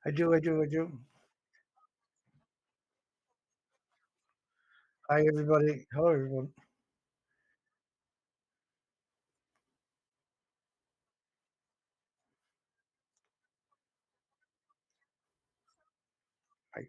I do. Hi, everybody. Hello, everyone. Hi.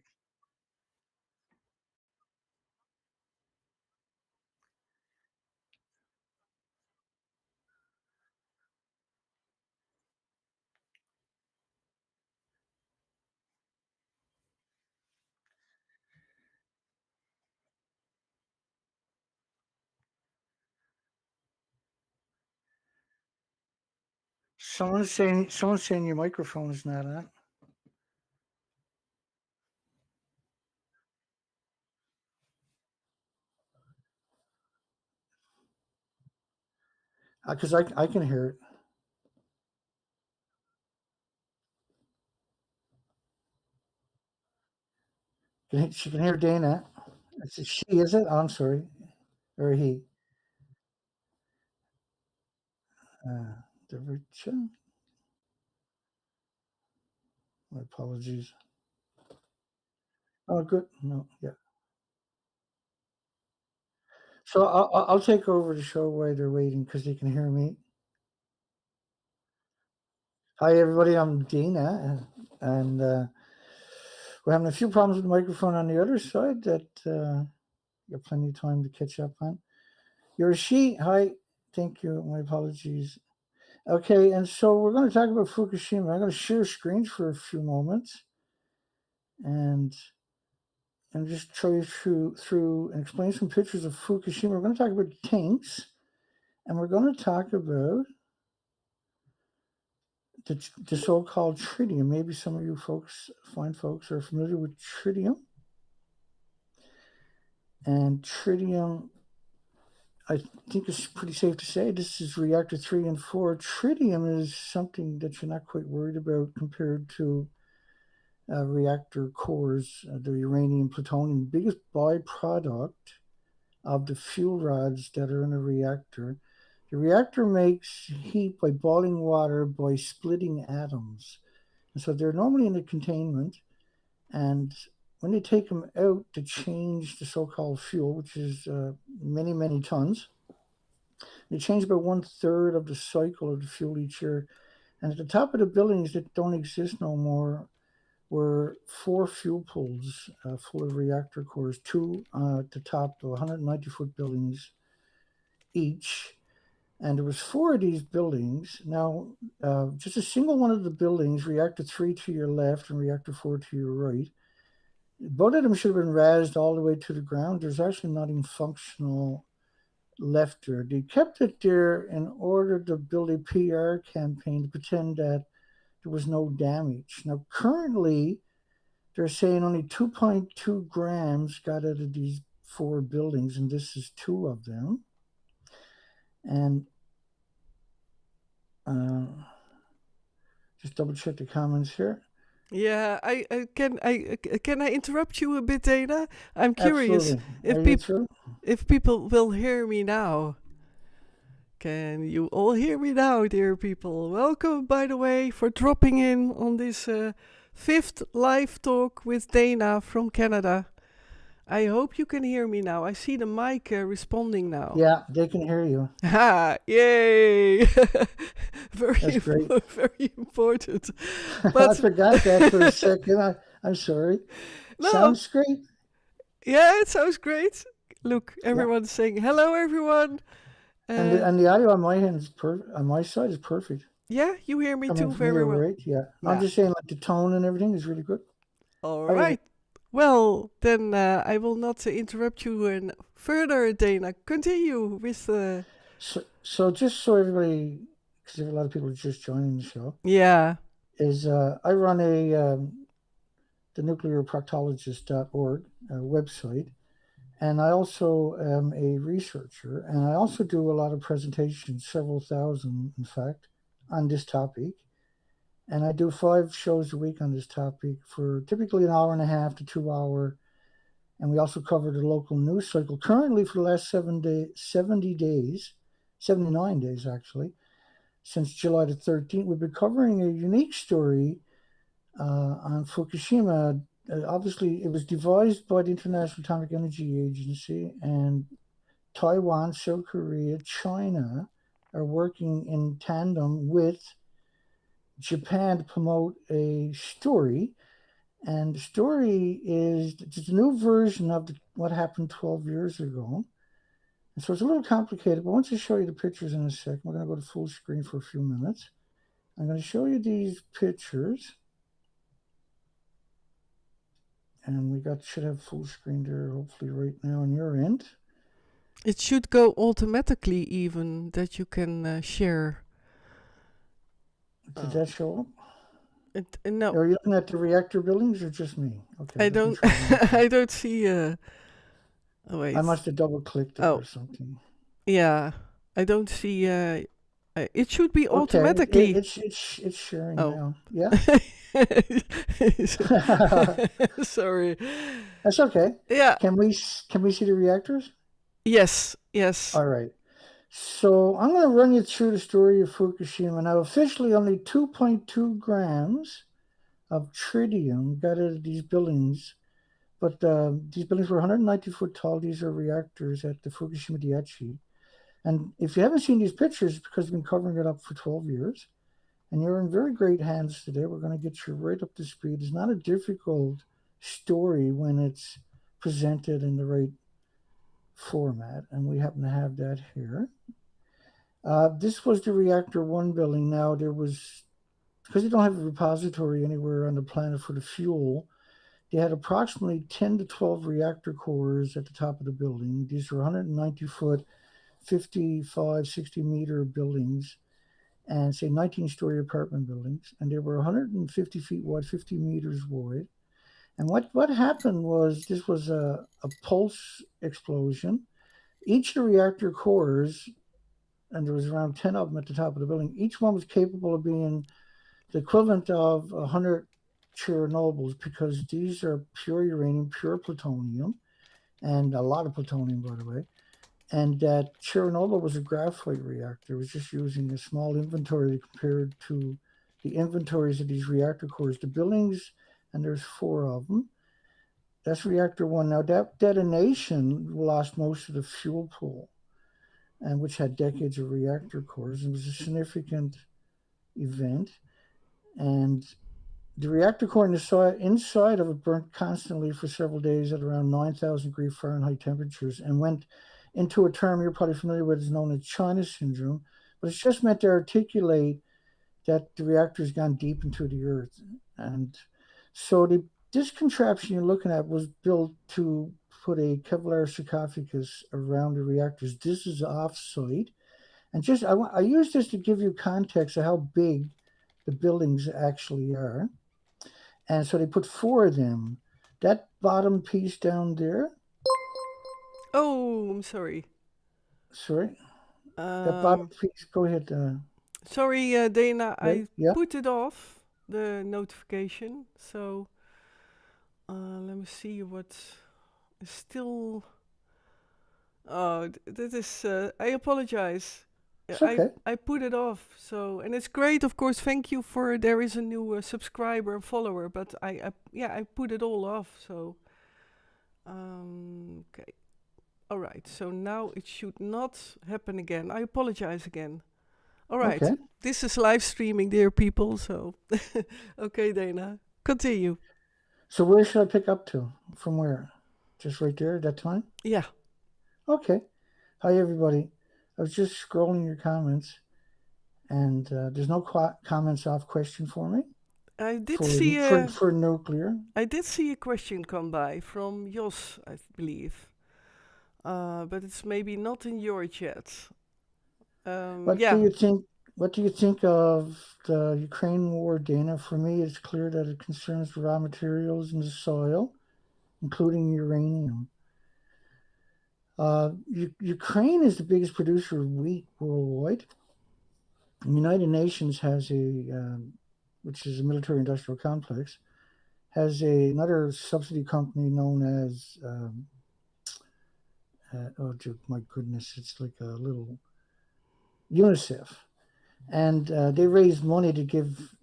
Someone's saying your microphone is not on. Because I can hear it. She can hear Dana. It's a she, is it? Oh, I'm sorry. Or he. The My apologies. Oh, good. No, yeah. So I'll take over the show while they're waiting because they can hear me. Hi, everybody. I'm Dana, and we're having a few problems with the microphone on the other side that you have plenty of time to catch up on. You're a she. Hi. Thank you. My apologies. Okay, and so we're going to talk about Fukushima. I'm going to share screens for a few moments and just show you through and explain some pictures of Fukushima. We're going to talk about tanks, and we're going to talk about the so-called tritium. Maybe some of you fine folks, are familiar with tritium. And tritium, I think it's pretty safe to say this is reactor 3 and 4. Tritium is something that you're not quite worried about compared to reactor cores, the uranium, plutonium. The biggest byproduct of the fuel rods that are in a reactor. The reactor makes heat by boiling water by splitting atoms. And so they're normally in a containment. And when they take them out to change the so called fuel, which is many, many tons, they change about 1/3 of the cycle of the fuel each year. And at the top of the buildings that don't exist no more were 4 fuel pools full of reactor cores, two at the top of 190-foot buildings each. And there was 4 of these buildings. Now, just a single one of the buildings, reactor 3 to your left and reactor 4 to your right, both of them should have been razed all the way to the ground. There's actually nothing functional left there. They kept it there in order to build a PR campaign to pretend that there was no damage. Now, currently, they're saying only 2.2 grams got out of these 4 buildings, and this is 2 of them. And uh, just double check the comments here. Yeah, can I interrupt you a bit, Dana? I'm curious Absolutely. Are if you people through? if people will hear me now. Can you all hear me now, dear people? Welcome, by the way, for dropping in on this fifth live talk with Dana from Canada. I hope you can hear me now. I see the mic responding now. Yeah, they can hear you. Ha! Yay! That's great. Very important. I But forgot that for a second. I'm sorry. no, Sounds great. yeah, it sounds great. Look, Yeah. everyone's saying hello, everyone. And Uh, the audio on my on my side is perfect. yeah, you hear me Coming too from very your well. right, yeah. I'm Yeah. just saying, like the tone and everything is really good. All How is it? right. Well, then I will not interrupt you further, Dana. Continue with. So just so everybody, because there are a lot of people just joining the show, Yeah. is I run the nuclearproctologist.org website, and I also am a researcher, and I also do a lot of presentations, several thousand, in fact, on this topic. And I do 5 shows a week on this topic for typically an hour and a half to 2 hour. And we also cover the local news cycle. Currently, for the last 70 days, 79 days actually, since July the 13th, we've been covering a unique story on Fukushima. Obviously, it was devised by the International Atomic Energy Agency, and Taiwan, South Korea, China are working in tandem with Japan to promote a story. And the story is it's a new version of what happened 12 years ago. And so it's a little complicated, but once I show you the pictures in a second, we're going to go to full screen for a few minutes. I'm going to show you these pictures. And we should have full screen there hopefully right now on your end. It should go automatically, even that you can share. Did that show up? No, Are you looking at the reactor buildings or just me? Okay, I let me don't. try one more time. I don't see. Oh, I wait. must have double clicked it Oh, or something. yeah. I don't see. It should be Okay, automatically. it's sharing Oh. now. Yeah. Sorry. That's okay. Yeah. Can we see the reactors? Yes. Yes. All right. So I'm going to run you through the story of Fukushima. Now, officially, only 2.2 grams of tritium got out of these buildings, but these buildings were 190-foot tall. These are reactors at the Fukushima Daiichi. And if you haven't seen these pictures, it's because we've been covering it up for 12 years. And you're in very great hands today. We're going to get you right up to speed. It's not a difficult story when it's presented in the right format, and we happen to have that here. This was the reactor one building. Now, because they don't have a repository anywhere on the planet for the fuel, they had approximately 10 to 12 reactor cores at the top of the building. These were 190-foot, 55, 60-meter buildings, and say 19-story apartment buildings. And they were 150 feet wide, 50 meters wide. And what happened was this was a pulse explosion. Each of the reactor cores, and there was around 10 of them at the top of the building, each one was capable of being the equivalent of 100 Chernobyls, because these are pure uranium, pure plutonium, and a lot of plutonium, by the way. And that Chernobyl was a graphite reactor. It was just using a small inventory compared to the inventories of these reactor cores. The buildings, and there's 4 of them. That's reactor one. Now, that detonation lost most of the fuel pool, and which had decades of reactor cores. It was a significant event. And the reactor core inside of it burnt constantly for several days at around 9,000 degree Fahrenheit temperatures, and went into a term you're probably familiar with, is known as China syndrome. But it's just meant to articulate that the reactor's gone deep into the earth. And so this contraption you're looking at was built to put a Kevlar sarcophagus around the reactors. This is off-site. And I use this to give you context of how big the buildings actually are. And so they put 4 of them. That bottom piece down there, Oh, I'm sorry. sorry, that bottom Um, piece, go ahead. Sorry, Dana. Right? I Yeah, put it off the notification. So let me see what is still. Oh, that is. I apologize. it's okay. I put it off. So, and it's great, of course. Thank you for there is a new subscriber and follower. But I put it all off. So okay. All right. So now it should not happen again. I apologize again. All right. Okay. This is live streaming, dear people. So okay, Dana, continue. So where should I pick up to? From where? Just right there at that time? Yeah. Okay. Hi, everybody. I was just scrolling your comments, and there's no comments off question for me I did for see for a for nuclear. I did see a question come by from Jos, I believe. But it's maybe not in your chat. What do Yeah, you think? What do you think of the Ukraine war, Dana? For me, it's clear that it concerns the raw materials in the soil, including uranium. Ukraine is the biggest producer of wheat worldwide. The United Nations has which is a military-industrial complex, has another subsidy company known as, oh my goodness, it's like a little UNICEF, and they raise money to give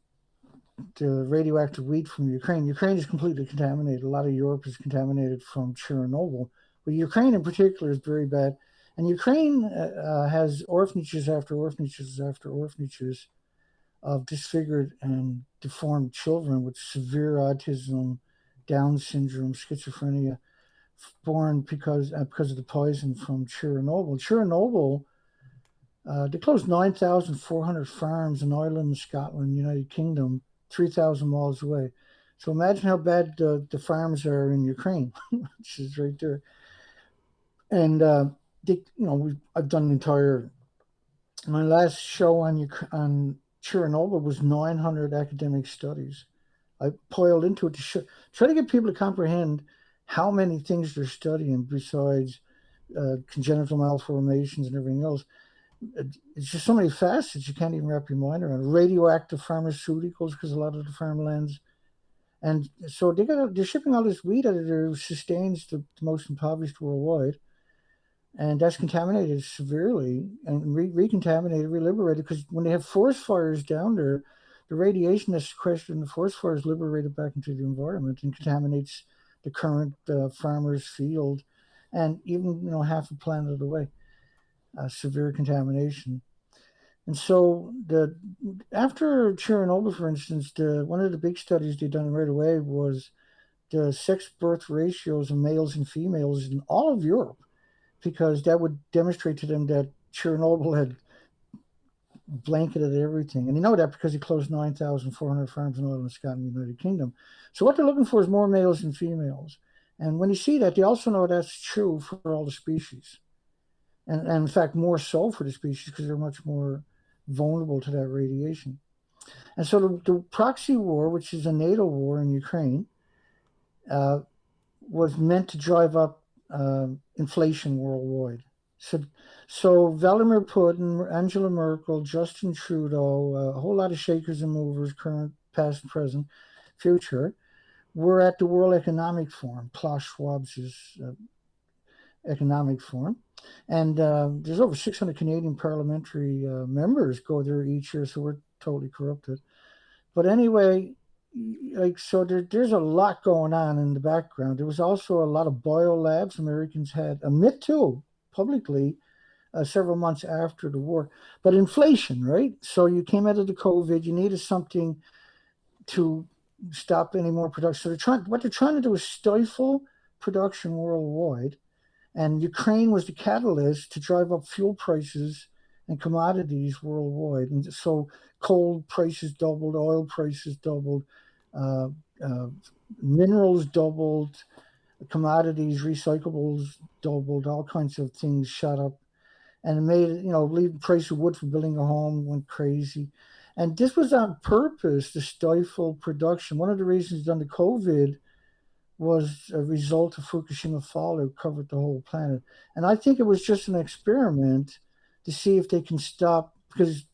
the radioactive wheat from Ukraine. Ukraine is completely contaminated. A lot of Europe is contaminated from Chernobyl, but Ukraine in particular is very bad. And Ukraine has orphanages after orphanages after orphanages of disfigured and deformed children with severe autism, Down syndrome, schizophrenia, born because of the poison from Chernobyl. Chernobyl, they closed 9,400 farms in Ireland, Scotland, United Kingdom, 3,000 miles away. So imagine how bad the farms are in Ukraine, which is right there. And I've done an entire. My last show on Chernobyl was 900 academic studies. I piled into it to try to get people to comprehend how many things they're studying besides congenital malformations and everything else. It's just so many facets you can't even wrap your mind around. Radioactive pharmaceuticals, because a lot of the farmlands, and so they're shipping all this wheat out of there, sustains the most impoverished worldwide, and that's contaminated severely and recontaminated, reliberated. Because when they have forest fires down there, the radiation that's sequestered in the forest fire is liberated back into the environment and contaminates the current farmer's field, and even half a planet away. Severe contamination. And so after Chernobyl, for instance, one of the big studies they done right away was the sex birth ratios of males and females in all of Europe, because that would demonstrate to them that Chernobyl had blanketed everything. And you know that because he closed 9,400 farms in Ireland, Scotland, and the United Kingdom. So what they're looking for is more males than females. And when you see that, they also know that's true for all the species. And in fact, more so for the species because they're much more vulnerable to that radiation. And so the proxy war, which is a NATO war in Ukraine, was meant to drive up inflation worldwide. So Vladimir Putin, Angela Merkel, Justin Trudeau, a whole lot of shakers and movers, current, past, present, future, were at the World Economic Forum, Klaus Schwab's economic forum. And there's over 600 Canadian parliamentary members go there each year, so we're totally corrupted. But anyway, there's a lot going on in the background. There was also a lot of biolabs Americans had admit to publicly several months after the war. But inflation, right? So you came out of the COVID, you needed something to stop any more production. So what they're trying to do is stifle production worldwide. And Ukraine was the catalyst to drive up fuel prices and commodities worldwide. And so coal prices doubled, oil prices doubled, minerals doubled, commodities, recyclables doubled, all kinds of things shot up. And it made, the price of wood for building a home went crazy. And this was on purpose to stifle production. One of the reasons done the COVID was a result of Fukushima fallout covered the whole planet. And I think it was just an experiment to see if they can stop, because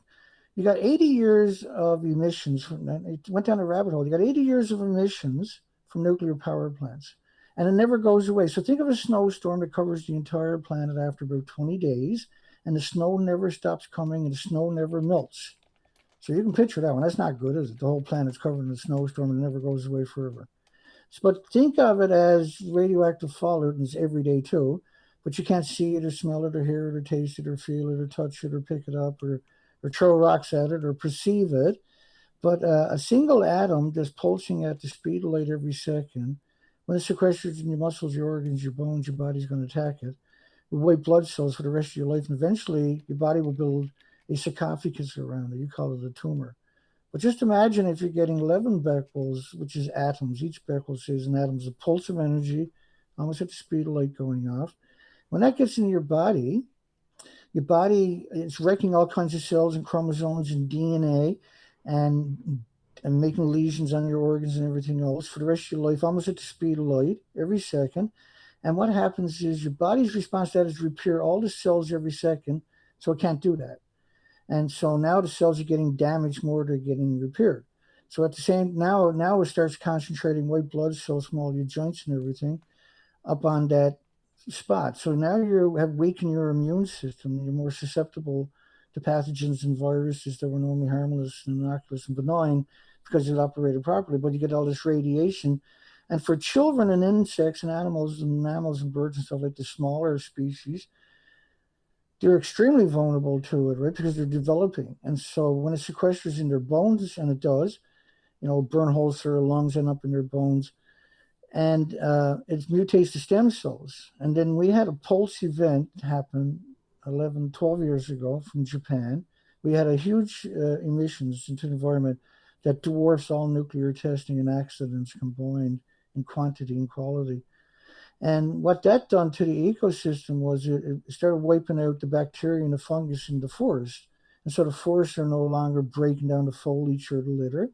you got 80 years of emissions. It went down a rabbit hole. You got 80 years of emissions from nuclear power plants, and it never goes away. So think of a snowstorm that covers the entire planet after about 20 days, and the snow never stops coming, and the snow never melts. So you can picture that one. That's not good, is it? The whole planet's covered in a snowstorm and it never goes away forever. But think of it as radioactive fallout, and it's every day too, but you can't see it or smell it or hear it or taste it or feel it or touch it or pick it up or throw rocks at it or perceive it. But a single atom that's pulsing at the speed of light every second, when it's sequestered in your muscles, your organs, your bones, your body's going to attack it with white blood cells for the rest of your life. And eventually your body will build a sarcophagus around it. You call it a tumor. But just imagine if you're getting 11 becquerels, which is atoms. Each becquerel is an atom, is a pulse of energy, almost at the speed of light going off. When that gets into your body is wrecking all kinds of cells and chromosomes and DNA and making lesions on your organs and everything else for the rest of your life, almost at the speed of light every second. And what happens is your body's response to that is repair all the cells every second, so it can't do that. And so now the cells are getting damaged more, they're getting repaired. So at the same, now it starts concentrating white blood cells from all your joints and everything up on that spot. So now you have weakened your immune system. You're more susceptible to pathogens and viruses that were normally harmless and innocuous and benign because it operated properly, but you get all this radiation. And for children and insects and animals and mammals and birds and stuff like the smaller species, they're extremely vulnerable to it, right? Because they're developing. And so when it sequesters in their bones, and it does, burn holes through their lungs and up in their bones, and it mutates the stem cells. And then we had a pulse event happen 11, 12 years ago from Japan. We had a huge emissions into the environment that dwarfs all nuclear testing and accidents combined in quantity and quality. And what that done to the ecosystem was it started wiping out the bacteria and the fungus in the forest. And so the forests are no longer breaking down the foliage or the litter.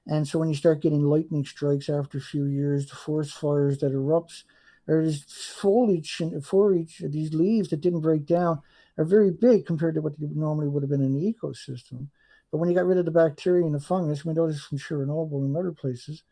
And so when you start getting lightning strikes after a few years, the forest fires that erupts, or this foliage and foliage, these leaves that didn't break down are very big compared to what normally would have been in the ecosystem. But when you got rid of the bacteria and the fungus, we know this from Chernobyl and other places,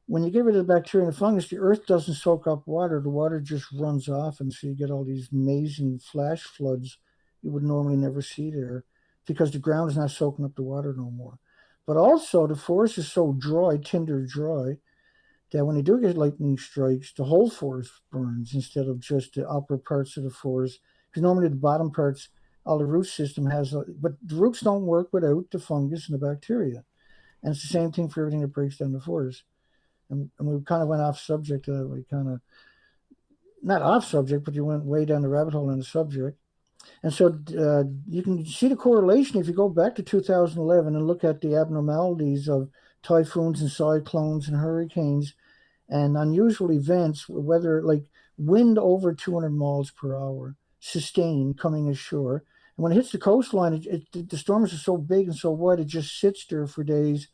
when you get rid of the bacteria and the fungus, the earth doesn't soak up water. The water just runs off, and so you get all these amazing flash floods you would normally never see there because the ground is not soaking up the water no more. But also, the forest is so dry, tinder dry, that when you do get lightning strikes, the whole forest burns instead of just the upper parts of the forest. Because normally the bottom parts, all the root system has, but the roots don't work without the fungus and the bacteria. And it's the same thing for everything that breaks down the forest. And we kind of went off subject. We kind of, not off subject, but you went way down the rabbit hole on the subject. And so you can see the correlation if you go back to 2011 and look at the abnormalities of typhoons and cyclones and hurricanes and unusual events, whether like wind over 200 miles per hour, sustained coming ashore. And when it hits the coastline, the storms are so big and so wide, it just sits there for days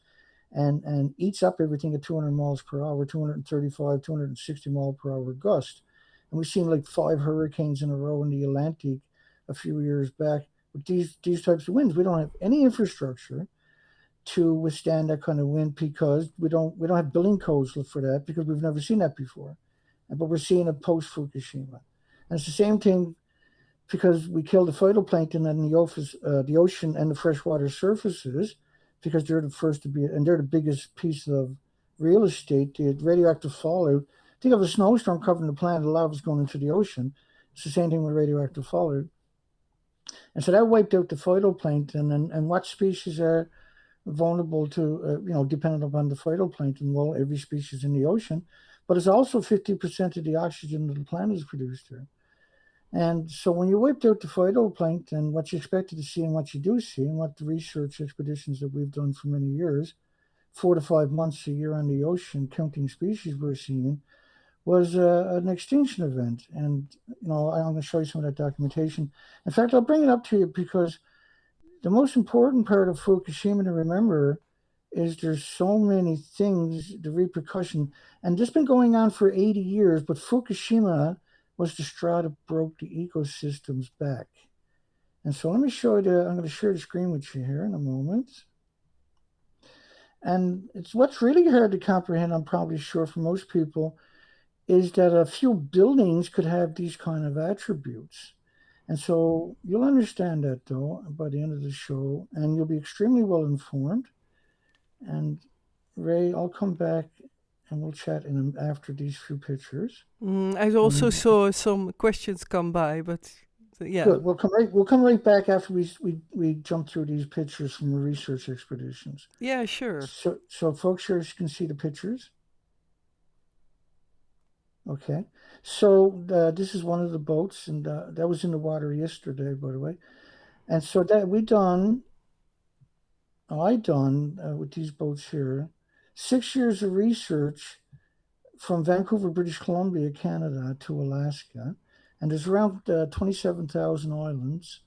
and eats up everything at 200 miles per hour, 235, 260 mile per hour gust. And we've seen like 5 hurricanes in a row in the Atlantic a few years back with these types of winds. We don't have any infrastructure to withstand that kind of wind because we don't have building codes for that because we've never seen that before. But we're seeing it post Fukushima. And it's the same thing because we kill the phytoplankton in the ocean and the freshwater surfaces because they're the first to be, and they're the biggest piece of real estate. The radioactive fallout. Think of a snowstorm covering the planet, a lot of it's going into the ocean. It's the same thing with radioactive fallout. And so that wiped out the phytoplankton. And what species are vulnerable to, dependent upon the phytoplankton? Well, every species in the ocean, but it's also 50% of the oxygen that the planet is produced here. And so when you wiped out the phytoplankton, what you expected to see and what you do see, and what the research expeditions that we've done for many years, 4 to 5 months a year on the ocean, counting species we're seeing, was an extinction event. And, I'm going to show you some of that documentation. In fact, I'll bring it up to you because the most important part of Fukushima to remember is there's so many things, the repercussion, and this has been going on for 80 years, but Fukushima was the straw that broke the ecosystem's back. And so let me show you, I'm going to share the screen with you here in a moment. And it's what's really hard to comprehend, I'm probably sure for most people, is that a few buildings could have these kind of attributes. And so you'll understand that though by the end of the show, and you'll be extremely well informed. And Ray, I'll come back and we'll chat after these few pictures. I also saw some questions come by, but yeah. Good. We'll come right back after we jump through these pictures from the research expeditions. Yeah, sure. So folks here can see the pictures. Okay. So this is one of the boats, and that was in the water yesterday, by the way. And so that I done with these boats here, 6 years of research from Vancouver, British Columbia, Canada to Alaska. And there's around 27,000 islands,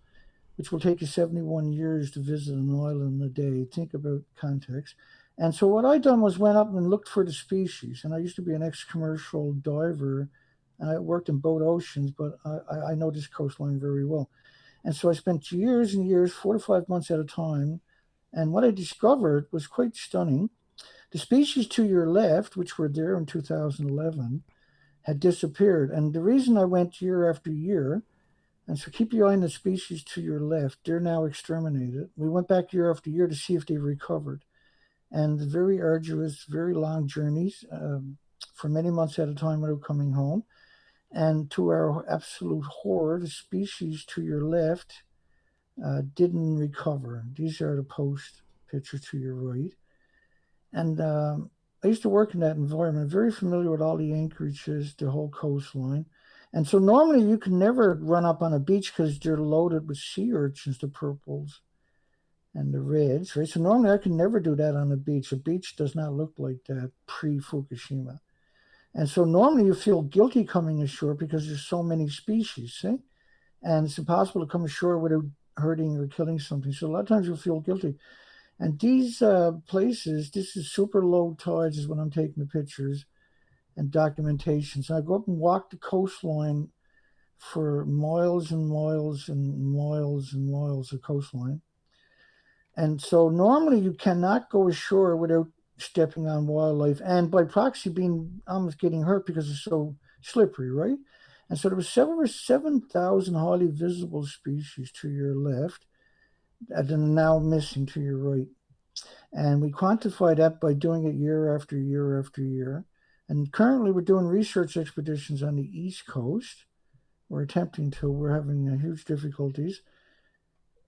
which will take you 71 years to visit an island a day. Think about context. And so what I done was went up and looked for the species. And I used to be an ex-commercial diver, and I worked in boat oceans, but I know this coastline very well. And so I spent years and years, 4 to 5 months at a time. And what I discovered was quite stunning. The species to your left, which were there in 2011, had disappeared. And the reason I went year after year, and so keep your eye on the species to your left, they're now exterminated. We went back year after year to see if they recovered. and very arduous, very long journeys for many months at a time without coming home. And to our absolute horror, the species to your left didn't recover. These are the post picture to your right. And I used to work in that environment, very familiar with all the anchorages, the whole coastline. And so normally you can never run up on a beach because they're loaded with sea urchins, the purples and the reds, right? So normally I can never do that on a beach. A beach does not look like that pre-Fukushima. And so normally you feel guilty coming ashore because there's so many species, see? And it's impossible to come ashore without hurting or killing something. So a lot of times you feel guilty. And these places, this is super low tides, is when I'm taking the pictures and documentation. So I go up and walk the coastline for miles and miles and miles and miles of coastline. And so normally you cannot go ashore without stepping on wildlife and by proxy being almost getting hurt because it's so slippery, right? And so there was over 7,000 highly visible species to your left that are now missing to your right. And we quantify that by doing it year after year after year. And currently we're doing research expeditions on the East Coast. We're attempting to, we're having huge difficulties.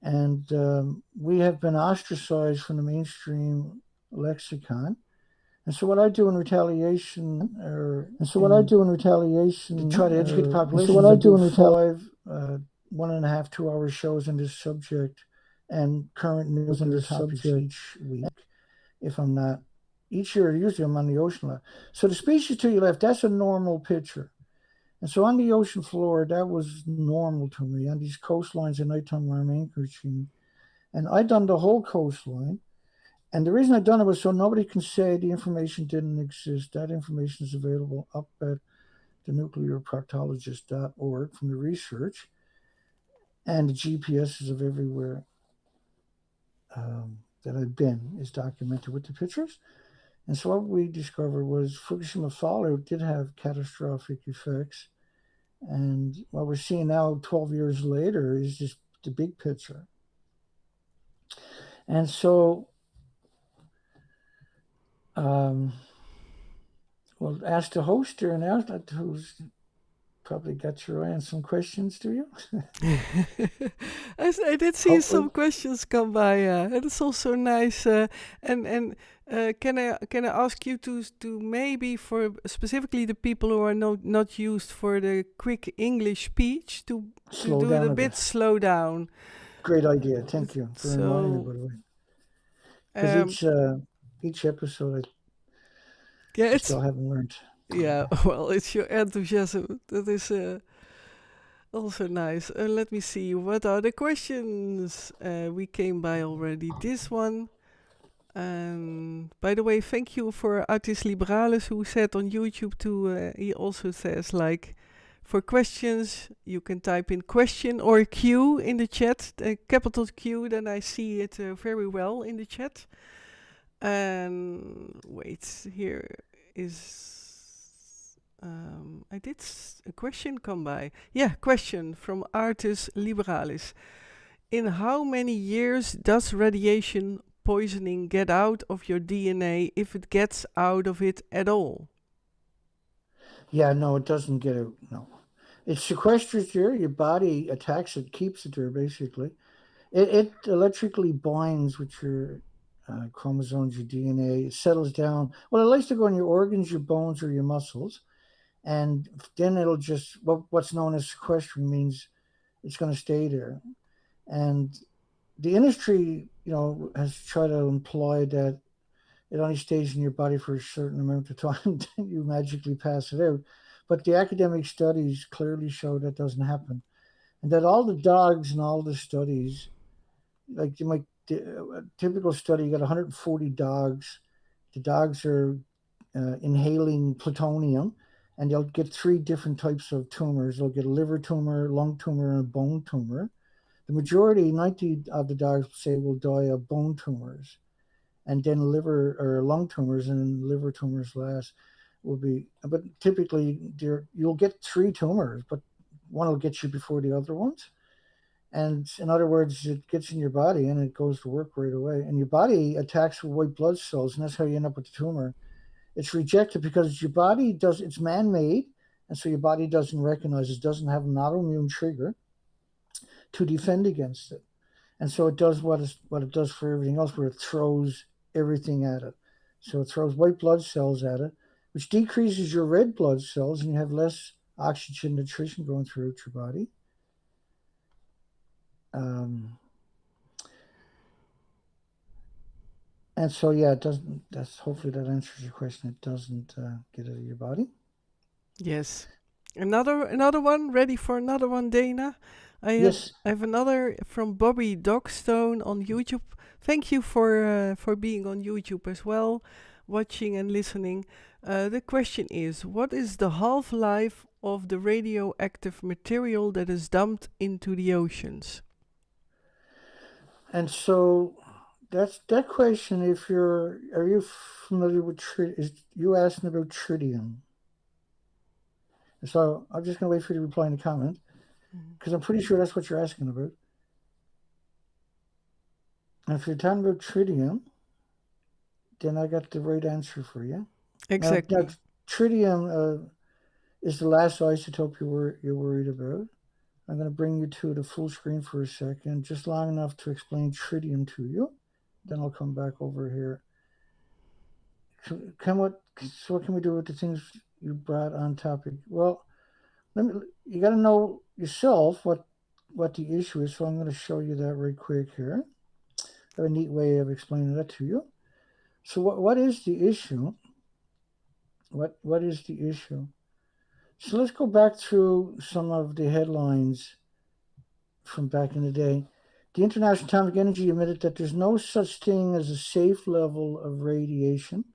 And we have been ostracized from the mainstream lexicon. And so what I do in retaliation, to try to educate the population, so what I do in five 1.5 2 hour shows on this subject and current news on this topics each week. If I'm not each year, usually I'm on the ocean a lot. So the species to your left, that's a normal picture. And so on the ocean floor, that was normal to me. On these coastlines at nighttime where I'm anchoring. And I done the whole coastline. And the reason I done it was so nobody can say the information didn't exist. That information is available up at the nuclearproctologist.org from the research. And the GPSs of everywhere that I've been is documented with the pictures. And so what we discovered was Fukushima fallout did have catastrophic effects. And what we're seeing now, 12 years later, is just the big picture. And so, well, ask the host here now, who's probably got your eye on some questions, do you? I did see some questions come by. And it's also nice. And can I ask you to maybe for specifically the people who are not used for the quick English speech to do it a bit slow down. Great idea. Thank you for reminding me, by the way. Because each episode I still haven't learned. Yeah, well, it's your enthusiasm that is also nice. Let me see. What are the questions? We came by already this one. By the way, thank you for Artis Liberalis who said on YouTube too. He also says like, for questions you can type in question or Q in the chat, capital Q. Then I see it very well in the chat. And wait, here is. I did a question come by. Yeah, question from Artis Liberalis. In how many years does radiation poisoning get out of your DNA, if it gets out of it at all? Yeah, no, it doesn't get out. No, it sequesters there. Your body attacks it, keeps it there. Basically, it electrically binds with your chromosomes, your DNA. It settles down. Well, it likes to go in your organs, your bones, or your muscles, and then it'll just what's known as sequestering means it's going to stay there. And the industry, has tried to imply that it only stays in your body for a certain amount of time, then you magically pass it out. But the academic studies clearly show that doesn't happen. And that all the dogs and all the studies, like a typical study, you got 140 dogs. The dogs are inhaling plutonium, and they'll get 3 different types of tumors. They'll get a liver tumor, lung tumor, and a bone tumor. The majority, 90 of the dogs say, will die of bone tumors, and then liver or lung tumors, and then liver tumors last will be. But typically, you'll get 3 tumors, but one will get you before the other ones. And in other words, it gets in your body and it goes to work right away. And your body attacks with white blood cells, and that's how you end up with the tumor. It's rejected because your body does, it's man made. And so your body doesn't recognize it, doesn't have an autoimmune trigger to defend against it. And so it does what it does for everything else, where it throws everything at it. So it throws white blood cells at it, which decreases your red blood cells, and you have less oxygen nutrition going throughout your body. Um, and so, yeah, it doesn't. That's hopefully that answers your question. It doesn't get out of your body. Yes. Another one. Ready for another one, Dana? Yes. I have another from Bobby Dogstone on YouTube. Thank you for being on YouTube as well, watching and listening. The question is, what is the half-life of the radioactive material that is dumped into the oceans? And so that's that question. If you're, are you familiar with tritium? Is you asking about tritium? So I'm just going to wait for you to reply in the comment because I'm pretty sure that's what you're asking about. And if you're talking about tritium, then I got the right answer for you. Now Exactly. tritium is the last isotope you're worried about. I'm going to bring you to the full screen for a second, just long enough to explain tritium to you. Then I'll come back over here. So what can we do with the things you brought on topic? Well, you got to know yourself what the issue is. So I'm going to show you that right quick here. I have a neat way of explaining that to you. So what is the issue? What is the issue? So let's go back through some of the headlines from back in the day. The International Atomic Energy admitted that there's no such thing as a safe level of radiation,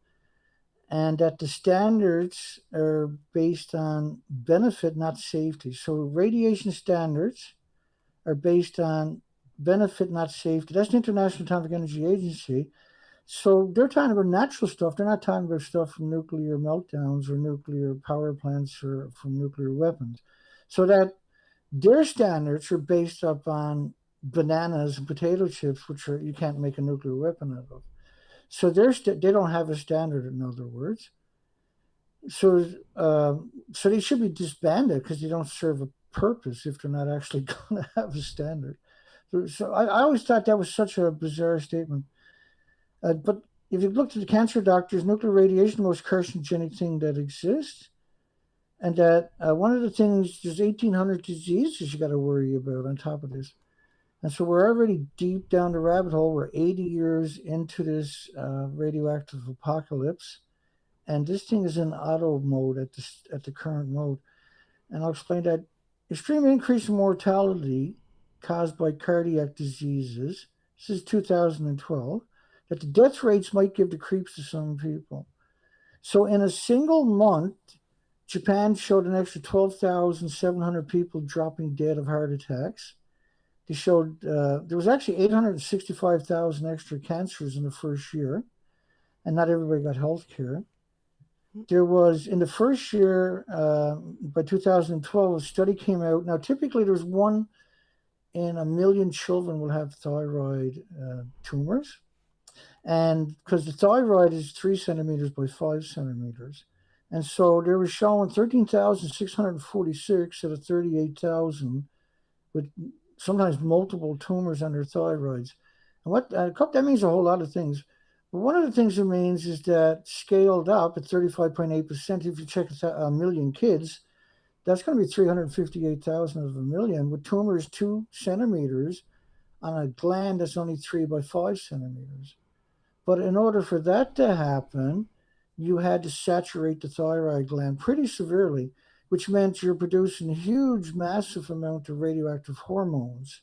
and that the standards are based on benefit, not safety. So radiation standards are based on benefit, not safety. That's the International Atomic Energy Agency. So they're talking about natural stuff. They're not talking about stuff from nuclear meltdowns or nuclear power plants or from nuclear weapons. So that their standards are based upon bananas and potato chips, which are you can't make a nuclear weapon out of. So they don't have a standard, in other words. So so they should be disbanded because they don't serve a purpose if they're not actually going to have a standard. So I always thought that was such a bizarre statement. But if you look to the cancer doctors, nuclear radiation is the most carcinogenic thing that exists. And that one of the things, there's 1,800 diseases you got to worry about on top of this. And so we're already deep down the rabbit hole. We're 80 years into this radioactive apocalypse. And this thing is in auto mode at the current mode. And I'll explain that extreme increase in mortality caused by cardiac diseases. This is 2012. That the death rates might give the creeps to some people. So in a single month, Japan showed an extra 12,700 people dropping dead of heart attacks. They showed there was actually 865,000 extra cancers in the first year, and not everybody got health care. There was, in the first year, by 2012, a study came out. Now, typically, there's one in a million children will have thyroid tumors. And because the thyroid is 3 centimeters by 5 centimeters. And so they were showing 13,646 out of 38,000 with sometimes multiple tumors on their thyroids. And that means a whole lot of things. But one of the things it means is that scaled up at 35.8%, if you check a million kids, that's going to be 358,000 of a million with tumors 2 centimeters on a gland that's only 3 by 5 centimeters. But in order for that to happen, you had to saturate the thyroid gland pretty severely, which meant you're producing a huge, massive amount of radioactive hormones.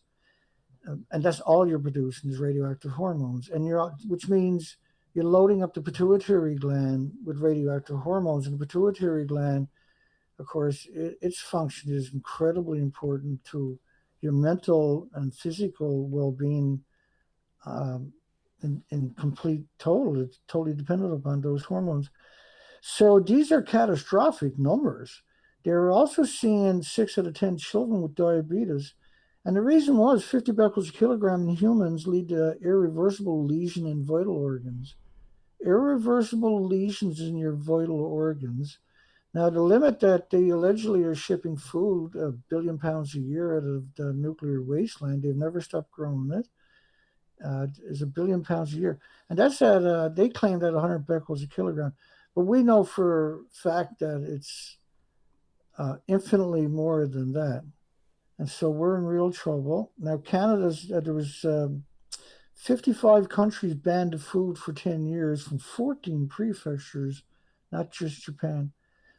And that's all you're producing is radioactive hormones. Which means you're loading up the pituitary gland with radioactive hormones. And the pituitary gland, of course, its function is incredibly important to your mental and physical well-being. In complete total. It's totally dependent upon those hormones. So these are catastrophic numbers. They're also seeing 6 out of 10 children with diabetes. And the reason was 50 becquerels a kilogram in humans lead to irreversible lesion in vital organs. Irreversible lesions in your vital organs. Now, the limit that they allegedly are shipping food, 1 billion pounds a year out of the nuclear wasteland, they've never stopped growing it, is 1 billion pounds a year. And that's at, they claim that 100 becquerels a kilogram. But we know for a fact that it's infinitely more than that. And so we're in real trouble. Now, there was 55 countries banned the food for 10 years from 14 prefectures, not just Japan.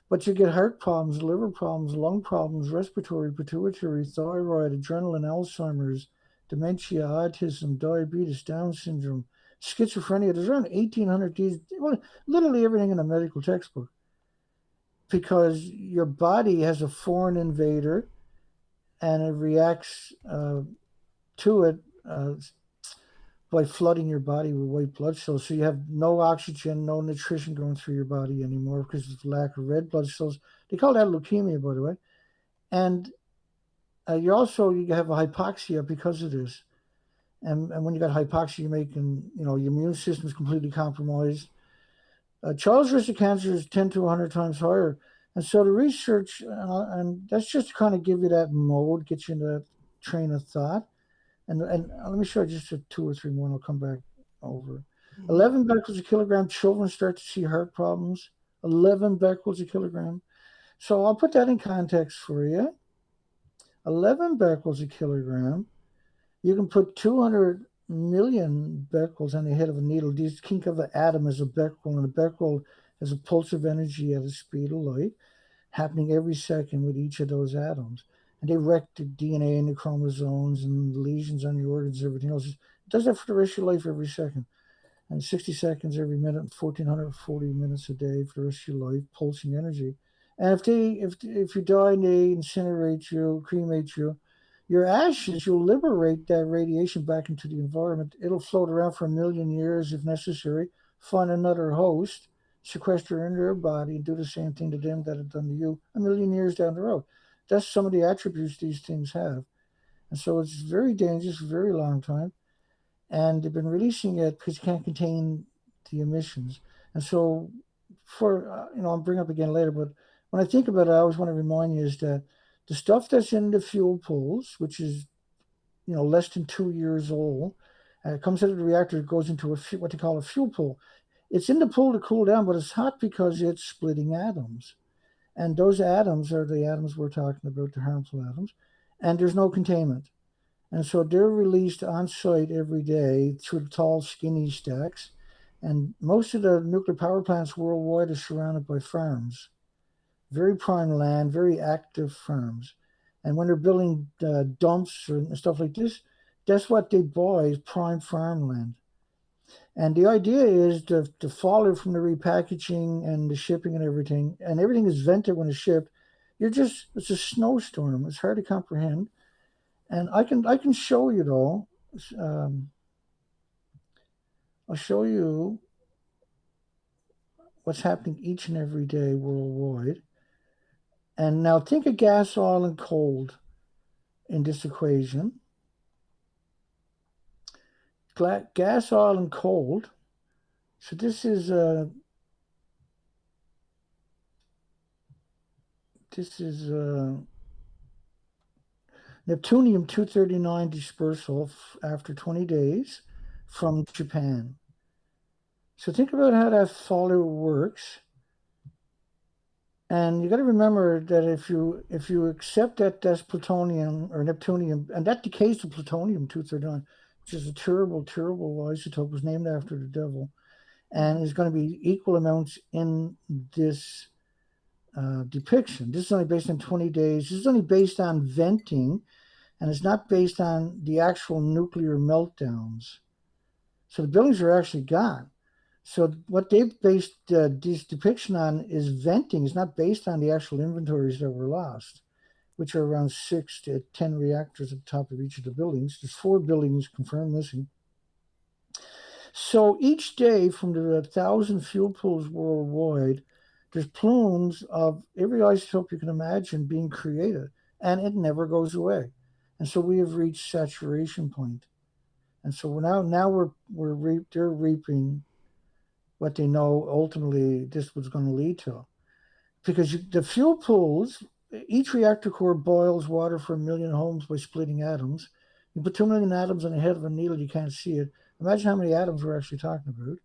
But you get heart problems, liver problems, lung problems, respiratory, pituitary, thyroid, adrenaline, Alzheimer's, dementia, autism, diabetes, Down syndrome, schizophrenia. There's around 1,800 these, well, literally everything in a medical textbook. Because your body has a foreign invader and it reacts to it by flooding your body with white blood cells. So you have no oxygen, no nutrition going through your body anymore because of the lack of red blood cells. They call that leukemia, by the way. And you have a hypoxia because of this. And when you got hypoxia, you're making, your immune system is completely compromised. Child's risk of cancer is 10 to 100 times higher. And so the research, and that's just to kind of give you that mode, get you into that train of thought. And let me show you just two or three more, and I'll come back over. 11 becquerels a kilogram, children start to see heart problems. 11 becquerels a kilogram. So I'll put that in context for you. 11 becquerels a kilogram. You can put 200 million becquerels on the head of a needle. These think of an atom as a becquerel, and a becquerel has a pulse of energy at the speed of light, happening every second with each of those atoms. And they wreck the DNA and the chromosomes and the lesions on your organs, everything else. It does that for the rest of your life every second. And 60 seconds every minute, and 1,440 minutes a day for the rest of your life, pulsing energy. And if you die and they incinerate you, cremate you, your ashes, you'll liberate that radiation back into the environment. It'll float around for 1,000,000 years if necessary, find another host, sequester in their body, and do the same thing to them that have done to you 1,000,000 years down the road. That's some of the attributes these things have. And so it's very dangerous for a very long time. And they've been releasing it because you can't contain the emissions. And so I'll bring up again later, but when I think about it, I always want to remind you is that the stuff that's in the fuel pools, which is, less than 2 years old, and it comes out of the reactor, it goes into what they call a fuel pool. It's in the pool to cool down, but it's hot because it's splitting atoms. And those atoms are the atoms we're talking about, the harmful atoms, and there's no containment. And so they're released on site every day through the tall, skinny stacks. And most of the nuclear power plants worldwide are surrounded by farms, very prime land, very active farms. And when they're building dumps and stuff like this, that's what they buy is prime farmland. And the idea is to follow from the repackaging and the shipping and everything is vented when it's shipped. It's a snowstorm. It's hard to comprehend. And I can show you though. I'll show you what's happening each and every day worldwide. And now think of gas, oil, and cold in this equation. Gas, oil, and cold. So this is Neptunium-239 dispersal after 20 days from Japan. So think about how that follower works. And you got to remember that if you accept that that's plutonium or neptunium, and that decays to plutonium-239, which is a terrible, terrible isotope, was named after the devil, and is going to be equal amounts in this depiction. This is only based on 20 days. This is only based on venting, and it's not based on the actual nuclear meltdowns. So the buildings are actually gone. So what they've based this depiction on is venting. It's not based on the actual inventories that were lost, which are around 6 to 10 reactors at the top of each of the buildings. There's 4 buildings confirmed missing. So each day from the 1,000 fuel pools worldwide, there's plumes of every isotope you can imagine being created, and it never goes away. And so we have reached saturation point. And so they're reaping what they know ultimately this was going to lead to. Because the fuel pools, each reactor core boils water for 1 million homes by splitting atoms. You put 2 million atoms on the head of a needle, you can't see it. Imagine how many atoms we're actually talking about.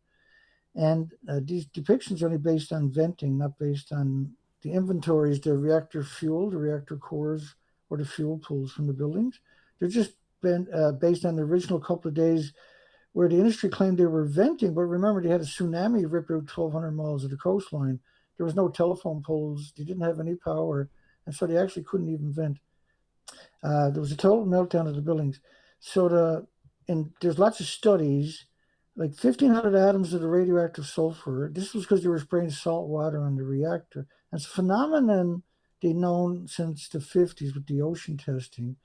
And these depictions are only based on venting, not based on the inventories, the reactor fuel, the reactor cores, or the fuel pools from the buildings. They're just based on the original couple of days where the industry claimed they were venting. But remember, they had a tsunami rip out 1,200 miles of the coastline. There was no telephone poles. They didn't have any power. And so they actually couldn't even vent. There was a total meltdown of the buildings. And there's lots of studies, like 1,500 atoms of the radioactive sulfur. This was because they were spraying salt water on the reactor. And it's a phenomenon they've known since the 50s with the ocean testing,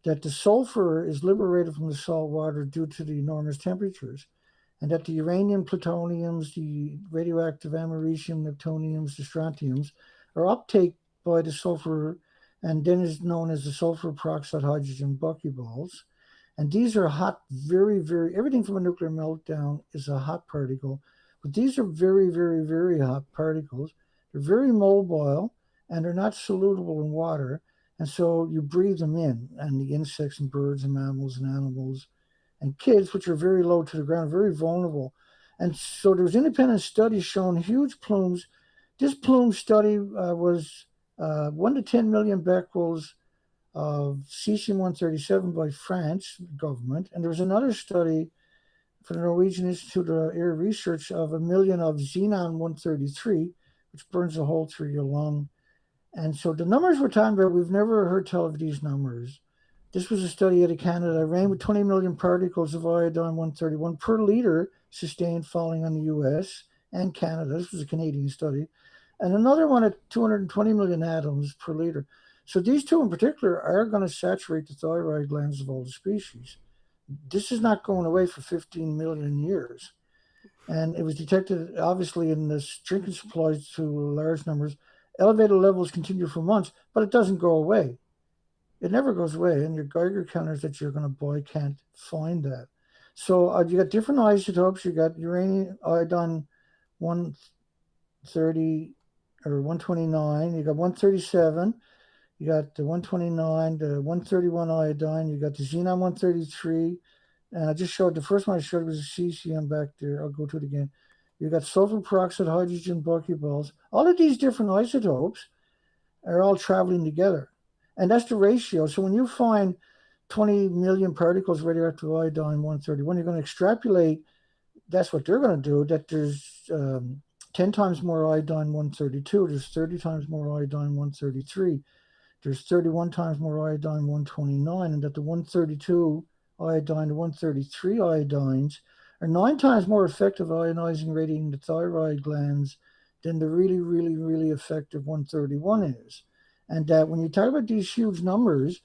that the sulfur is liberated from the salt water due to the enormous temperatures, and that the uranium, plutoniums, the radioactive americium, neptuniums, the strontiums are uptake by the sulfur, and then is known as the sulfur peroxide hydrogen buckyballs. And these are hot, very, very, everything from a nuclear meltdown is a hot particle. But these are very, very, very hot particles. They're very mobile and they're not solutable in water. And so you breathe them in, and the insects and birds and mammals and animals and kids, which are very low to the ground, very vulnerable. And so there's independent studies showing huge plumes. This plume study was 1 to 10 million becquerels of cesium-137 by France government. And there was another study for the Norwegian Institute of Air Research of 1 million of xenon-133, which burns a hole through your lung. And so the numbers we're talking about, we've never heard tell of these numbers. This was a study out of Canada, ran with 20 million particles of iodine-131 per liter sustained falling on the US and Canada. This was a Canadian study. And another one at 220 million atoms per liter. So these two in particular are going to saturate the thyroid glands of all the species. This is not going away for 15 million years. And it was detected, obviously, in the drinking supplies to large numbers. Elevated levels continue for months, but it doesn't go away. It never goes away, and your Geiger counters that you're going to buy can't find that. So you got different isotopes. You got uranium, iodine 130 or 129. You got 137. You got the 129, the 131 iodine. You got the xenon 133. And I just showed, the first one I showed was the cesium back there. I'll go to it again. You got sulfur peroxide hydrogen buckyballs. All of these different isotopes are all traveling together. And that's the ratio. So when you find 20 million particles of radioactive iodine 131, you're going to extrapolate, that's what they're going to do, that there's 10 times more iodine 132, there's 30 times more iodine 133, there's 31 times more iodine 129, and that the 132 iodine to 133 iodines are 9 times more effective ionizing radiating the thyroid glands than the really, really, really effective 131 is. And that when you talk about these huge numbers,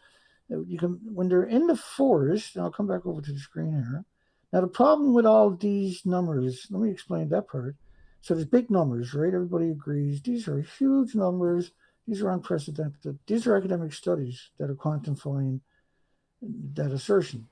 you can, when they're in the forest, and I'll come back over to the screen here. Now, the problem with all these numbers, let me explain that part. So there's big numbers, right? Everybody agrees. These are huge numbers. These are unprecedented. These are academic studies that are quantifying that assertion.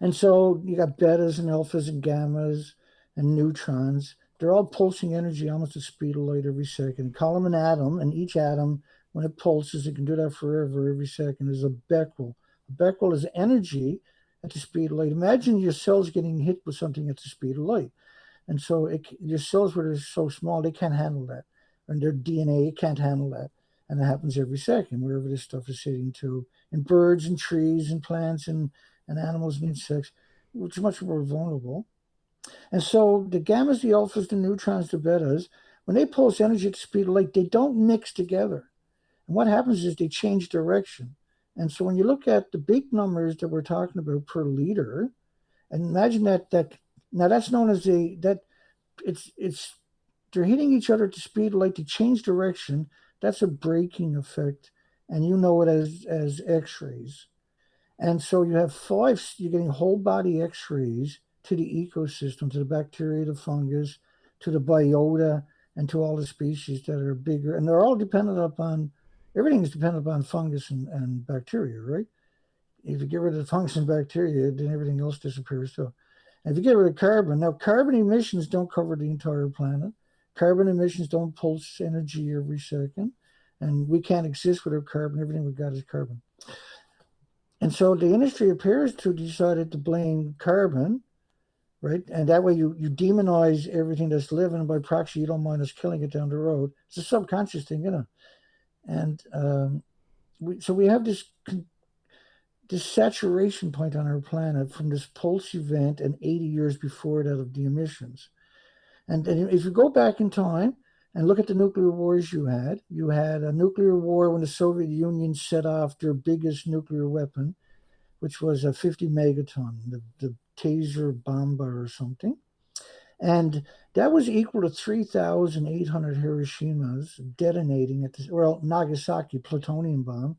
And so you got betas and alphas and gammas and neutrons. They're all pulsing energy almost at the speed of light every second. Call them an atom, and each atom, when it pulses, it can do that forever, every second, is a becquerel. A becquerel is energy at the speed of light. Imagine your cells getting hit with something at the speed of light. And so your cells, where they're so small, they can't handle that. And their DNA can't handle that. And it happens every second, wherever this stuff is sitting to, in birds and trees and plants and animals and insects, which are much more vulnerable. And so the gammas, the alphas, the neutrons, the betas, when they pulse energy at the speed of light, they don't mix together. And what happens is they change direction. And so when you look at the big numbers that we're talking about per liter, and imagine that now that's known as they're hitting each other at the speed of light to change direction. That's a braking effect, and you know it as X-rays. And so you're getting whole body X-rays to the ecosystem, to the bacteria, the fungus, to the biota, and to all the species that are bigger. And they're all dependent upon, everything is dependent upon fungus and bacteria, right? if you get rid of the fungus and bacteria, then everything else disappears too. And if you get rid of carbon, now carbon emissions don't cover the entire planet. Carbon emissions don't pulse energy every second, and we can't exist without carbon. Everything we got is carbon. And so the industry appears to decided to blame carbon, right? And that way you demonize everything that's living, and by proxy, you don't mind us killing it down the road. It's a subconscious thing, you know. And so we have this saturation point on our planet from this pulse event and 80 years before that of the emissions. And if you go back in time and look at the nuclear wars you had a nuclear war when the Soviet Union set off their biggest nuclear weapon, which was a 50 megaton, the taser bomba or something. And that was equal to 3,800 Hiroshimas detonating at the, well, Nagasaki plutonium bomb,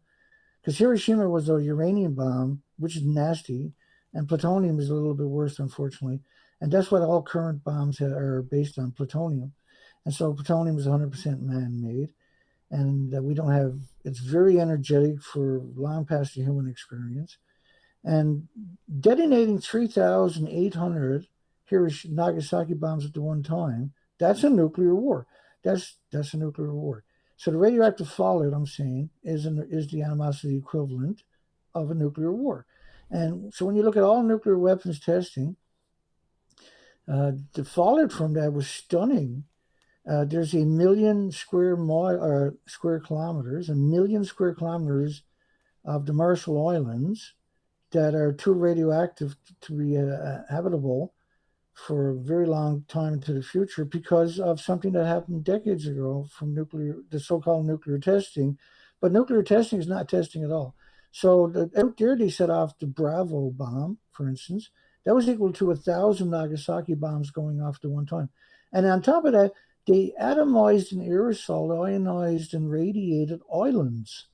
because Hiroshima was a uranium bomb, which is nasty, and plutonium is a little bit worse, unfortunately. And that's what all current bombs are based on, plutonium. And so plutonium is 100% man-made, and we don't have. It's very energetic for long past the human experience. And detonating 3,800 Nagasaki bombs at the one time, that's a nuclear war. That's a nuclear war. So the radioactive fallout, I'm saying, is the animosity equivalent of a nuclear war. And so when you look at all nuclear weapons testing, the fallout from that was stunning. There's a million square kilometers, a million square kilometers of the Marshall Islands that are too radioactive to be habitable for a very long time into the future because of something that happened decades ago from the so-called nuclear testing. But nuclear testing is not testing at all. So out there they set off the Bravo bomb, for instance. That was equal to 1,000 Nagasaki bombs going off at one time. And on top of that, they atomized and aerosol, ionized and radiated islands.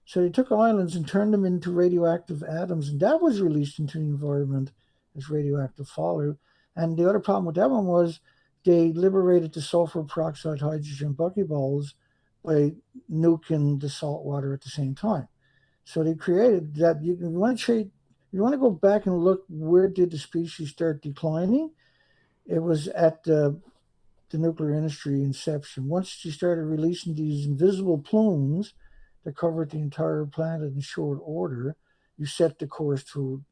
So they took islands and turned them into radioactive atoms, and that was released into the environment as radioactive fallout. And the other problem with that one was they liberated the sulfur peroxide hydrogen buckyballs by nuking the salt water at the same time. So they created that. You want to go back and look, where did the species start declining? It was at the nuclear industry inception. Once you started releasing these invisible plumes that covered the entire planet in short order, you set the course to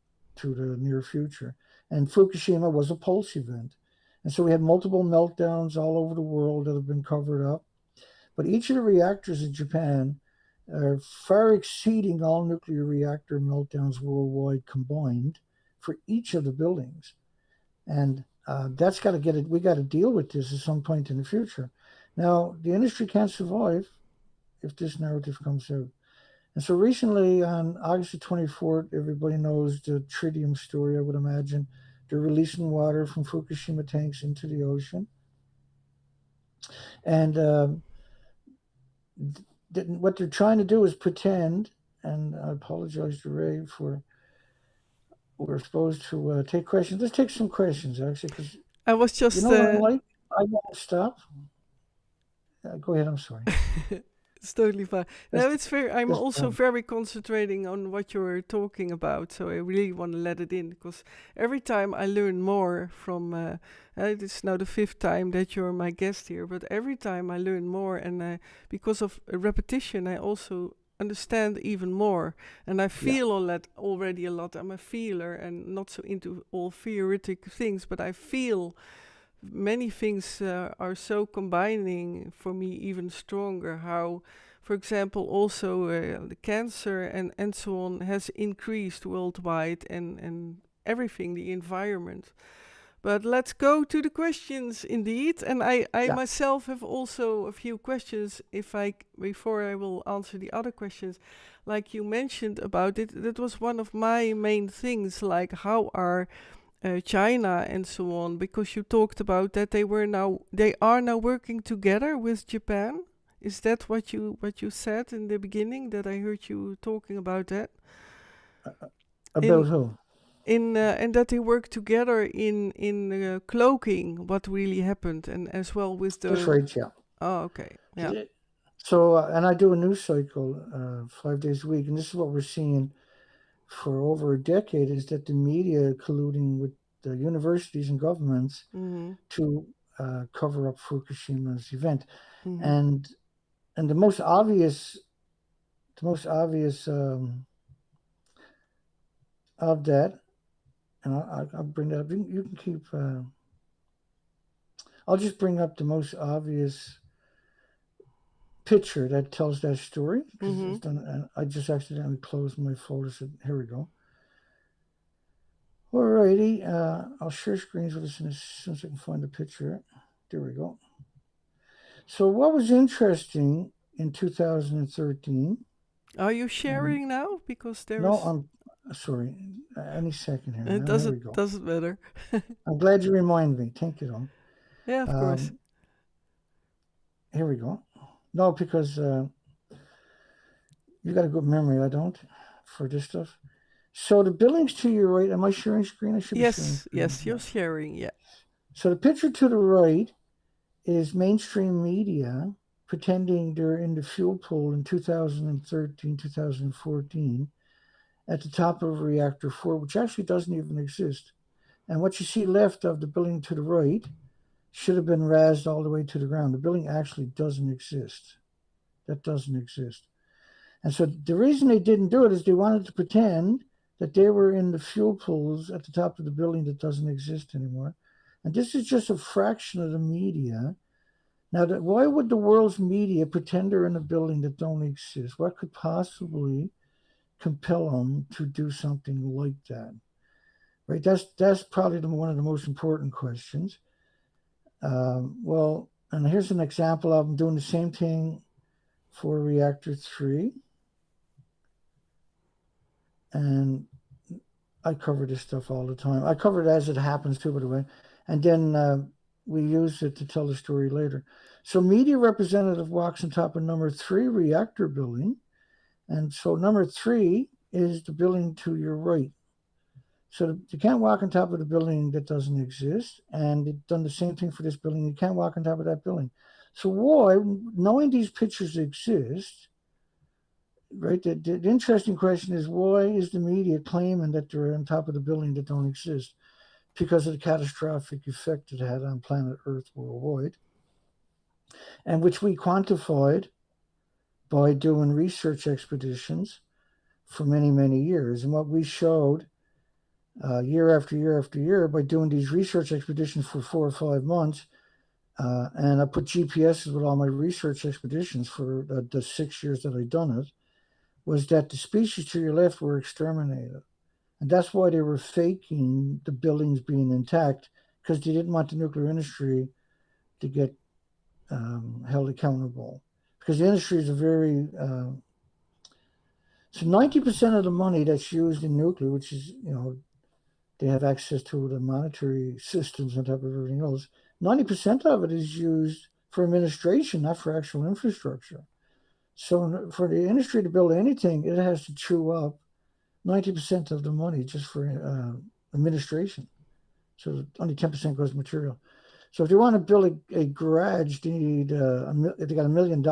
the near future. And Fukushima was a pulse event. And so we had multiple meltdowns all over the world that have been covered up. But each of the reactors in Japan are far exceeding all nuclear reactor meltdowns worldwide combined for each of the buildings. And that's got to get it. We got to deal with this at some point in the future. Now, the industry can't survive if this narrative comes out. And so recently, on August the 24th, everybody knows the Tritium story, I would imagine. They're releasing water from Fukushima tanks into the ocean. And what they're trying to do is pretend, and I apologize to Ray for, we're supposed to take questions. Let's take some questions, actually, because I was just. you know what I'm like? I won't stop. Go ahead, I'm sorry. It's totally fine. No, it's very. I'm that's also very concentrating on what you're talking about, so I really want to let it in because every time I learn more from. It's now the 5th time that you're my guest here, but every time I learn more, and because of repetition, I also understand even more, and I feel all that already a lot. I'm a feeler and not so into all theoretic things, but I feel many things are so combining for me even stronger. How, for example, also the cancer and so on has increased worldwide, and everything, the environment. But let's go to the questions indeed. And I myself have also a few questions before I will answer the other questions. Like you mentioned about it, that was one of my main things, like how are China and so on, because you talked about that they are now working together with Japan. Is that what you said in the beginning? That I heard you talking about that. About who? And that they work together in cloaking what really happened, and as well with the. That's right. Yeah. Oh, okay. Yeah. So, and I do a news cycle 5 days a week, and this is what we're seeing for over a decade is that the media colluding with the universities and governments Mm-hmm. to cover up Fukushima's event, Mm-hmm. and the most obvious, of that, and I'll bring that up. You can keep. I'll just bring up the most obvious picture that tells that story because Mm-hmm. it's done. And I just accidentally closed my folder. So here we go. Alrighty, I'll share screens with us as soon as I can find the picture. There we go. So what was interesting in 2013? Are you And sharing now? Because there no, is. I'm sorry. Any second here It now. Here we doesn't go. doesn't matter. I'm glad you remind me. Thank you, Don. Yeah, of course. Here we go. No, because you got a good memory. I don't for this stuff. So the buildings to your right. Am I sharing screen? I should be sharing Yes, screen. yes, Yeah. you're sharing. Yeah. So the picture to the right is mainstream media pretending they're in the fuel pool in 2013, 2014 at the top of reactor 4, which actually doesn't even exist. And what you see left of the building to the right should have been razed all the way to the ground. The building actually doesn't exist. That doesn't exist. And so the reason they didn't do it is they wanted to pretend that they were in the fuel pools at the top of the building that doesn't exist anymore. And this is just a fraction of the media. Now, why would the world's media pretend they're in a building that don't exist? What could possibly compel them to do something like that? Right? That's probably one of the most important questions. Well, and here's an example of them doing the same thing for reactor 3. And I cover this stuff all the time. I cover it as it happens too, by the way. And then we use it to tell the story later. So media representative walks on top of number 3 reactor building. And so number 3 is the building to your right. So you can't walk on top of the building that doesn't exist. And they've done the same thing for this building. You can't walk on top of that building. So why, knowing these pictures exist, right? The interesting question is, why is the media claiming that they're on top of the building that don't exist? Because of the catastrophic effect it had on planet Earth worldwide, and which we quantified by doing research expeditions for many, many years. And what we showed year after year after year by doing these research expeditions for 4 or 5 months, and I put GPSs with all my research expeditions for the 6 years that I'd done it, was that the species to your left were exterminated. And that's why they were faking the buildings being intact, because they didn't want the nuclear industry to get held accountable. Because the industry is a very so 90% of the money that's used in nuclear, which is, they have access to the monetary systems on top of everything else. 90% of it is used for administration, not for actual infrastructure. So for the industry to build anything, it has to chew up 90% of the money just for administration. So only 10% goes to material. So if they want to build a garage, they need if they got $1 million,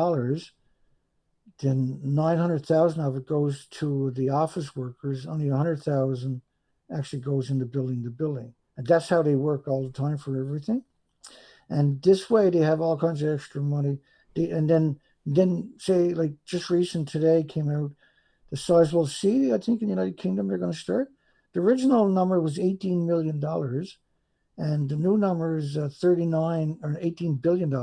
then 900,000 of it goes to the office workers. Only 100,000 actually goes into building the building, and that's how they work all the time for everything. And this way, they have all kinds of extra money. And then say, like, just recent today came out, the sizable C, I think in the United Kingdom they're going to start. The original number was $18 million, and the new number is 39 or $18 billion.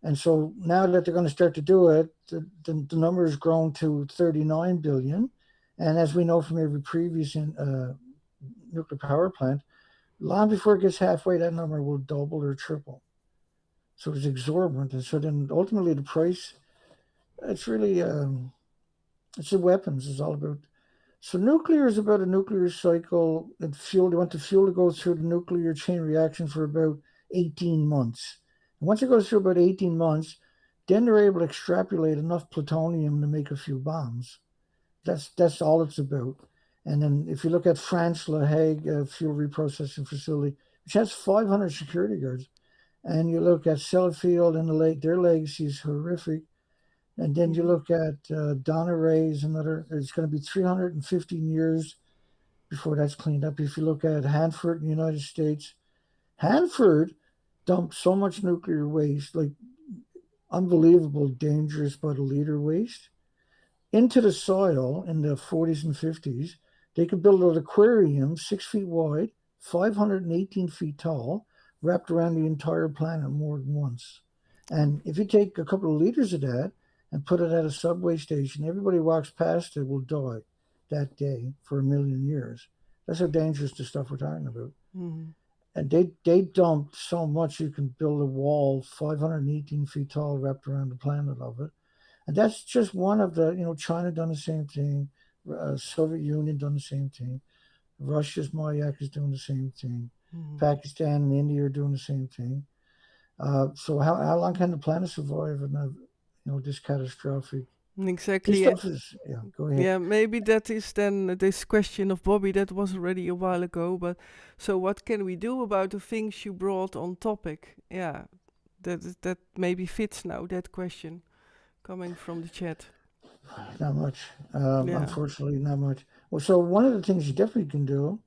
And so now that they're going to start to do it, the number has grown to 39 billion. And as we know from every previous nuclear power plant, long before it gets halfway, that number will double or triple. So it's exorbitant. And so then ultimately the price, it's really, it's the weapons. It's all about. So nuclear is about a nuclear cycle and fuel. They want the fuel to go through the nuclear chain reaction for about 18 months. And once it goes through about 18 months, then they're able to extrapolate enough plutonium to make a few bombs. That's all it's about. And then if you look at France Le Hague fuel reprocessing facility, which has 500 security guards, and you look at Sellafield and the lake, their legacy is horrific. And then you Mhm. look at Donna Ray's another. It's going to be 315 years before that's cleaned up. If you look at Hanford in the United States, Hanford dumped so much nuclear waste, like unbelievable, dangerous, about a liter waste, into the soil in the 40s and 50s. They could build an aquarium 6 feet wide, 518 feet tall, wrapped around the entire planet more than once. And if you take a couple of liters of that and put it at a subway station, everybody walks past it will die that day for 1 million years. That's how dangerous the stuff we're talking about. Mhm. And they dumped so much you can build a wall 518 feet tall wrapped around the planet of it. And that's just one of the, China done the same thing. Soviet Union done the same thing. Russia's Mayak is doing the same thing. Mhm. Pakistan and India are doing the same thing. So how long can the planet survive in this catastrophic? This Exactly. stuff is, yeah, go ahead. Yeah, maybe that is then this question of Bobby that was already a while ago. But so, what can we do about the things you brought on topic? Yeah, that maybe fits now that question coming from the chat. Not much. Yeah. Unfortunately, not much. Well, so one of the things you definitely can do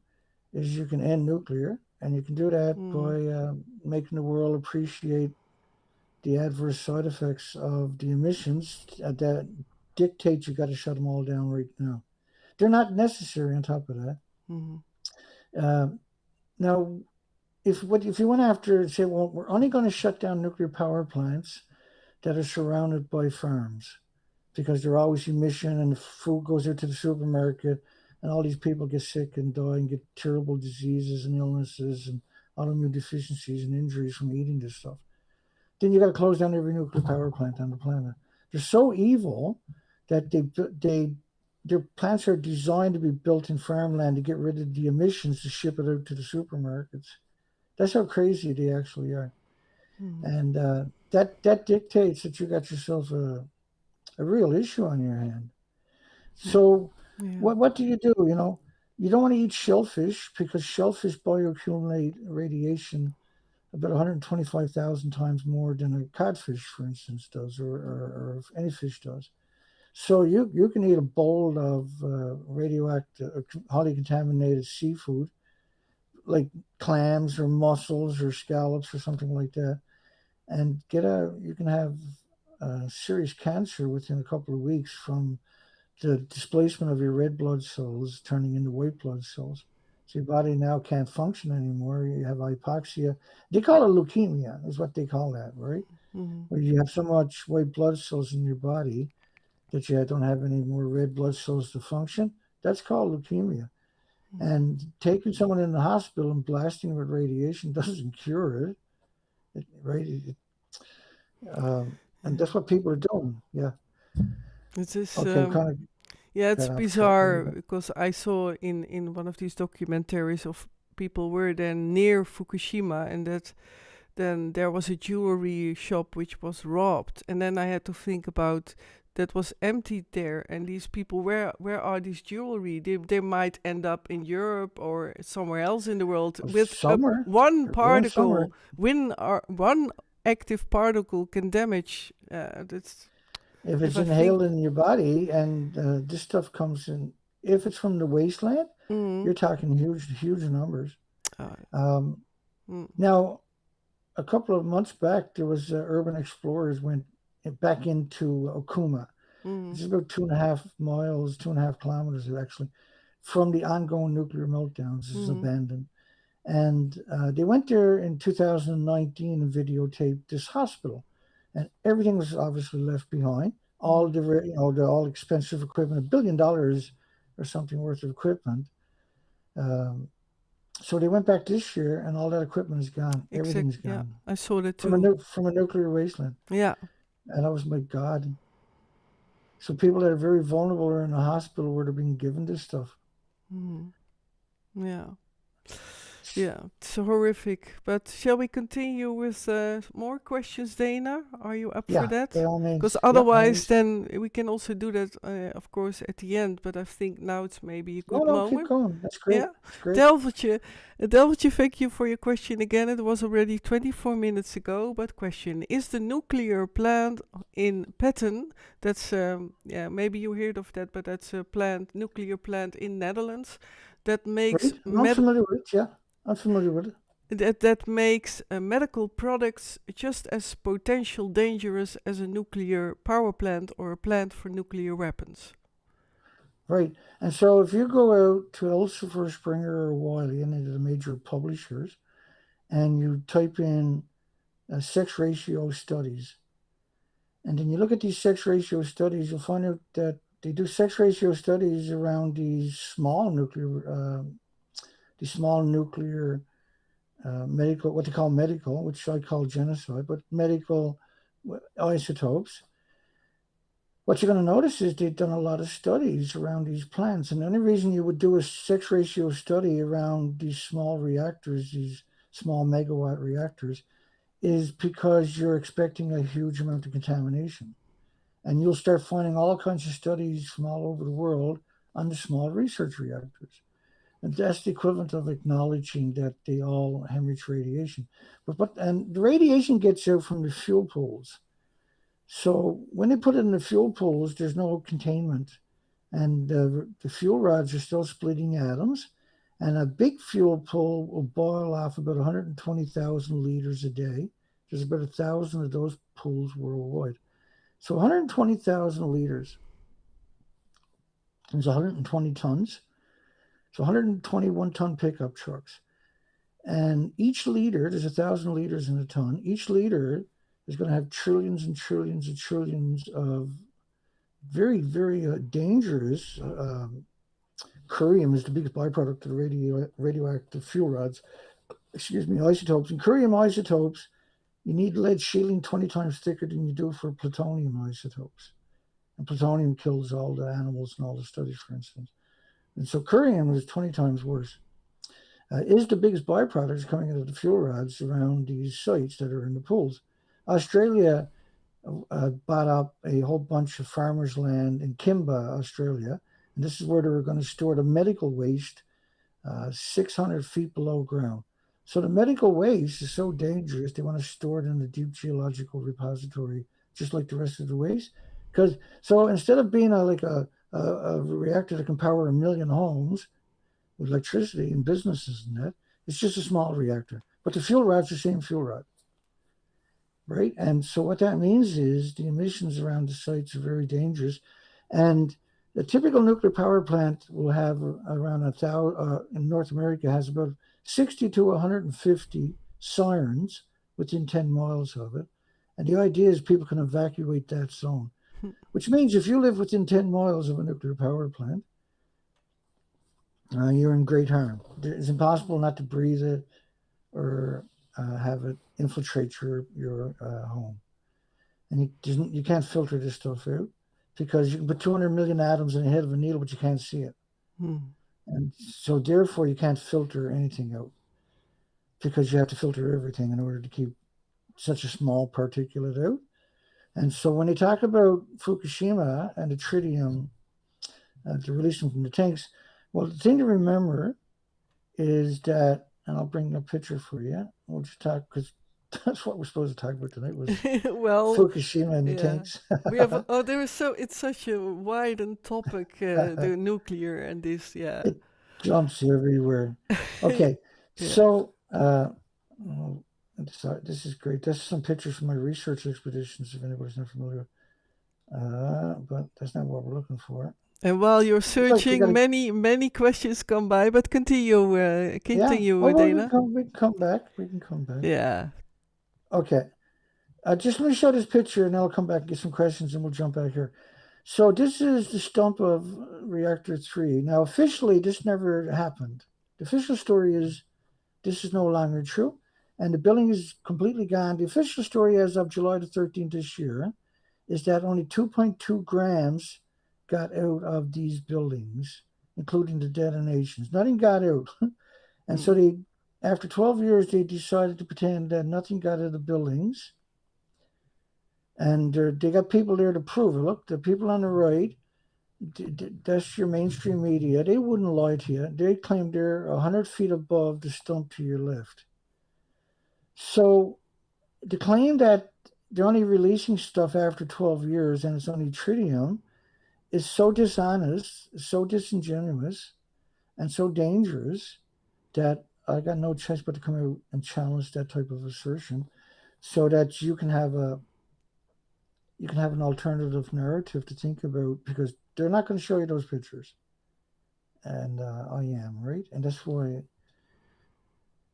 is you can end nuclear, and you can do that Mm. by making the world appreciate the adverse side effects of the emissions that dictate you got to shut them all down right now. They're not necessary on top of that. Mhm. Uh, Now, if you went after say, well, we're only going to shut down nuclear power plants that are surrounded by farms because they're always emission and the food goes out to the supermarket and all these people get sick and die and get terrible diseases and illnesses and autoimmune deficiencies and injuries from eating this stuff. Then you got to close down every nuclear power plant on the planet. They're so evil that their plants are designed to be built in farmland to get rid of the emissions to ship it out to the supermarkets. That's how crazy they actually are, Mhm. and that dictates that you got yourself a real issue on your hand. Mm. So, Yeah. what do? You don't want to eat shellfish because shellfish bioaccumulate radiation about 125,000 times more than a codfish, for instance, does, or any fish does. So you can eat a bowl of radioactive, highly contaminated seafood, like clams or mussels or scallops or something like that, and you can have serious cancer within a couple of weeks from the displacement of your red blood cells turning into white blood cells. So your body now can't function anymore. You have hypoxia. They call it leukemia, is what they call that, right? Mhm. Where you have so much white blood cells in your body that you don't have any more red blood cells to function. That's called leukemia. Mhm. And taking someone in the hospital and blasting them with radiation doesn't cure right? And Yeah. that's what people are doing. Yeah. It is. Okay, kind of Yeah, it's got off track a little bizarre bit. because I saw in one of these documentaries of people were then near Fukushima, and that then there was a jewelry shop which was robbed, and then I had to think about that was emptied there, and these people, where are these jewelry? They might end up in Europe or somewhere else in the world with a Somewhere, one they're going somewhere. particle. One active particle can damage. That's If if it's I inhaled think. in your body and this stuff comes in, if it's from the wasteland, Mm, you're talking huge, huge numbers. uh, Um, mm, Now, a couple of months back, there was urban explorers went back into Okuma. mm, This is about 2.5 miles, 2.5 kilometers actually, from the ongoing nuclear meltdowns. This is mm, abandoned. And they went there in 2019 and videotaped this hospital, and everything was obviously left behind. All mm. the the all expensive equipment, $1 billion or something worth of equipment. Um, so they went back this year, and all that equipment is gone. Exact. Everything's Yeah, gone I saw that from a too. from a nuclear wasteland. Yeah. And I was my God. So people that are very vulnerable are in the hospital where they're being given this stuff. Mm, yeah. Yeah, it's horrific. But shall we continue with more questions, Dana? Are you up for Yeah, by that? all Because means. Yeah, otherwise, always. then we can also do that, of course, at the end. But I think now it's maybe a No, good no, keep moment. going. That's great. Yeah, That's great. Delvertje, Delvertje, thank you for your question again. It was already 24 minutes ago, but question: is the nuclear plant in Petten? That's yeah, maybe you heard of that, but that's a nuclear plant in Netherlands that makes Right? I'm familiar with it. Yeah, I'm familiar with it. that makes medical products just as potential dangerous as a nuclear power plant or a plant for nuclear weapons. Right. And so if you go out to Elsevier, Springer, or Wiley, any of the major publishers, and you type in sex ratio studies, and then you look at these sex ratio studies, you'll find out that they do sex ratio studies around these small nuclear medical, what they call medical, which I call genocide, but medical isotopes. What you're going to notice is they've done a lot of studies around these plants. And the only reason you would do a sex ratio study around these small reactors, these small megawatt reactors, is because you're expecting a huge amount of contamination. And you'll start finding all kinds of studies from all over the world on the small research reactors. And that's the equivalent of acknowledging that they all hemorrhage radiation. And the radiation gets out from the fuel pools. So when they put it in the fuel pools, there's no containment, and the fuel rods are still splitting atoms. And a big fuel pool will boil off about 120,000 liters a day. There's about 1,000 of those pools worldwide. So 120,000 liters is 120 tons. So 121-ton pickup trucks. And each liter, there's 1,000 liters in a ton. Each liter is going to have trillions and trillions and trillions of very, very dangerous. Curium is the biggest byproduct of the radioactive fuel rods. Excuse me, isotopes. And curium isotopes, you need lead shielding 20 times thicker than you do for plutonium isotopes. And plutonium kills all the animals in all the studies, for instance. And so curium is 20 times worse. Is the biggest byproducts coming out of the fuel rods around these sites that are in the pools. Australia bought up a whole bunch of farmers' land in Kimba, Australia, and this is where they were going to store the medical waste 600 feet below ground. So the medical waste is so dangerous, they want to store it in the deep geological repository, just like the rest of the waste. Because so instead of being a reactor that can power 1 million homes with electricity and businesses and that, it's just a small reactor. But the fuel rod's the same fuel rod, right? And so what that means is the emissions around the sites are very dangerous. And a typical nuclear power plant will have around 1,000, in North America, has about 60 to 150 sirens within 10 miles of it. And the idea is people can evacuate that zone, which means if you live within 10 miles of a nuclear power plant, you're in great harm. It's impossible not to breathe it or have it infiltrate your home. And you can't filter this stuff out because you can put 200 million atoms in the head of a needle, but you can't see it. And so therefore you can't filter anything out because you have to filter everything in order to keep such a small particulate out. And so when they talk about Fukushima and the tritium, the releasing from the tanks, well, the thing to remember is that, and I'll bring a picture for you. We'll just talk because that's what we're supposed to talk about tonight was Well, Fukushima and the yeah. tanks. We have there is so it's such a wide topic, the nuclear and this, yeah. It jumps everywhere. Okay, Yeah. so this is great. This is some pictures from my research expeditions, if anybody's not familiar. But that's not what we're looking for. And while you're Looks like we got searching, many questions come by, but yeah. continue, Oh, well, Dana. we can come back. We can come back. Yeah. Okay. Just let me show this picture, and I'll come back and get some questions, and we'll jump back here. So this is the stump of reactor 3. Now, officially, this never happened. The official story is this is no longer true, and the building is completely gone. The official story as of July the 13th this year is that only 2.2 grams got out of these buildings, including the detonations. Nothing got out. And so After 12 years, they decided to pretend that nothing got out of the buildings. And they got people there to prove it. Look, the people on the right, that's your mainstream media. They wouldn't lie to you. They claim they're 100 feet above the stump to your left. So the claim that they're only releasing stuff after 12 years and it's only tritium is so dishonest, so disingenuous, and so dangerous that I got no choice but to come out and challenge that type of assertion so that you can have an alternative narrative to think about because they're not going to show you those pictures. And I am, right? And that's why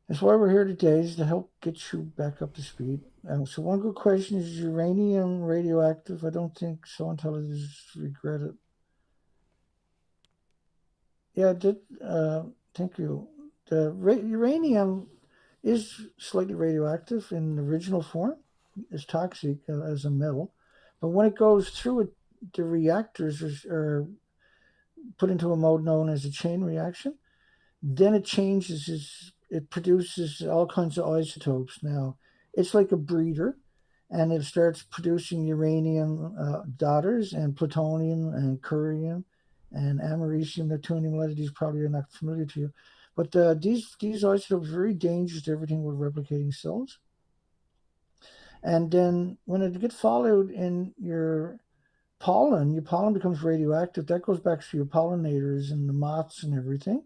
we're here today is to help get you back up to speed. So one good question is uranium radioactive? I don't think so until it is regretted. Yeah, thank you. The uranium is slightly radioactive in the original form. It's toxic as a metal, but when it goes through it, the reactors are put into a mode known as a chain reaction. Then it changes. It produces all kinds of isotopes. Now it's like a breeder, and it starts producing uranium daughters and plutonium and curium and americium, neptunium. A lot of these probably are not familiar to you, but these isotopes are very dangerous to everything with replicating cells. And then when it gets followed in your pollen becomes radioactive. That goes back to your pollinators and the moths and everything.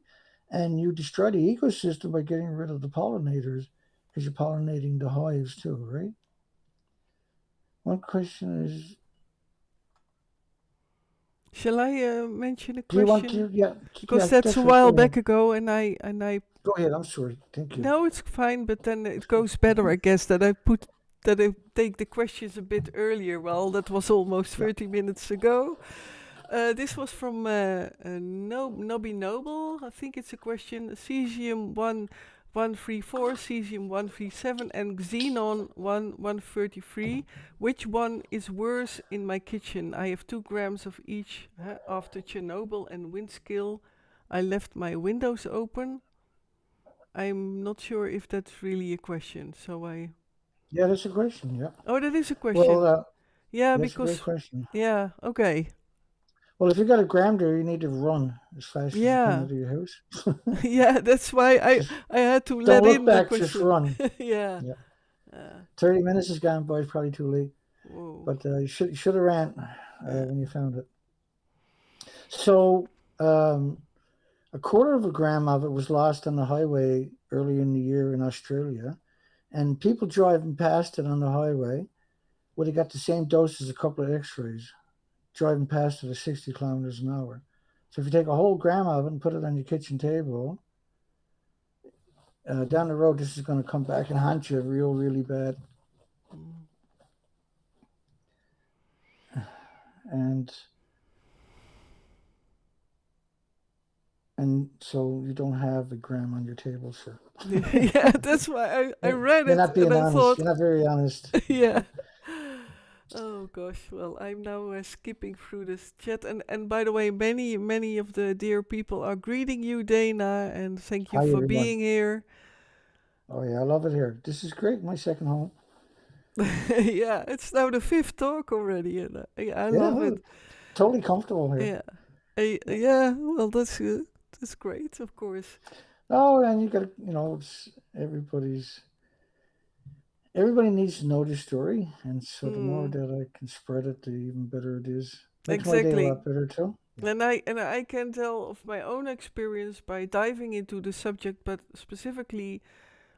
And you destroy the ecosystem by getting rid of the pollinators because you're pollinating the hives too, right? One question is, Shall I mention a do you want question? to? Yeah, Because yeah, that's a definitely. while Go ahead. back ago, and I Go ahead. I'm sorry. Thank you. no, it's fine. But then it goes better, I guess, that I take the questions a bit earlier. Well, that was almost Yeah. 30 minutes ago. This was from Nobby Noble. I think it's a question. Cesium 134, Cesium 137, and Xenon 133. Which one is worse in my kitchen? I have 2 grams of each. After Chernobyl and Windscale, I left my windows open. I'm not sure if that's really a question. So I. Yeah, that's a question. Yeah. Oh, that is a Well, question. Yeah, that's a great because. question. Yeah, okay. Well, if you got a gram there, you need to run as fast as you can Yeah. out of your house. Yeah, that's why I Just I had to don't let look in the back. Just question. run. Yeah. Yeah. Uh, 30 minutes has gone by. It's probably too late. whoa. But you should have ran Yeah. when you found it. So a quarter of a gram of it was lost on the highway early in the year in Australia, and people driving past it on the highway would have got the same dose as a couple of X-rays driving past it at 60 kilometers an hour. So if you take a whole gram of it and put it on your kitchen table, down the road this is going to come back and haunt you real, really bad. Mm. And and so you don't have a gram on your table, sir. Yeah, that's why I read You're it not and being I honest. thought, You're not very honest. yeah. Oh gosh, well, I'm now skipping through this chat, and by the way, many of the dear people are greeting you, Dana, and thank you Hi, for everyone. being here. Oh yeah, I love it here. This is great. My second home. Yeah, it's now the 5th talk already, and I Yeah, love it. totally comfortable here. Yeah, yeah. Well, that's good. That's great, of course. Oh, and you got it's everybody needs to know this story, and so the more Mm, that I can spread it, the even better it is. Makes my day a exactly. lot better too. Yeah. And I can tell of my own experience by diving into the subject, but specifically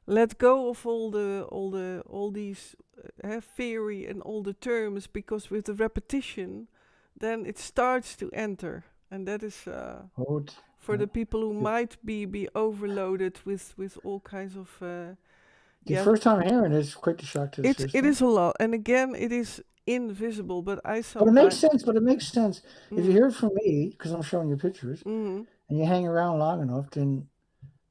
let go of all these theory and all the terms, because with the repetition, then it starts to enter, and that is Oh, for yeah. the people who The, might be overloaded with all kinds of the yeah. first time hearing it is quite the shock to the It system, is a lot, and again, it is invisible. But I but it makes sometimes. sense. But it makes sense if you Mm, hear it from me because I'm showing you pictures, mm, and you hang around long enough, then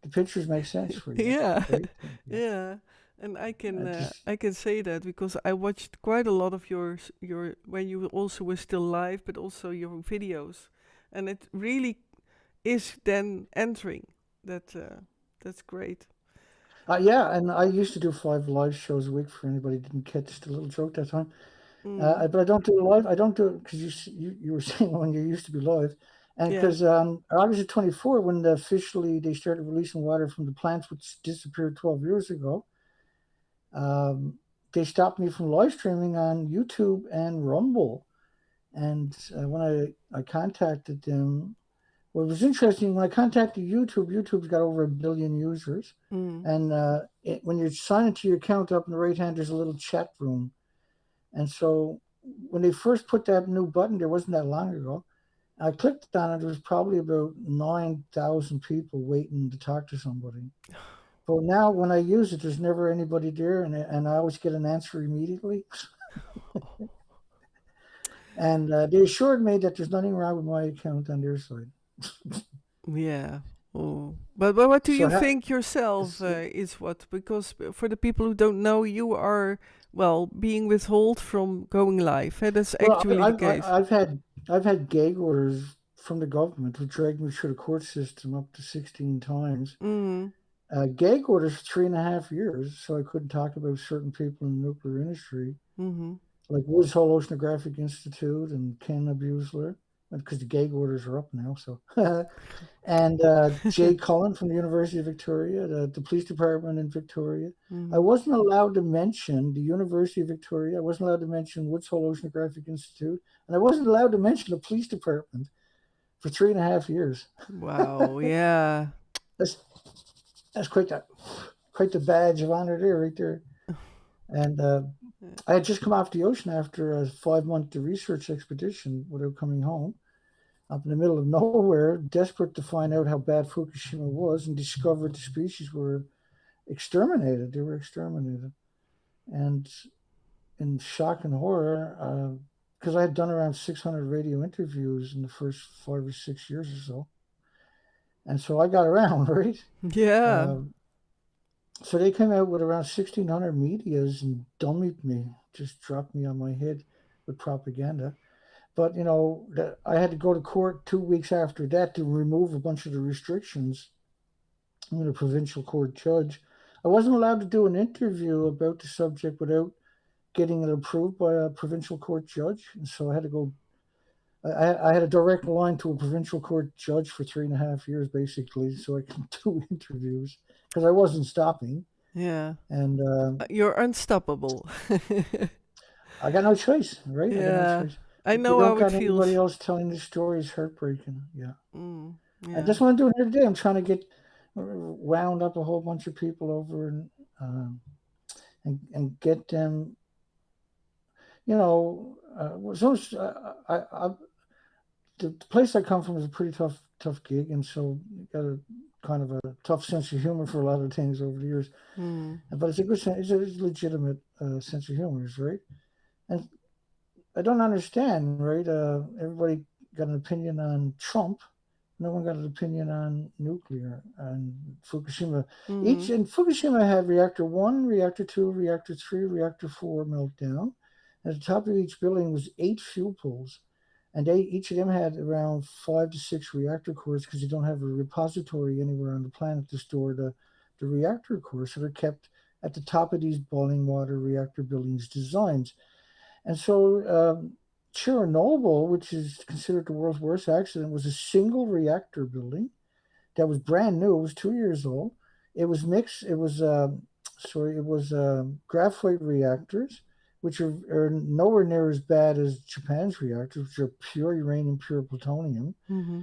the pictures make sense for you, yeah, right? Yeah. yeah, and I just I can say that because I watched quite a lot of your when you also were still live, but also your videos, and it really is then entering. That that's great. Yeah, and I used to do 5 live shows a week for anybody who didn't catch the little joke that time. Mm. But I don't do it live. I don't do it because you were saying when you used to be live, and Yeah. because August of 24, when officially they started releasing water from the plants which disappeared 12 years ago, um, they stopped me from live streaming on YouTube and Rumble. And when I contacted them, what was interesting when I contacted YouTube, YouTube's got over 1 billion users, Mm. and when you sign into your account, up in the right hand, there's a little chat room. And so when they first put that new button, there wasn't that long ago. I clicked on it. There was probably about 9,000 people waiting to talk to somebody. But now when I use it, there's never anybody there, and I always get an answer immediately. And they assured me that there's nothing wrong with my account on their side. Yeah. Oh. But what do So you think yourself is what? Because for the people who don't know, you are, well, being withheld from going live. That's well, actually the case. I've had gag orders from the government to drag me through the court system up to 16 times. Mm. Gag orders for 3.5 years, so I couldn't talk about certain people in the nuclear industry, Mm-hmm. like Woods Hole Oceanographic Institute and Ken Abusler, because the gag orders are up now. So, and Jay Cullen from the University of Victoria, the police department in Victoria. I Mm-hmm. wasn't allowed to mention the University of Victoria. I wasn't allowed to mention Woods Hole Oceanographic Institute, and I wasn't allowed to mention the police department for 3.5 years. Wow. Yeah. That's that's quite the badge of honor there, right there. And I had just come off the ocean after a 5 month research expedition without coming home, up in the middle of nowhere, desperate to find out how bad Fukushima was, and discovered the species were exterminated. They were exterminated. And in shock and horror, because I had done around 600 radio interviews in the first 5 or 6 years or so. And so I got around, right? Yeah. Uh, so they came out with around 1,600 medias and dummied me, just dropped me on my head with propaganda. But I had to go to court 2 weeks after that to remove a bunch of the restrictions. I'm a provincial court judge. I wasn't allowed to do an interview about the subject without getting it approved by a provincial court judge, and so I had to go. I had a direct line to a provincial court judge for 3.5 years, basically, so I could do interviews because I wasn't stopping. Yeah. And You're unstoppable. I got no choice, right? I got no Yeah. choice. I If they know don't how it got anybody feels. else telling the story, it's heartbreaking. Yeah. Mm. And Yeah. that's what I'm doing here today. I'm trying to get wound up a whole bunch of people over and get them, so the place I come from is a pretty tough gig, and so you got a kind of a tough sense of humor for a lot of things over the years. Mm. But it's a good sense, it's a legitimate sense of humor, right? And I don't understand, right? Everybody got an opinion on Trump. No one got an opinion on nuclear and Fukushima. Each Mm-hmm. in Fukushima had reactor one, reactor two, reactor three, reactor four meltdown. At the top of each building was 8 fuel pools, and each of them had around 5 to 6 reactor cores because they don't have a repository anywhere on the planet to store the reactor cores, so they're kept at the top of these boiling water reactor buildings designs. And so Chernobyl, which is considered the world's worst accident, was a single reactor building that was brand new. It was 2 years old. It was mixed. It was graphite reactors, which are nowhere near as bad as Japan's reactors, which are pure uranium, pure plutonium, Mm-hmm.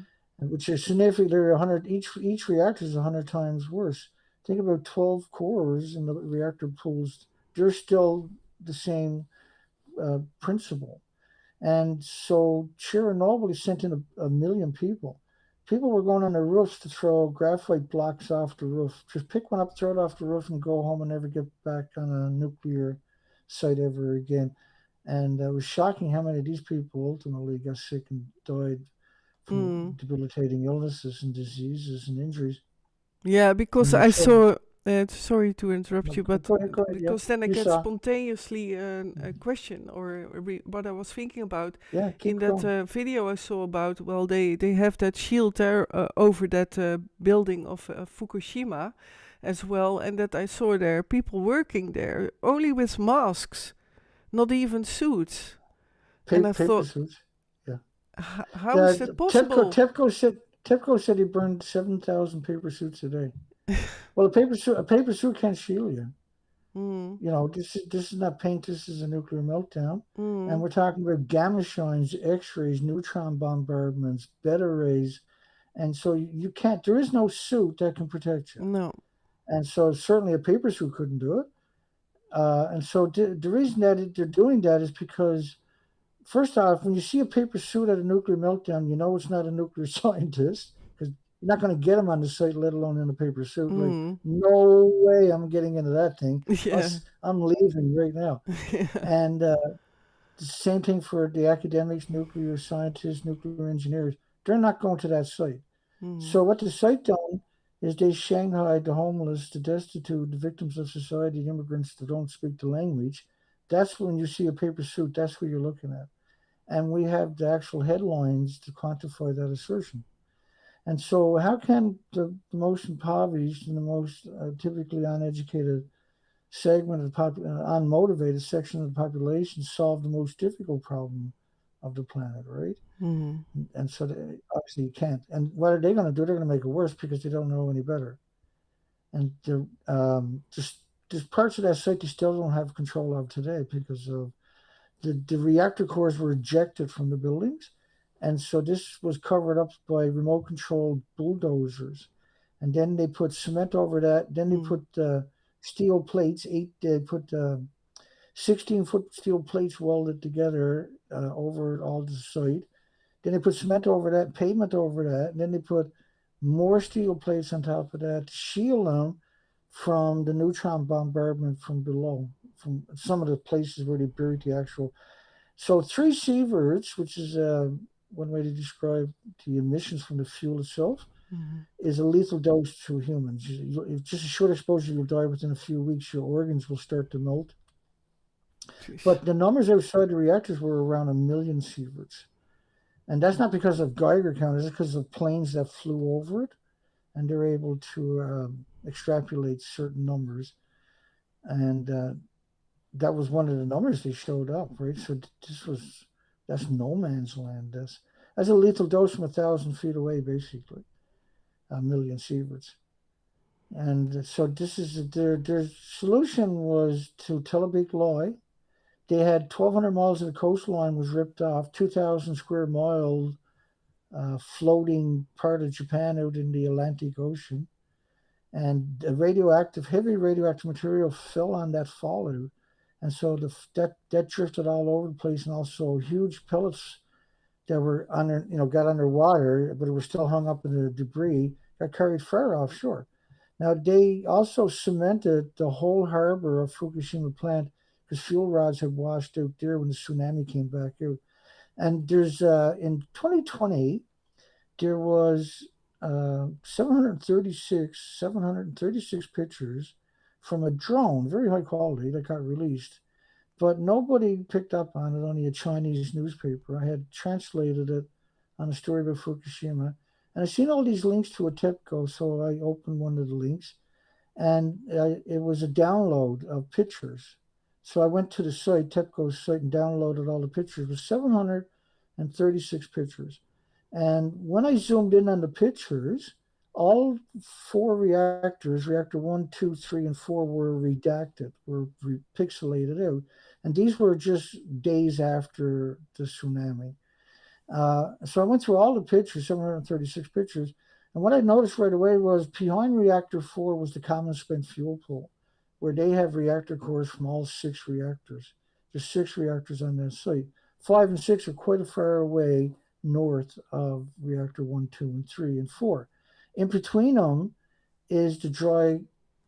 which are significantly 100. Each reactor is 100 times worse. Think about 12 cores in the reactor pools. They're still the same principle. And so Chernobyl sent in a million people. People were going on the roofs to throw graphite blocks off the roof. Just pick one up, throw it off the roof, and go home and never get back on a nuclear site ever again. And it was shocking how many of these people ultimately got sick and died from Mm. debilitating illnesses and diseases and injuries. Yeah, because And I so, saw. Sorry to interrupt you, but go ahead, yeah. because then I You get saw. spontaneously a question or what I was thinking about Yeah, in keep that going. video I saw about. Well, they have that shield there over that building of Fukushima, as well, and that I saw there people working there only with masks, not even suits. And I Paper thought, suits. Yeah. how Yeah. is that TEPCO possible? TEPCO said TEPCO said he burned 7,000 paper suits a day. Well, a paper suit can't shield you. Mm, This is not paint. This is a nuclear meltdown, and mm, we're talking about gamma shines, X-rays, neutron bombardments, beta rays, and so you can't. There is no suit that can protect you, no. and so certainly a paper suit couldn't do it. And so the reason that they're doing that is because first off, when you see a paper suit at a nuclear meltdown, you know it's not a nuclear scientist because you're not going to get him on the site, let alone in a paper suit. Like, Mm, no way I'm getting into that thing. yeah. I'm leaving right now. Yeah. And the same thing for the academics, nuclear scientists, nuclear engineers. They're not going to that site. Mm, So what the site done is they shanghaied the homeless, the destitute, the victims of society, the immigrants that don't speak the language. That's when you see a paper suit. That's what you're looking at. And we have the actual headlines to quantify that assertion. And so, how can the most impoverished and the most typically uneducated segment of the unmotivated section of the population solve the most difficult problem of the planet, right? mm, And so, obviously, you can't. And what are they going to do? They're going to make it worse because they don't know any better. And just there's parts of that site they still don't have control of today because of the reactor cores were ejected from the buildings. And so this was covered up by remote controlled bulldozers. And then they put cement over that. Then they mm, put steel plates, they put 16-foot steel plates welded together over all the site. Then they put cement over that, pavement over that. And then they put more steel plates on top of that to shield them from the neutron bombardment from below, from some of the places where they buried the actual. So three sieverts, which is one way to describe the emissions from the fuel itself, mm. is a lethal dose to humans. If just a short exposure, you'll die within a few weeks. Your organs will start to melt. Jeez. But the numbers outside the reactors were around 1 million sieverts. And that's not because of Geiger counters, it's because of planes that flew over it. And they're able to extrapolate certain numbers. And that was one of the numbers they showed up, right? So that's no man's land. That's a lethal dose from 1,000 feet away, basically, 1 million sieverts. And so this is their solution was to tell a big lie. They had 1,200 miles of the coastline was ripped off, 2,000 square miles floating part of Japan out in the Atlantic Ocean, and heavy radioactive material fell on that fallout, and so that drifted all over the place, and also huge pellets that were under, got underwater, but it was still hung up in the debris, got carried far offshore. Now they also cemented the whole harbor of Fukushima plant because fuel rods had washed out there when the tsunami came back out. And there's in 2020 there was 736 pictures from a drone, very high quality, that got released, but nobody picked up on it. Only a Chinese newspaper. I had translated it on a story about Fukushima, and I seen all these links to a TEPCO, so I opened one of the links, and it was a download of pictures. So I went to the site, TEPCO's site, and downloaded all the pictures. It was 736 pictures. And when I zoomed in on the pictures, all four reactors, reactor one, two, three, and four, were redacted, were pixelated out. And these were just days after the tsunami. So I went through all the pictures, 736 pictures. And what I noticed right away was behind reactor four was the common spent fuel pool, where they have reactor cores from all six reactors. There's six reactors on that site. Five and six are quite a far away north of reactor one, two, and three, and four. In between them is the dry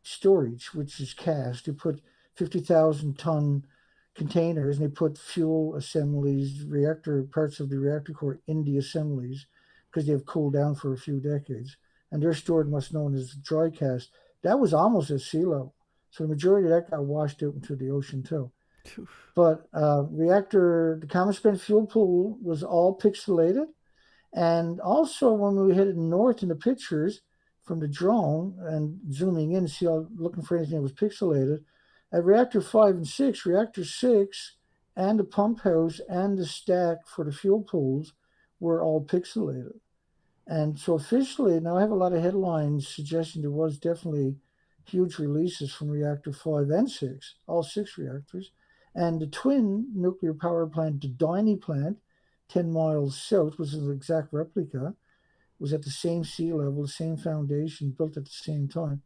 storage, which is cast. You put 50,000-ton containers and they put fuel assemblies, reactor parts of the reactor core in the assemblies because they have cooled down for a few decades. And they're stored in what's known as dry cast. That was almost at sea level. So the majority of that got washed out into the ocean too. But the common spent fuel pool was all pixelated. And also, when we headed north in the pictures, from the drone and zooming in, see all, looking for anything that was pixelated. At reactor 5 and 6, reactor 6 and the pump house and the stack for the fuel pools were all pixelated. And so officially, now I have a lot of headlines suggesting there was definitely huge releases from reactor 5 and 6, all six reactors. And the twin nuclear power plant, the Diney plant, 10 miles south, was an exact replica, was at the same sea level, the same foundation, built at the same time.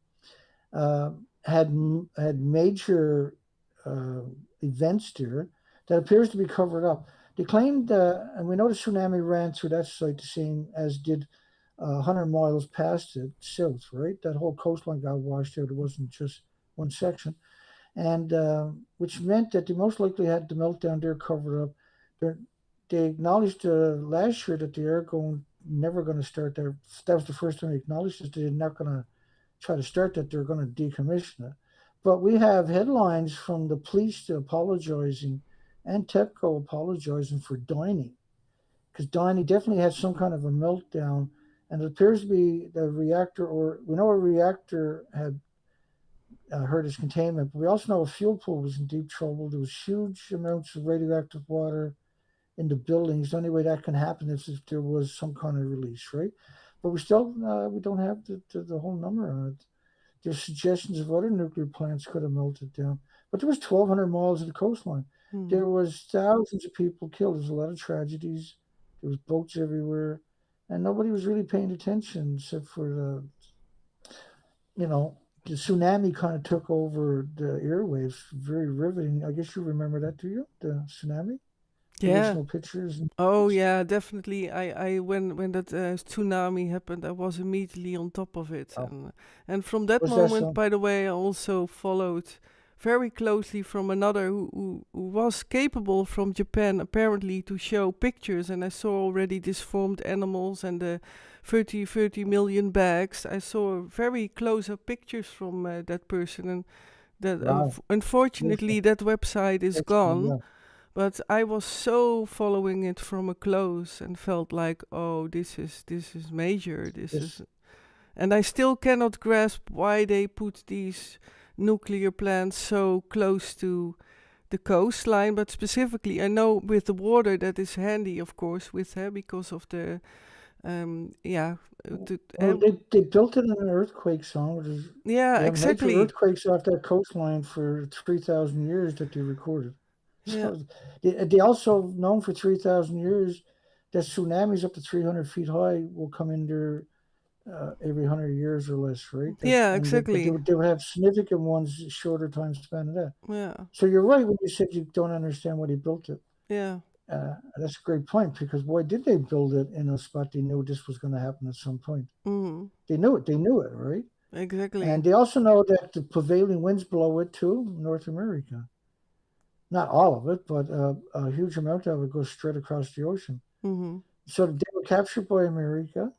Uh, had major uh, events there that appears to be covered up. They claimed, and we know the tsunami ran through that site the same as did 100 miles past it south, right? That whole coastline got washed out. It wasn't just one section, and which meant that they most likely had the meltdown there covered up. They're, they acknowledged last year that they are going never going to start there. That was the first time they acknowledged that they're not going to try to start that. They're going to decommission it. But we have headlines from the police apologizing and TEPCO apologizing for Diney because Diney definitely had some kind of a meltdown, and it appears to be the reactor, or we know a reactor had hurt its containment, but we also know a fuel pool was in deep trouble. There was huge amounts of radioactive water in the buildings. The only way that can happen is if there was some kind of release, right? But we still we don't have the whole number on it. There's suggestions of other nuclear plants could have melted down, but there was 1,200 miles of the coastline. Hmm. There was thousands of people killed. There's a lot of tragedies. There was boats everywhere, and nobody was really paying attention except for you know, the tsunami kind of took over the airwaves. Very riveting. I guess you remember that, do you? The tsunami, the Yeah. original pictures and Oh tweets? yeah, definitely. I when that tsunami happened, I was immediately on top of it, Oh, and from that was that moment, so? by the way, I also followed very closely from another who was capable from Japan apparently to show pictures, and I saw already disformed animals and the 30 million bags. I saw very close up pictures from that person, and that Wow, unfortunately beautiful. that website is Excellent. gone, Yeah. but I was so following it from a close and felt like, oh, this is major. This This is, and I still cannot grasp why they put these nuclear plants so close to the coastline. But specifically, I know with the water that is handy, of course, with her because of the yeah, Well, they built it in an earthquake zone, which is yeah, they have major exactly, earthquakes off that coastline for 3,000 years that they recorded. yeah. So they also known for 3,000 years that tsunamis up to 300 feet high will come in there every 100 years or less, right? That Yeah, and but exactly. they would have significant ones shorter time span than that. Yeah, So you're right when you said you don't understand why they built it. yeah. That's a great point because why did they build it in a spot they knew this was going to happen at some point? Mm, They knew it. They knew it, right? And exactly. they also know that the prevailing winds blow it to North America. Not all of it, but a huge amount of it goes straight across the ocean. Mm-hmm. So they were captured by America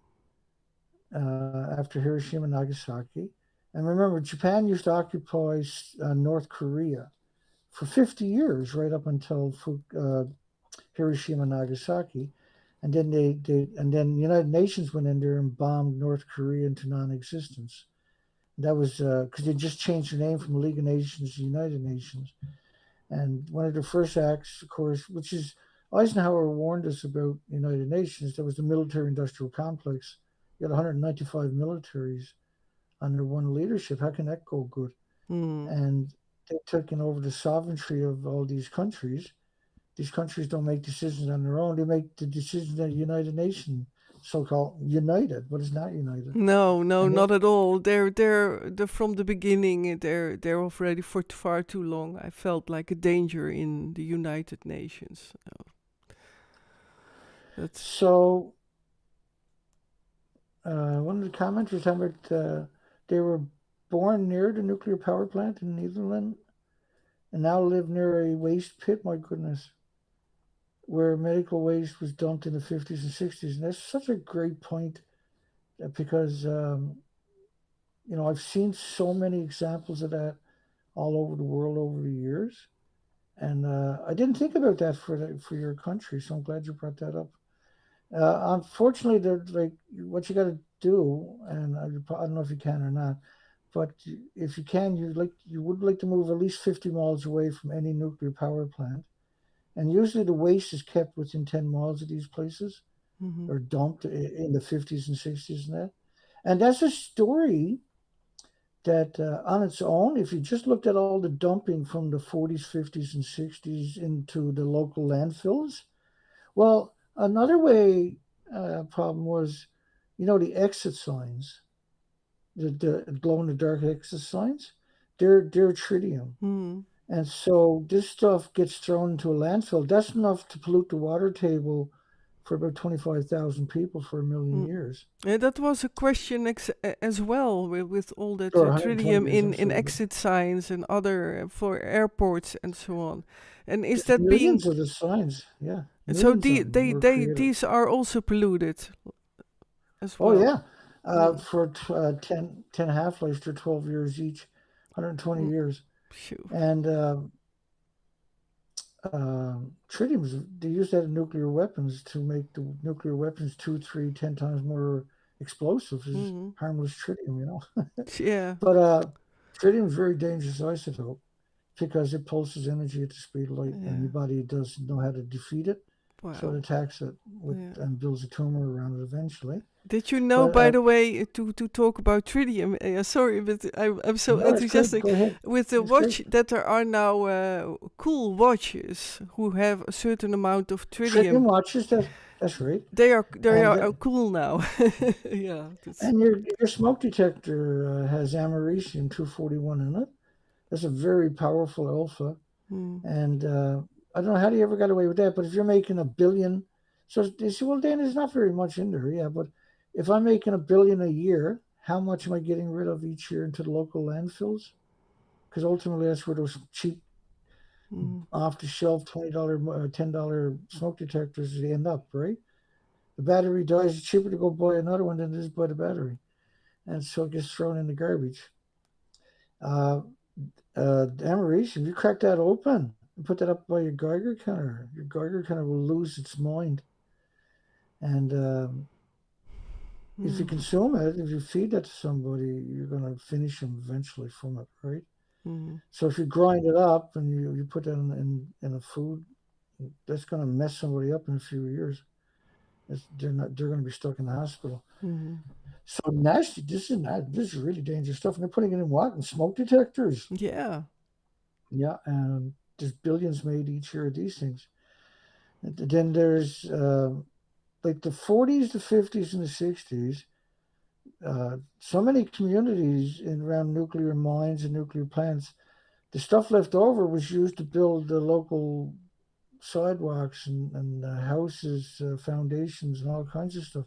after Hiroshima and Nagasaki. And remember, Japan used to occupy North Korea for 50 years, right up until Hiroshima and Nagasaki. And then and then the United Nations went in there and bombed North Korea into non-existence. That was because they just changed their name from League of Nations to United Nations. And one of the first acts, of course, which is Eisenhower warned us about the United Nations, that was the military industrial complex. You got 195 militaries under one leadership. How can that go good? Mm. And they've taken over the sovereignty of all these countries. These countries don't make decisions on their own. They make the decisions at the United Nations, so-called united, but it's not united. No, no, And they not at all. They're from the beginning. They're already for far too long. I felt like a danger in the United Nations. That's so one of the commenters talking about they were born near the nuclear power plant in Netherlands and now live near a waste pit. My goodness, where medical waste was dumped in the 50s and 60s, and that's such a great point because I've seen so many examples of that all over the world over the years, and I didn't think about that for your country, so I'm glad you brought that up. Unfortunately, they're like what you got to do, and I don't know if you can or not, but if you can, you would like to move at least 50 miles away from any nuclear power plant, and usually the waste is kept within 10 miles of these places Mm-hmm. or dumped in the 50s and 60s and that. And that's a story that on its own, if you just looked at all the dumping from the 40s, 50s, and 60s into the local landfills, well, another way problem was, the exit signs, the glow in the dark exit signs, they're tritium. Mm-hmm. And so this stuff gets thrown into a landfill. That's enough to pollute the water table for about 25,000 people for a million Mm. years. And that was a question as well with all that Or 120 tritium years, I'm in sorry. exit signs and other for airports and so on. And is There's that being millions of the signs. Yeah, so millions of them were created. these are also polluted as Oh, well. yeah. Mm. For 10 half-lives, they're 12 years each, 120 Mm. years. Phew. And tritium, they use that in nuclear weapons to make the nuclear weapons two, three, 10 times more explosive. Is Mm. harmless tritium. Yeah. But tritium is a very dangerous isotope because it pulses energy at the speed of light, and Yeah. your body doesn't know how to defeat it, so it Wow. attacks it Yeah. and builds a tumor around it eventually. Did you know, But by the way, to talk about tritium? Sorry, but I'm so no, that's great. enthusiastic Go ahead. with the That's great. watch that there are now cool watches who have a certain amount of Tritium tritium. watches. That's right. They are And cool now. Yeah, that's. and your smoke detector has americium 241 in it. That's a very powerful alpha. Mm, And I don't know how you ever got away with that, but if you're making a billion, so you say, well, Dan, there's not very much in there, yeah. But if I'm making a billion a year, how much am I getting rid of each year into the local landfills? Because ultimately, that's where those cheap, mm, off-the-shelf $20, $10 smoke detectors they end up, right? The battery dies. It's cheaper to go buy another one than it is buy the battery, and so it gets thrown in the garbage. Uh, Americium, if you crack that open and put that up by your Geiger counter will lose its mind. And if you mm, consume it, if you feed that to somebody, you're going to finish them eventually from it, right? mm, So if you grind it up and you put that in a food, that's going to mess somebody up in a few years. They're going to be stuck in the hospital. mm. So nasty. This is really dangerous stuff. And they're putting it in what? In smoke detectors. Yeah. Yeah, and there's billions made each year of these things. And then there's like the 40s, the 50s, and the 60s. So many communities in around nuclear mines and nuclear plants, the stuff left over was used to build the local sidewalks and houses, foundations, and all kinds of stuff.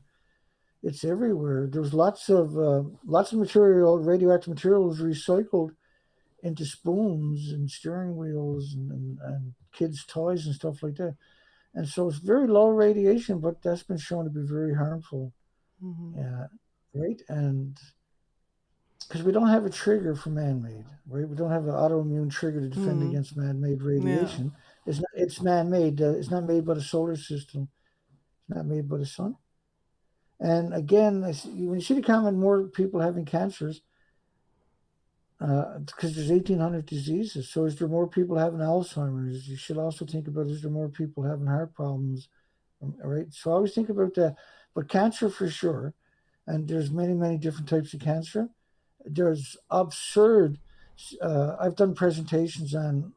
It's everywhere. There was lots of material, radioactive material, was recycled into spoons and steering wheels and kids' toys and stuff like that. And so it's very low radiation, but that's been shown to be very harmful. Mm, Yeah, right. And because we don't have a trigger for man-made, right? We don't have an autoimmune trigger to defend mm. against man-made Yeah. radiation. It's man-made. It's not made by the solar system. It's not made by the sun. And again, when you see the comment, more people having cancers, because there's 1,800 diseases. So is there more people having Alzheimer's? You should also think about, is there more people having heart problems? Right. So I always think about that. But cancer for sure. And there's many, many different types of cancer. There's absurd. I've done presentations on.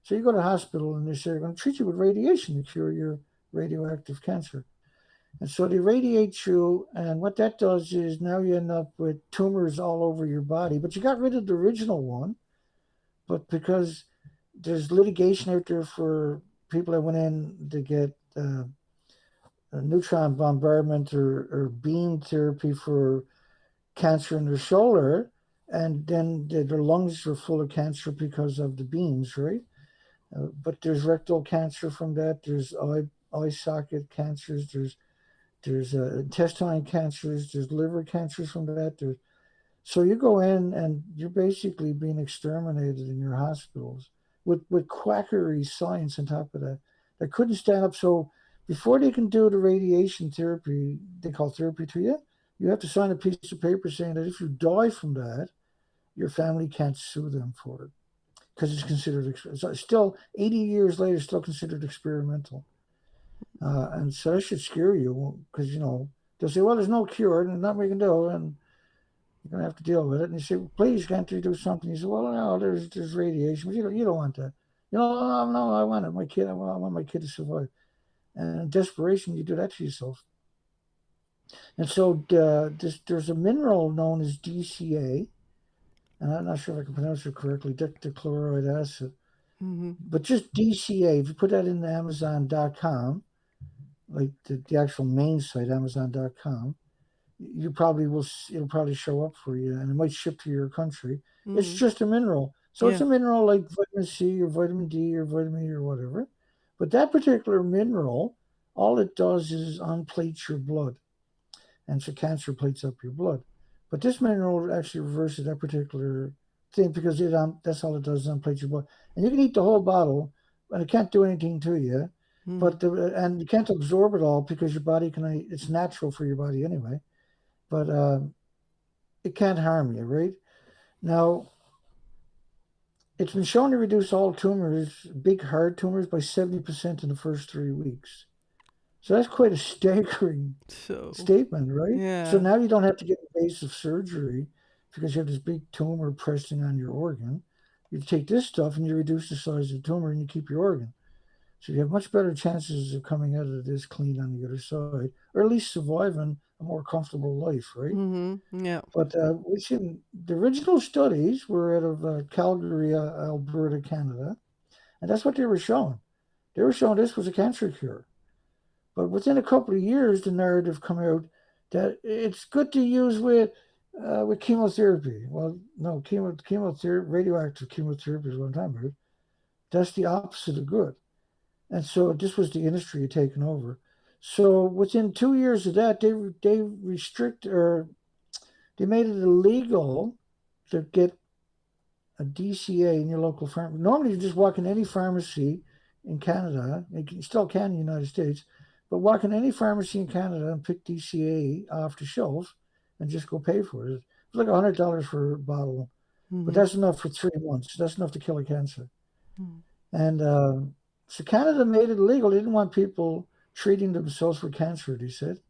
So you go to the hospital and they say they're going to treat you with radiation to cure your radioactive cancer. And so they radiate you, and what that does is now you end up with tumors all over your body. But you got rid of the original one, but because there's litigation out there for people that went in to get neutron bombardment or beam therapy for cancer in their shoulder, and then their lungs are full of cancer because of the beams, right? But there's rectal cancer from that. There's eye socket cancers. There's intestine cancers. There's liver cancers from that. So you go in and you're basically being exterminated in your hospitals with quackery science on top of that. That couldn't stand up. So before they can do the radiation therapy, they call therapy to you, you have to sign a piece of paper saying that if you die from that, your family can't sue them for it because it's considered still 80 years later, still considered experimental. And so that should scare you because they'll say, well, there's no cure and there's nothing we can do, and you're gonna have to deal with it. And you say, well, please, can't you do something? You say, well, no, there's radiation, but you don't want that. No, no, I want it. My kid, I want my kid to survive. And in desperation, you do that to yourself. And so there's a mineral known as DCA, and I'm not sure if I can pronounce it correctly, dichloride acid, Mm-hmm. but just DCA. If you put that in Amazon.com, like the actual main site, Amazon.com, you probably will. It'll probably show up for you, and it might ship to your country. It's Mm-hmm. just a mineral, so it's Yeah. a mineral like vitamin C or vitamin D or vitamin E or whatever. But that particular mineral, all it does is unplate your blood, and so cancer plates up your blood. But this mineral actually reverses that particular thing because that's all it does is unplate your blood, and you can eat the whole bottle, and it can't do anything to you. Mm-hmm. And you can't absorb it all because your body can. It's natural for your body anyway, but it can't harm you, right? Now, it's been shown to reduce all tumors, big hard tumors, by 70% in the first 3 weeks. So that's quite a staggering So, statement, right? So yeah. now you don't have to get invasive surgery because you have this big tumor pressing on your organ. You take this stuff and you reduce the size of the tumor and you keep your organ. So you have much better chances of coming out of this clean on the other side, or at least surviving a more comfortable life, right? Mm-hmm. Yeah. But we seen the original studies were out of Calgary, Alberta, Canada, and that's what they were showing. They were showing this was a cancer cure. But within a couple of years, the narrative come out that it's good to use with chemotherapy. Well, no, chemotherapy, radioactive chemotherapy is what I'm talking about. That's the opposite of good. And so this was the industry had taken over. So within 2 years of that, they restrict or they made it illegal to get a DCA in your local pharmacy. Normally, you just walk in any pharmacy in Canada. You still can in the United States, but walk in any pharmacy in Canada and pick DCA off the shelf and just go pay for it. It's like $100 for a bottle, but Mm-hmm. that's enough for 3 months. That's enough to kill a cancer. Mm-hmm. And so Canada made it illegal. They didn't want people treating themselves for cancer, they said.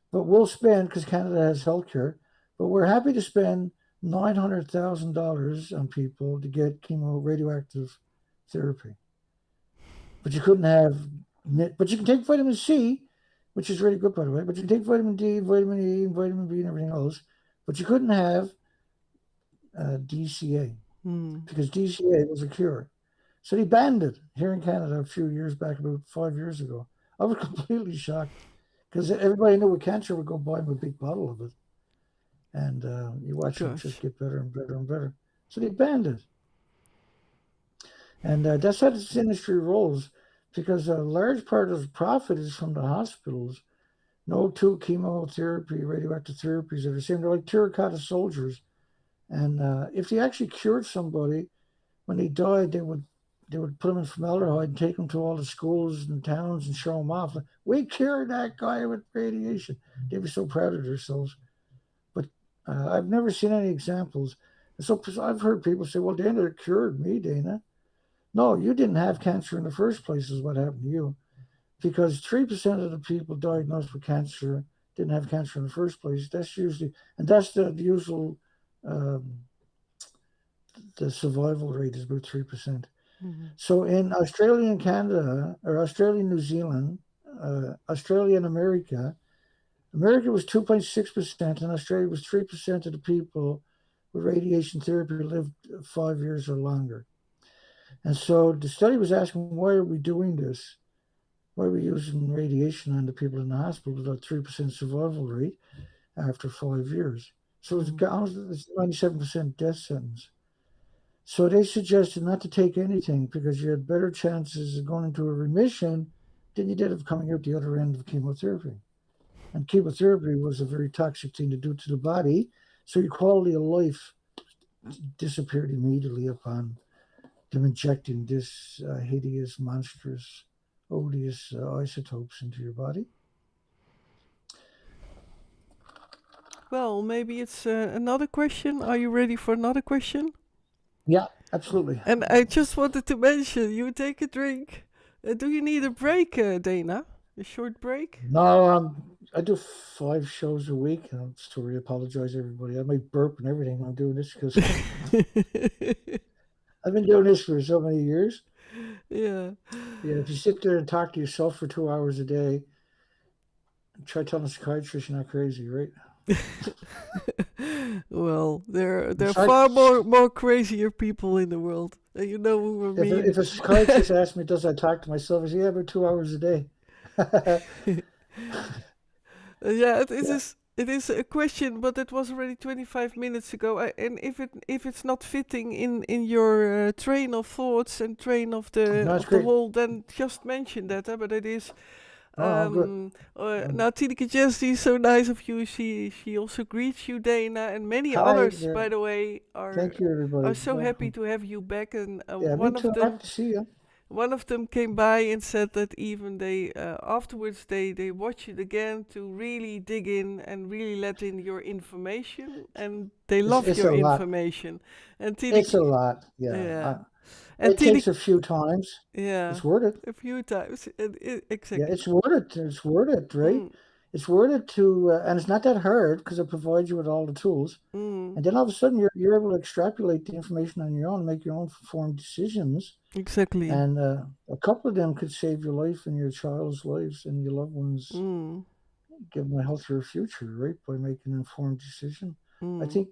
But we'll spend, because Canada has healthcare, but we're happy to spend $900,000 on people to get chemo radioactive therapy. But you couldn't have, but you can take vitamin C, which is really good, by the way. But you can take vitamin D, vitamin E, vitamin B, and everything else. But you couldn't have DCA Mm-hmm. because DCA was a cure. So they banned it here in Canada a few years back, about 5 years ago. I was completely shocked because everybody knew with cancer would go buy them a big bottle of it, and you watch it just Gosh. get better and better and better. So they banned it, and that's how this industry rolls because a large part of the profit is from the hospitals. No two chemotherapy, radioactive therapies are the same. They're like terracotta soldiers, and if they actually cured somebody when they died, they would put them in formaldehyde and take them to all the schools and towns and show them off. Like, we cured that guy with radiation. They'd be so proud of themselves. But I've never seen any examples. So I've heard people say, well, Dana cured me, Dana. No, you didn't have cancer in the first place, is what happened to you. Because 3% of the people diagnosed with cancer didn't have cancer in the first place. That's usually, and that's the usual, um, the survival rate is about 3%. Mm-hmm. So in Australia and Canada, or Australia and New Zealand, Australia and America, America was 2.6%, and Australia was 3% of the people with radiation therapy lived 5 years or longer. And so the study was asking, why are we doing this? Why are we using radiation on the people in the hospital with a 3% survival rate after 5 years? So it's Mm-hmm. it's 97% death sentence. So they suggested not to take anything because you had better chances of going into a remission than you did of coming out the other end of chemotherapy. And chemotherapy was a very toxic thing to do to the body. So your quality of life disappeared immediately upon them injecting this hideous, monstrous odious isotopes into your body. Well, maybe it's another question. Are you ready for another question? Yeah, absolutely. And I just wanted to mention, you take a drink. Do you need a break, Dana? A short break? No, I do 5 shows a week, and I'm sorry, I apologize, everybody. I might burp and everything when I'm doing this because I've been doing this for so many years. Yeah. Yeah, if you sit there and talk to yourself for 2 hours a day, try telling a psychiatrist you're not crazy, right? Well, there are far Besides, more crazier people in the world. And you know who I mean. if a psychiatrist asks me, "Does I talk to myself?" I say, "Yeah, about 2 hours a day." Yeah, it Yeah. is. It is a question, but it was already 25 minutes ago. And if it's not fitting in your train of thoughts and train No, it's of the great. whole, then just mention that. But it is. Oh, all good. Now, Tineke Jessie, so nice of you. She also greets you, Dana, and many Hi others, there. by the way, Thank you, are everybody. so happy Welcome. to have you back. And Yeah, me too. I'm happy to see you. one of them came by and said that even they afterwards they watch it again to really dig in and really let in your information, and they love It's your a lot. information. And It's a Tineke, lot. Yeah. yeah, and It takes Tineke, a few times. yeah, It's worth it. a few times, Yeah, exactly. it's worth it. It's worth it, right? Mm, It's worth it to, and it's not that hard because it provides you with all the tools. mm, And then all of a sudden, you're able to extrapolate the information on your own, make your own informed decisions. exactly. And a couple of them could save your life and your child's lives and your loved ones, Mm, give them a healthier future, right? By making an informed decision. I mm, think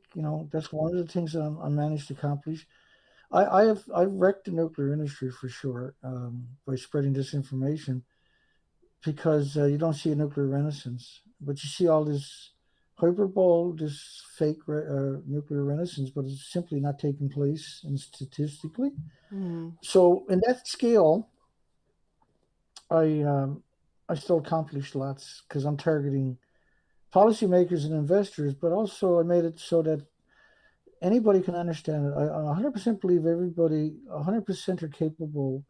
that's one of the things that I managed to accomplish. I've wrecked the nuclear industry for sure by spreading disinformation because you don't see a nuclear renaissance, but you see all this hyperbole, this fake nuclear renaissance, but it's simply not taking place and statistically. mm, So in that scale, I um, I still accomplished lots because I'm targeting policymakers and investors, but also I made it so that anybody can understand it. I 100% believe everybody 100% are capable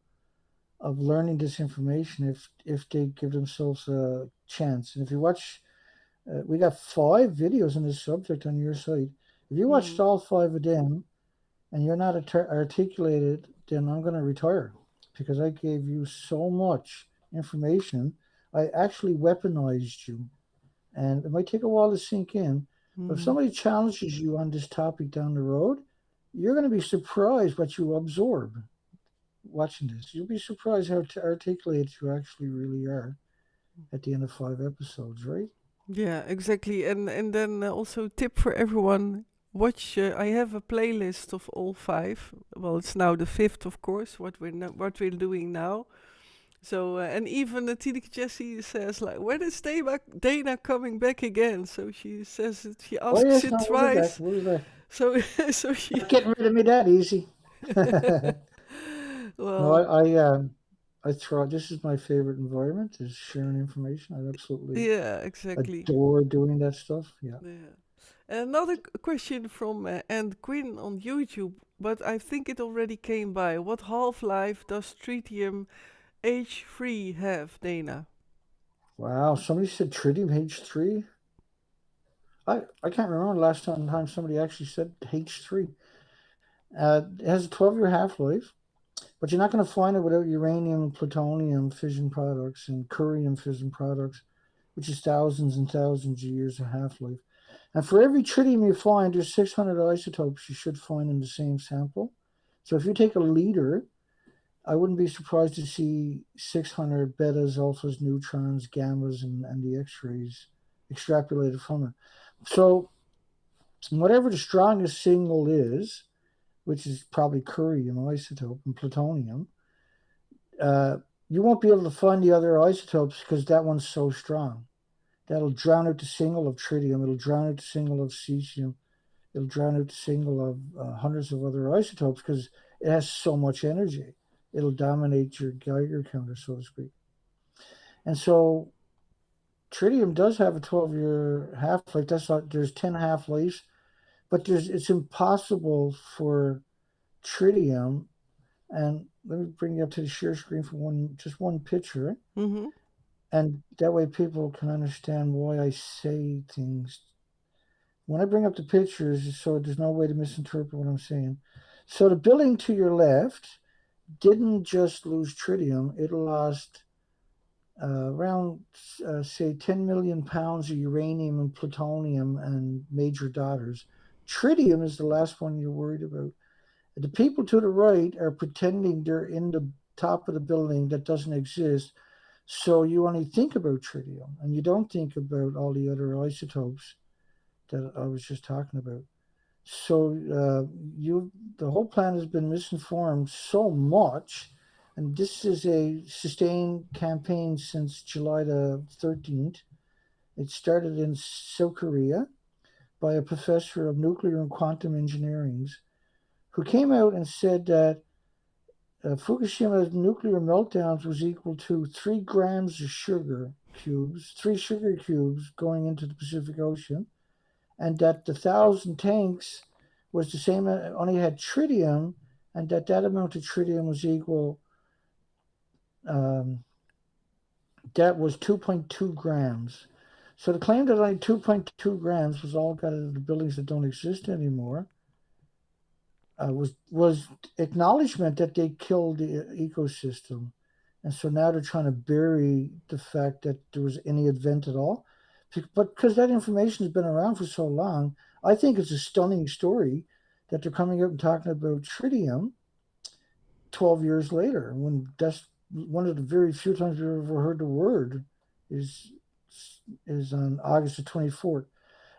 of learning this information if they give themselves a chance. And if you watch, we got 5 videos on this subject on your site. If you watched mm, all 5 of them and you're not articulated, then I'm going to retire because I gave you so much information. I actually weaponized you, and it might take a while to sink in. But if mm. somebody challenges you on this topic down the road, you're going to be surprised what you absorb watching this. You'll be surprised how articulate you actually really are at the end of 5 episodes, right? Yeah, exactly. And then also tip for everyone. Watch. I have a playlist of all five. Well, it's now the fifth, of course. What we're doing now. So and even the Tineke Jessie says like, when is Dana coming back again? So she says it, she Oh asks yes, it no, we'll be back. twice. We'll be back. So so she. Not getting rid of me that easy. No, Well, I try. This is my favorite environment: is sharing information. I absolutely yeah, exactly. adore doing that stuff. Yeah. Yeah. Another question from and Quinn on YouTube, but I think it already came by. What half-life does tritium H3 have, Dana? Wow. Somebody said tritium H3. I can't remember the last time somebody actually said H3. It has a 12-year half life. But you're not going to find it without uranium, plutonium fission products and curium fission products, which is thousands and thousands of years of half life. And for every tritium you find, there's 600 isotopes you should find in the same sample. So if you take a liter, I wouldn't be surprised to see 600 betas, alphas, neutrons, gammas, and the X rays extrapolated from it. So whatever the strongest signal is, which is probably curium isotope and plutonium, uh, you won't be able to find the other isotopes because that one's so strong. That'll drown out the signal of tritium. It'll drown out the signal of cesium. It'll drown out the signal of hundreds of other isotopes because it has so much energy. It'll dominate your Geiger counter, so to speak. And so tritium does have a 12-year half-life. That's not, there's 10 half-lives, but it's impossible for tritium, and let me bring you up to the share screen for just one picture, Mm-hmm. and that way people can understand why I say things. When I bring up the pictures, so there's no way to misinterpret what I'm saying. So the building to your left didn't just lose tritium; it lost around, say, 10 million pounds of uranium and plutonium and major daughters. Tritium is the last one you're worried about. The people to the right are pretending they're in the top of the building that doesn't exist. So you only think about tritium and you don't think about all the other isotopes that I was just talking about. So the whole planet has been misinformed so much, and this is a sustained campaign since July the 13th. It started in South Korea by a professor of nuclear and quantum engineering who came out and said that Fukushima's nuclear meltdowns was equal to 3 grams of sugar cubes, 3 sugar cubes going into the Pacific Ocean, and that the 1,000 tanks was the same, only had tritium, and that amount of tritium was equal, um, that was 2.2 grams. So the claim that only 2.2 grams was all got into the buildings that don't exist anymore was acknowledgement that they killed the ecosystem, and so now they're trying to bury the fact that there was any event at all. But because that information has been around for so long, I think it's a stunning story that they're coming out and talking about tritium 12 years later, when that's one of the very few times we've ever heard the word is is on August the 24th.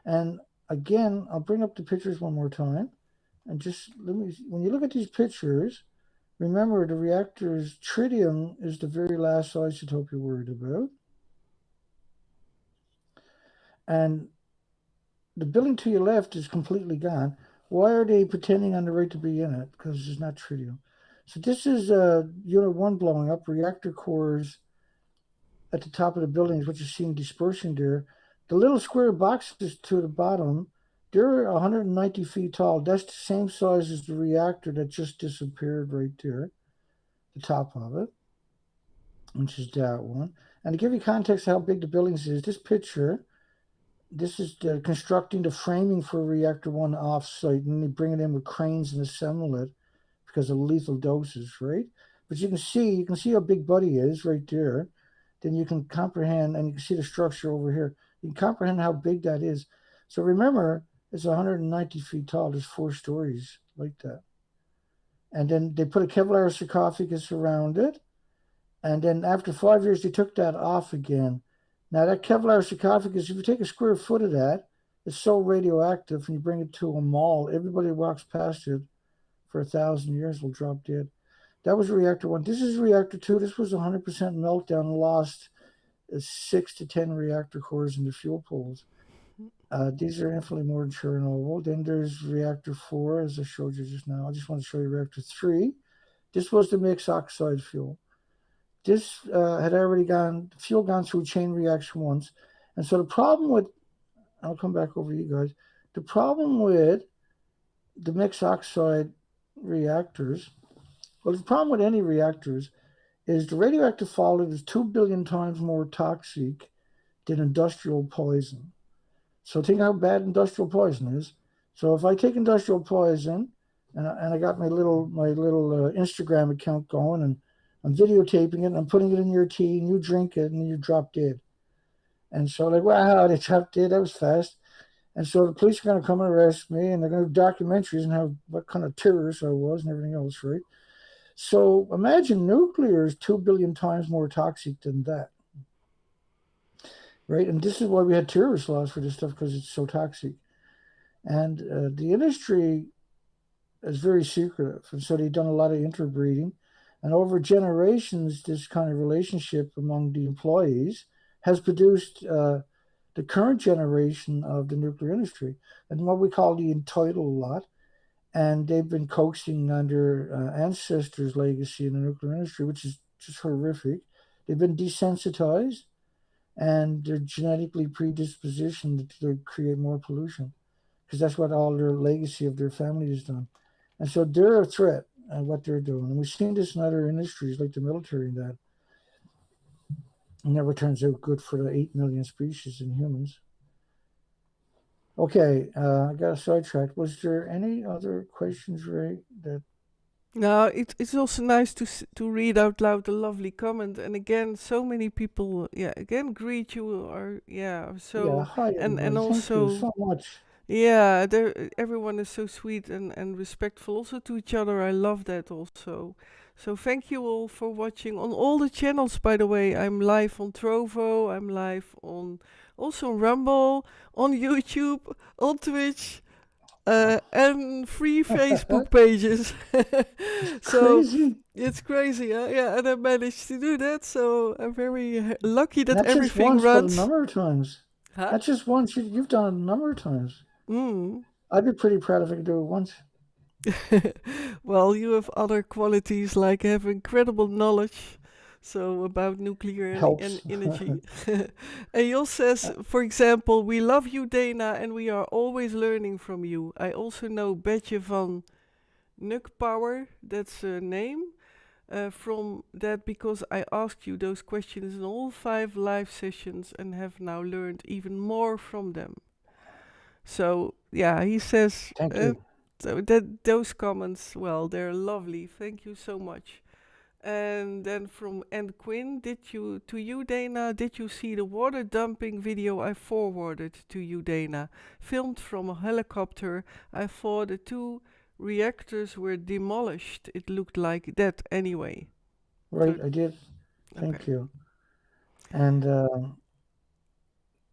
And again, I'll bring up the pictures one more time. And just let me, when you look at these pictures, remember the reactor's tritium is the very last isotope you're worried about. And the building to your left is completely gone. Why are they pretending on the right to be in it? Because it's not tritium. So this is unit one blowing up, reactor cores at the top of the buildings, which is seeing dispersion there. The little square boxes to the bottom, they're 190 feet tall. That's the same size as the reactor that just disappeared right there, the top of it, which is that one. And to give you context of how big the buildings is, this picture, this is the constructing the framing for reactor one off-site, and they bring it in with cranes and assemble it because of lethal doses, right? But you can see how big Buddy is right there. Then you can comprehend, and you can see the structure over here. You can comprehend how big that is. So remember, it's 190 feet tall. There's 4 stories like that. And then they put a Kevlar sarcophagus around it. And then after 5 years, they took that off again. Now, that Kevlar sarcophagus, if you take a square foot of that, it's so radioactive, and you bring it to a mall, everybody who walks past it for 1,000 years will drop dead. That was reactor one. This is reactor two. This was 100% meltdown and lost 6 to 10 reactor cores in the fuel pools. These are infinitely more than Chernobyl. Then there's reactor four, as I showed you just now. I just want to show you reactor three. This was the mixed oxide fuel. This had already fuel gone through chain reaction once. And so the problem with, I'll come back over you guys. The problem with the mixed oxide reactors, well, the problem with any reactors is the radioactive fallout is 2 billion times more toxic than industrial poison. So think how bad industrial poison is. So if I take industrial poison and I got my little Instagram account going, and I'm videotaping it and I'm putting it in your tea, and you drink it and you drop dead. And so like, wow, they dropped dead. That was fast. And so the police are going to come and arrest me, and they're going to do documentaries and how what kind of terrorist I was and everything else, right? So imagine nuclear is 2 billion times more toxic than that, right? And this is why we had terrorist laws for this stuff, because it's so toxic. And the industry is very secretive. And so they've done a lot of interbreeding. And over generations, this kind of relationship among the employees has produced the current generation of the nuclear industry, and what we call the entitled lot. And they've been coasting on their ancestors' legacy in the nuclear industry, which is just horrific. They've been desensitized, and they're genetically predispositioned to create more pollution, because that's what all their legacy of their family has done. And so they're a threat. what they're doing. And we've seen this in other industries like the military and that. It never turns out good for the 8 million species in humans. Okay, I got sidetracked. Was there any other questions, Ray? No, it's also nice to read out loud a lovely comment, and again, so many people, again greet you, or Yeah, so, hi and everybody. Thank you also, so much. yeah, everyone is so sweet and respectful also to each other. I love that also. So thank you all for watching on all the channels. By the way, I'm live on Trovo. I'm live on also on Rumble, on YouTube, on Twitch, and 3 Facebook pages. It's So crazy. it's crazy, huh? Yeah, and I managed to do that. So I'm very lucky that Not just everything once, but a runs. number of times. Huh? Not just once. You've done it a number of times. Mm. I'd be pretty proud if I could do it once. Well, you have other qualities like have incredible knowledge. So about nuclear and Helps. energy. And Jos says, for example, we love you, Dana, and we are always learning from you. I also know Betje van Power, that's a name, from that because I asked you those questions in all 5 live sessions and have now learned even more from them. So yeah, he says Thank you. so that those comments, well, they're lovely. Thank you so much. And then from Anne Quinn, to you, Dana, did you see the water dumping video I forwarded to you, Dana? Filmed from a helicopter. I thought the 2 reactors were demolished. It looked like that anyway. Right, So, I did. Thank okay. you. And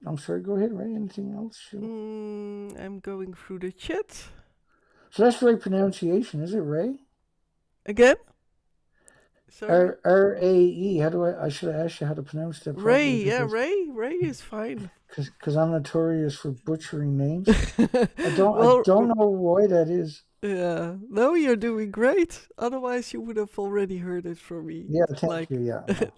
I'm sorry, go ahead, Ray. Anything else? I'm going through the chat. So that's the right pronunciation, is it, Ray? Again? Sorry? Rae. How do I should have asked you how to pronounce that Ray, properly yeah, Ray is fine. because I'm notorious for butchering names. I Well, don't know why that is. yeah, no, you're doing great. Otherwise, you would have already heard it from me. Yeah, thank you. Like, Yeah, no.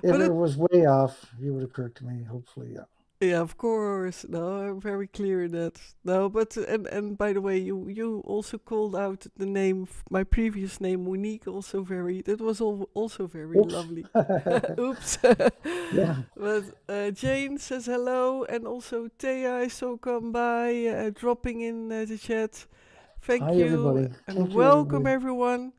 If but it it, was way off, you would have corrected me. Hopefully, yeah. yeah, of course. No, I'm very clear in that. No, but and by the way, you also called out the name, my previous name, Monique. Also very. That was also very Oops. lovely. Oops. Yeah. But Jane says hello, and also Thea I saw come by, dropping in the chat. Thank Hi, you, everybody. and Thank you, welcome everybody. everyone.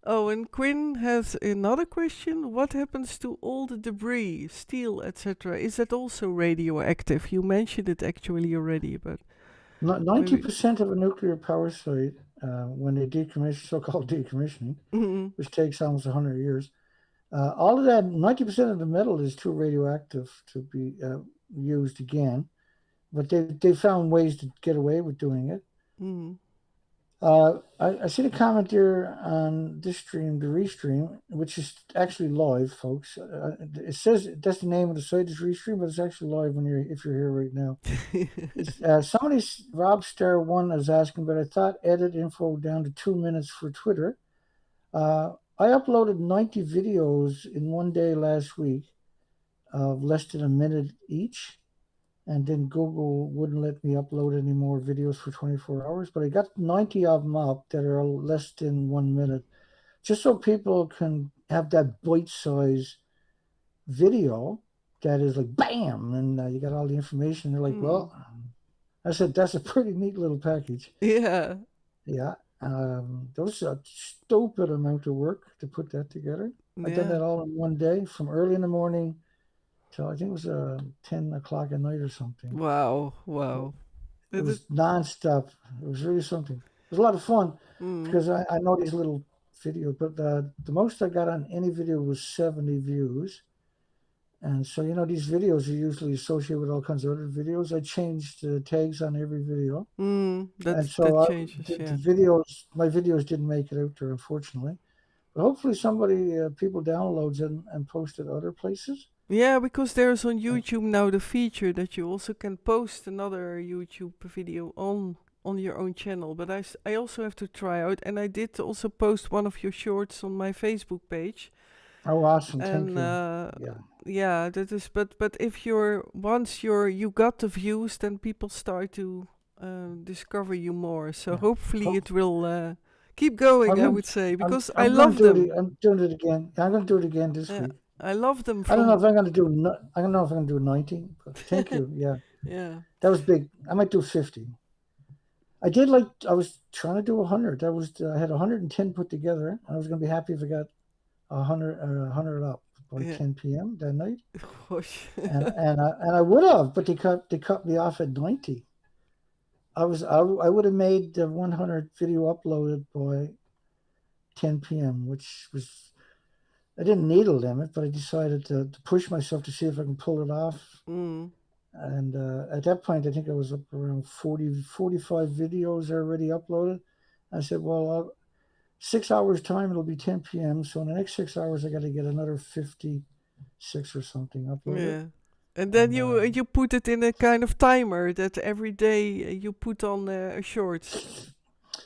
Oh, and Quinn has another question. What happens to all the debris, steel, etc.? Is that also radioactive? You mentioned it actually already, but maybe. 90% of a nuclear power site, when they decommission, so-called decommissioning, Mhm. which takes almost 100 years, all of that, 90% of the metal is too radioactive to be used again. But they found ways to get away with doing it. Mhm. I see the comment here on this stream, the restream, which is actually live, folks. It says that's the name of the site is restream, but it's actually live if you're here right now. Somebody, Rob Star One, is asking, but I thought edit info down to 2 minutes for Twitter. I uploaded 90 videos in one day last week of less than a minute each. And then Google wouldn't let me upload any more videos for 24 hours. But I got 90 of them up that are less than 1 minute, just so people can have that bite-size video that is like bam, and you got all the information. They're like, well, I said that's a pretty neat little package. Yeah. Yeah. That was a stupid amount of work to put that together. I done Yeah. that all in one day from early in the morning till I think it was 10 o'clock at night or something. Wow. Wow. It was nonstop. It was really something. It was a lot of fun because I know these little videos, but the most I got on any video was 70 views. And so, these videos are usually associated with all kinds of other videos. I changed the tags on every video. And so That changes. the Yeah. my videos didn't make it out there, unfortunately. But hopefully people downloads it and post it other places. Yeah, because there's on YouTube now the feature that you also can post another YouTube video on your own channel. But I also have to try out, and I did also post one of your shorts on my Facebook page. Oh, awesome! And Thank you. yeah, that is. But if you got the views, then people start to discover you more. So hopefully it will Keep going, I'm I gonna, would say, I'm, because I I'm gonna love do it. them. I'm doing it again. I'm gonna do it again this Yeah, week. I love them I don't know from. if I'm gonna do. I don't know if I'm gonna do 90, but thank you. Yeah, Yeah, that was big. I might do 50. I did like. I was trying to do 100. That was. I had 110 put together. I was gonna be happy if I got 100 up by yeah. 10 p.m. that night, Gosh. and I would have, but they cut me off at 90. I would have made the 100 video uploaded by 10 p.m., which was I didn't need a limit, but I decided to push myself to see if I can pull it off. Mm, And at that point, I think I was up around 40, 45 videos already uploaded. I said, well, 6 hours time, it'll be 10 p.m. So in the next 6 hours, I got to get another 56 or something uploaded. yeah. And then And you put it in a kind of timer that every day you put on shorts.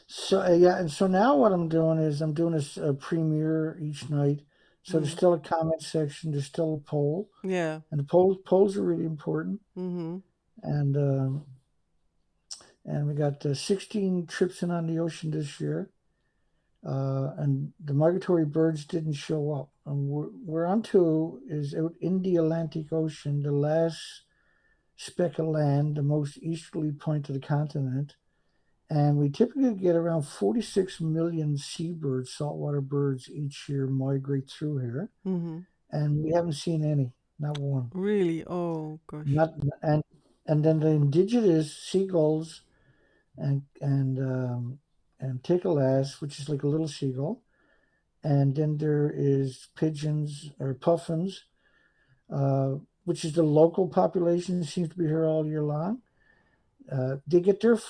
so yeah, and so now what I'm doing is I'm doing a premiere each night. So there's Mm, still a comment section, there's still a poll, yeah. and the polls are really important. Mm-hmm. And we got 16 trips in on the ocean this year. And the migratory birds didn't show up. And we're on to is out in the Atlantic Ocean, the last speck of land, the most easterly point of the continent. And we typically get around 46 million seabirds, saltwater birds, each year migrate through here. Mm-hmm. And we haven't seen any, not one. Really? Oh gosh. Not and then the indigenous seagulls and tickle-ass, which is like a little seagull, and then there is pigeons or puffins, uh, which is the local population, seems to be here all year long.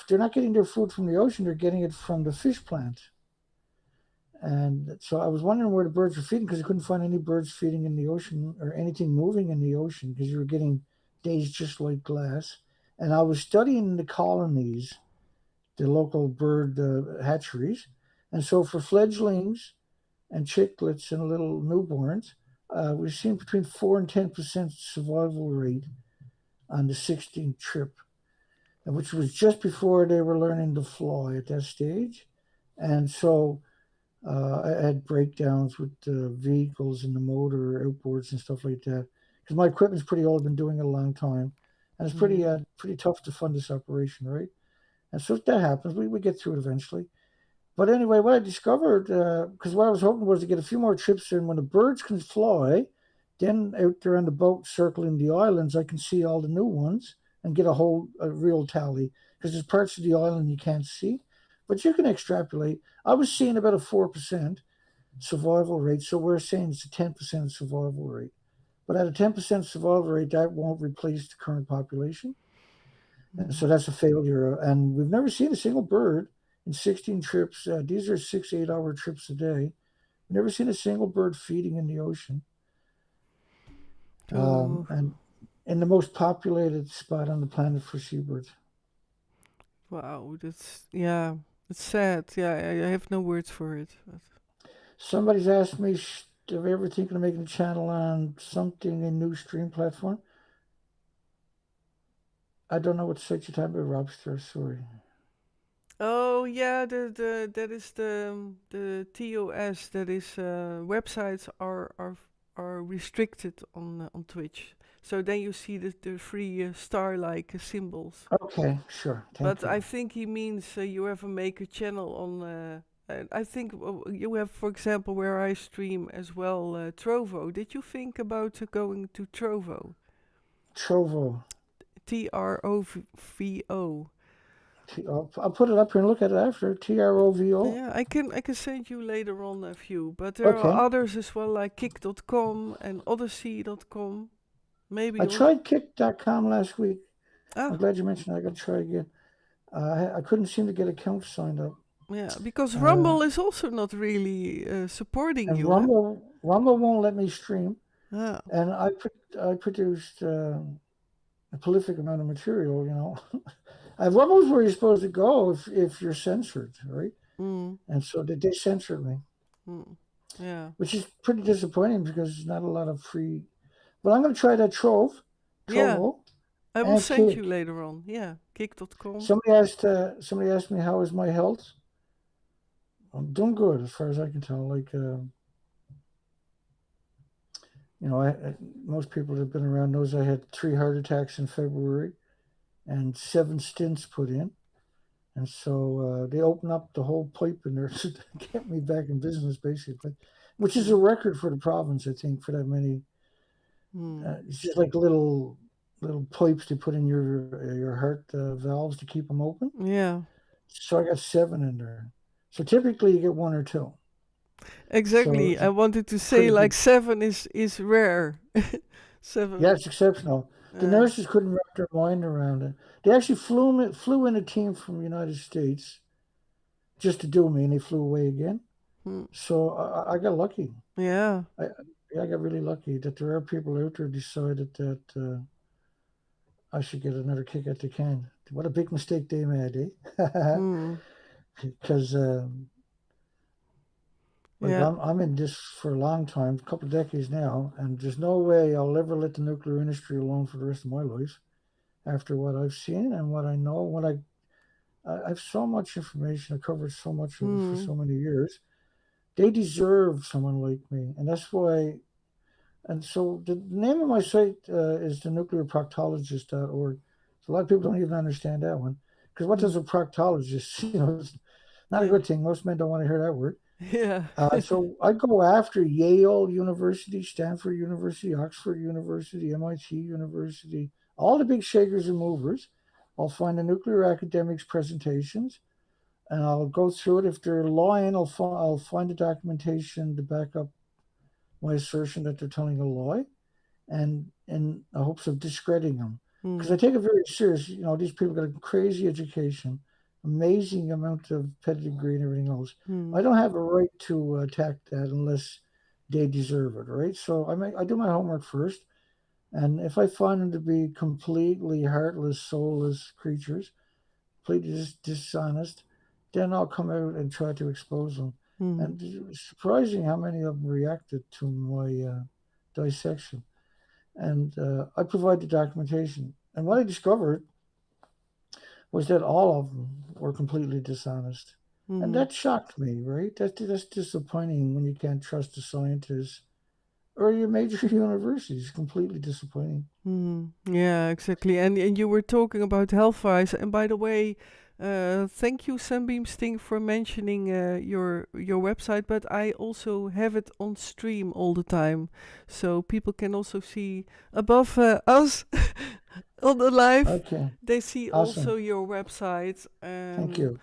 They're not getting their food from the ocean; they're getting it from the fish plant. And so I was wondering where the birds were feeding because I couldn't find any birds feeding in the ocean or anything moving in the ocean because you were getting days just like glass. And I was studying the colonies, the local bird hatcheries. And so for fledglings and chicklets and little newborns, we've seen between 4 and 10% survival rate on the 16th trip, which was just before they were learning to fly at that stage. And so I had breakdowns with the vehicles and the motor outboards and stuff like that because my equipment's pretty old. I've been doing it a long time, and it's Mm-hmm. pretty tough to fund this operation, right? And so if that happens, we get through it eventually. But anyway, what I discovered, because what I was hoping was to get a few more trips in when the birds can fly, then out there on the boat circling the islands, I can see all the new ones and get a real tally because there's parts of the island you can't see, but you can extrapolate. I was seeing about a 4% survival rate, so we're saying it's a 10% survival rate. But at a 10% survival rate, that won't replace the current population. And Mm-hmm. so that's a failure. And we've never seen a single bird in 16 trips. These are 6, 8 hour trips a day. Never seen a single bird feeding in the ocean. Oh And in the most populated spot on the planet for seabirds. wow, that's yeah. It's sad. Yeah, I have no words for it. But Somebody's asked me, have you ever thinking of making a channel on something, a new stream platform? I don't know what site you're talking about, Robster. Sorry. oh yeah, the that is the TOS. That is websites are restricted on Twitch. So then you see the three star-like symbols. Okay, sure. But Thank I you. think he means you ever make a channel on. I think you have, for example, where I stream as well, Trovo. Did you think about going to Trovo? Trovo. Trovo. I'll put it up here and look at it after. Trovo. Yeah, I can send you later on a few, but there are Okay. others as well, like kick.com and odyssey.com. Maybe I also. tried kick.com last week. I'm Ah, glad you mentioned that. I got to try again. I couldn't seem to get accounts signed up. yeah, because Uh, Rumble is also not really supporting and you, huh? Rumble won't let me stream. Ah, And I produced a prolific amount of material, Rumble's where you're supposed to go if you're censored, right? mm, And so they censored me, mm, yeah. which is pretty disappointing because there's not a lot of free. But I'm going to try that Yeah, Trovo, I will and send you Kick. later on. Yeah, kick.com. Somebody asked me how is my health. I'm doing good as far as I can tell. Like, most people that have been around knows I had 3 heart attacks in February and 7 stents put in. And so they opened up the whole pipe in there to get me back in business, basically, which is a Mm. record for the province, I think, for that many. Mm. It's just like little pipes they put in your heart valves to keep them open. Yeah, So I got 7 in there. So typically you get 1 or 2. So exactly. it's I a wanted to say pretty like big. seven is rare. Yeah, Seven. it's exceptional. The Uh, nurses couldn't wrap their mind around it. They actually flew in a team from the United States just to do me, and they flew away again. mm, So I got lucky. yeah. I yeah, I got really lucky that there are people out there decided that I should get another kick at the can. What a big mistake they made, eh? Mm, Because like yeah. I'm in this for a long time, a couple of decades now, and there's no way I'll ever let the nuclear industry alone for the rest of my life after what I've seen and what I know. I have so much information, I covered so much of it for Mm, so many years. They deserve someone like me, and that's why. And so the name of my site is the nuclearproctologist.org. So a lot of people don't even understand that one. Because what mm, does a proctologist, it's not a yeah. good thing. Most men don't want to hear that word. Yeah. So I go after Yale University, Stanford University, Oxford University, MIT University, all the big shakers and movers. I'll find the nuclear academics' presentations and I'll go through it. If they're lying, I'll find the documentation to back up my assertion that they're telling a lie and in the hopes of discrediting them. Because I Mm, take it very serious. These people got a crazy education, amazing amount of pedigree and everything else. I mm, don't have a right to attack that unless they deserve it, right? So I do my homework first, and if I find them to be completely heartless, soulless creatures, completely dishonest, then I'll come out and try to expose them. mm, And it's surprising how many of them reacted to my dissection and I provide the documentation. And what I discovered was that all of them were completely dishonest, and mm, that shocked me. Right? That's disappointing when you can't trust the scientists or your major universities. Completely disappointing. mm. Yeah, exactly. And you were talking about health-wise. And by the way, thank you, Sunbeam Sting, for mentioning your website. But I also have it on stream all the time, so people can also see above us on the live. Okay, They see also awesome. your website. Thank you.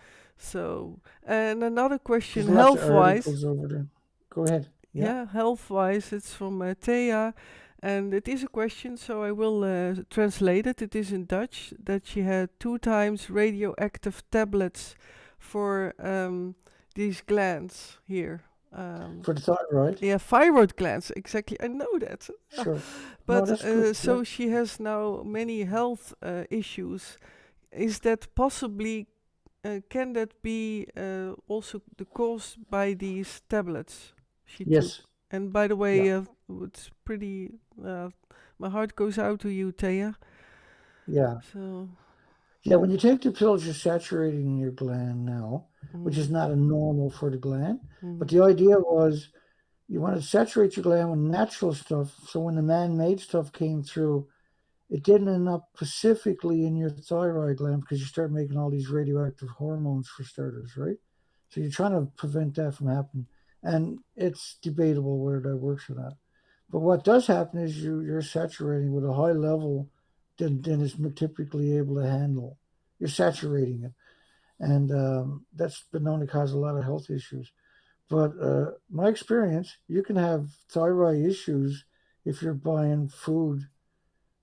And another There's question, lots of health-wise. articles over there. Go ahead. Yeah. Yeah, health-wise, it's from Thea, and it is a question, so I will translate it. It is in Dutch that she had 2 times radioactive tablets for these glands here. Um, For the thyroid. yeah, thyroid glands, exactly. I know that. Sure. No, But that's good. Yeah. so she has now many health issues. Is that possibly, can that be also the cause by these tablets she Yes. took? And by the Yeah. way, it's pretty. My heart goes out to you, Taya. Yeah. So, Yeah. When you take the pills, you're saturating your gland now, which is mm, not a normal for the gland. But mm, the idea was you want to saturate your gland with natural stuff. So when the man-made stuff came through, it didn't end up specifically in your thyroid gland because you start making all these radioactive hormones for starters, right? So you're trying to prevent that from happening. And it's debatable whether that works or not. But what does happen is you're saturating with a high level than is typically able to handle. You're saturating it. And that's been known to cause a lot of health issues. But my experience, you can have thyroid issues if you're buying food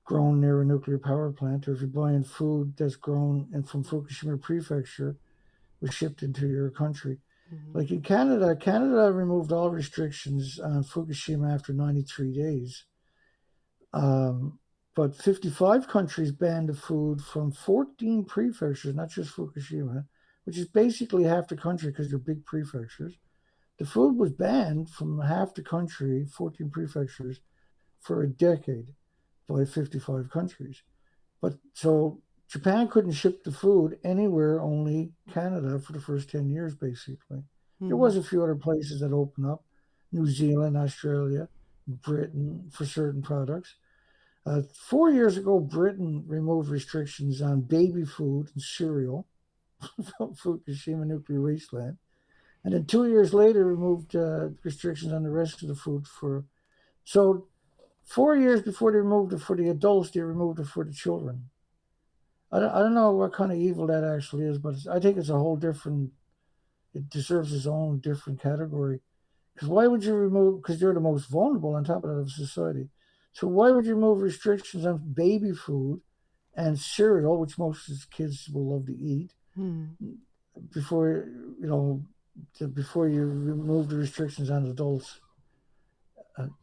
grown near a nuclear power plant, or if you're buying food that's grown and from Fukushima Prefecture was shipped into your country. mm, Like in Canada, Canada removed all restrictions on Fukushima after 93 days. Um, but 55 countries banned the food from 14 prefectures, not just Fukushima, which is basically half the country because they're big prefectures. The food was banned from half the country, 14 prefectures, for a decade by 55 countries. But so Japan couldn't ship the food anywhere, only Canada for the first 10 years, basically. There Mm-hmm. was a few other places that opened up, New Zealand, Australia, Britain for certain products. 4 years ago, Britain removed restrictions on baby food and cereal from Fukushima nuclear wasteland. And then 2 years later, removed restrictions on the rest of the food for. So 4 years before they removed it for the adults, they removed it for the children. I don't know what kind of evil that actually is, but I think it's a whole different. It deserves its own different category. Because why would you remove? Because they're the most vulnerable on top of that of society. So why would you remove restrictions on baby food and cereal, which most kids will love to eat, Mm-hmm. before you know, before you remove the restrictions on adults?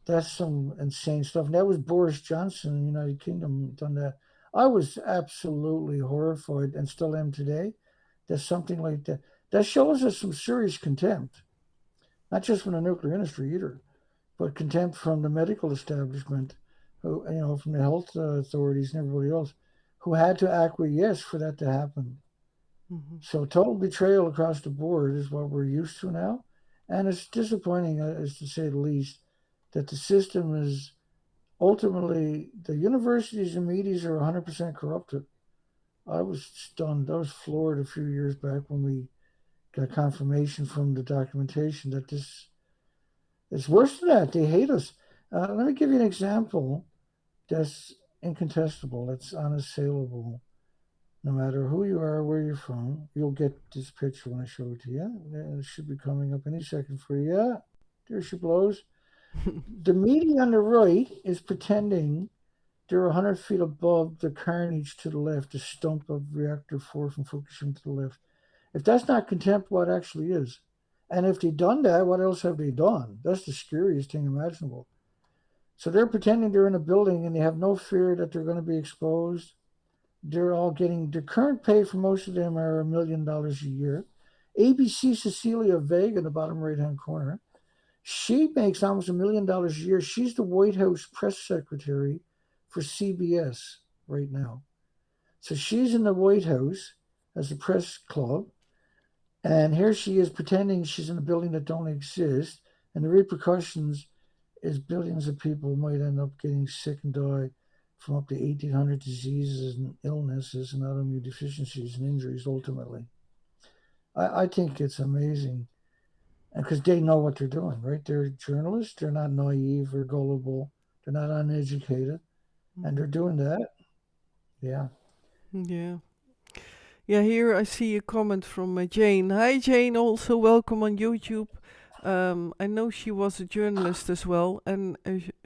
That's some insane stuff. And that was Boris Johnson in the United Kingdom done that. I was absolutely horrified and still am today that something like that. That shows us some serious contempt, not just from the nuclear industry either, but contempt from the medical establishment, who from the health authorities and everybody else, who had to acquiesce for that to happen. Mm-hmm. So total betrayal across the board is what we're used to now, and it's disappointing, as to say the least, that the system is ultimately the universities and medias are 100% corrupted. I was stunned. I was floored a few years back when we got confirmation from the documentation that this it's worse than that. They hate us. Let me give you an example that's incontestable, that's unassailable. No matter who you are, where you're from, you'll get this picture when I show it to you. It should be coming up any second for you. Yeah, there she blows. The media on the right is pretending they're 100 feet above the carnage to the left, the stump of reactor 4 from Fukushima to the left. If that's not contempt, what actually is? And if they've done that, what else have they done? That's the scariest thing imaginable. So they're pretending they're in a building and they have no fear that they're going to be exposed. They're all getting their current pay for most of them are $1 million a year. ABC Cecilia Vega in the bottom right hand corner. She makes almost $1 million a year. She's the White House press secretary for CBS right now. So she's in the White House as a press club, and here she is pretending she's in a building that don't exist, and the repercussions is billions of people might end up getting sick and die from up to 1,800 diseases and illnesses and autoimmune deficiencies and injuries ultimately. I think it's amazing. And because they know what they're doing, right? They're journalists, they're not naive or gullible, they're not uneducated, and Mm-hmm. they're doing that. Yeah. Yeah. Yeah, here I see a comment from Jane. Hi, Jane. Also, welcome on YouTube. I know she was a journalist as well, and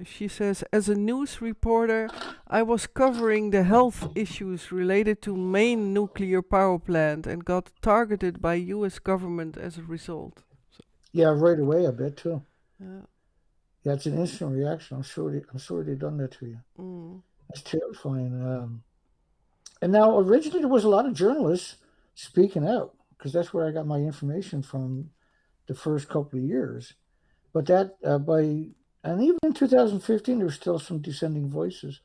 she says, as a news reporter, I was covering the health issues related to main nuclear power plant and got targeted by U.S. government as a result. So, Yeah, right away, I bet too. uh, Yeah, it's an instant reaction. I'm sorry they've done that to you. mm, That's terrifying. And now, originally, there was a lot of journalists speaking out because that's where I got my information from the first couple of years. But that and even in 2015, there were still some dissenting voices.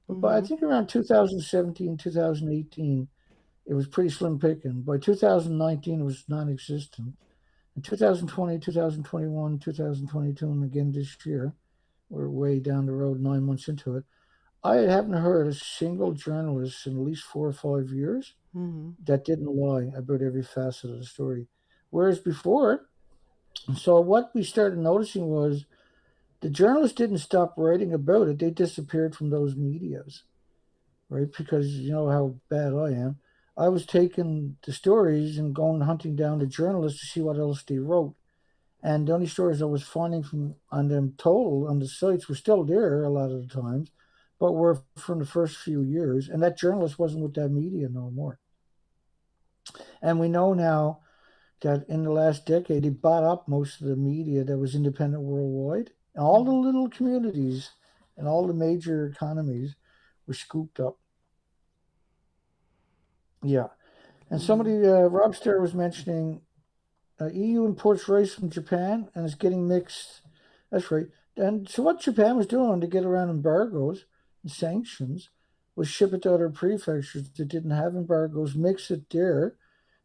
But by I mm-hmm, think around 2017, 2018, it was pretty slim picking. By 2019, it was non-existent. In 2020, 2021, 2022, and again this year, we're way down the road, 9 months into it. I haven't heard a single journalist in at least 4 or 5 years mm-hmm, that didn't lie about every facet of the story. Whereas before, so what we started noticing was the journalists didn't stop writing about it; they disappeared from those medias, right? Because you know how bad I am. I was taking the stories and going hunting down the journalists to see what else they wrote. And the only stories I was finding from on them total on the sites were still there a lot of the times, but were from the first few years. And that journalist wasn't with that media no more. And we know now that in the last decade, he bought up most of the media that was independent worldwide. And all the mm-hmm, little communities and all the major economies were scooped up. Yeah. And mm-hmm, somebody, Rob Starr was mentioning EU imports rice from Japan and it's getting mixed. That's right. And so what Japan was doing to get around embargoes and sanctions was ship it to other prefectures that didn't have embargoes, mix it there,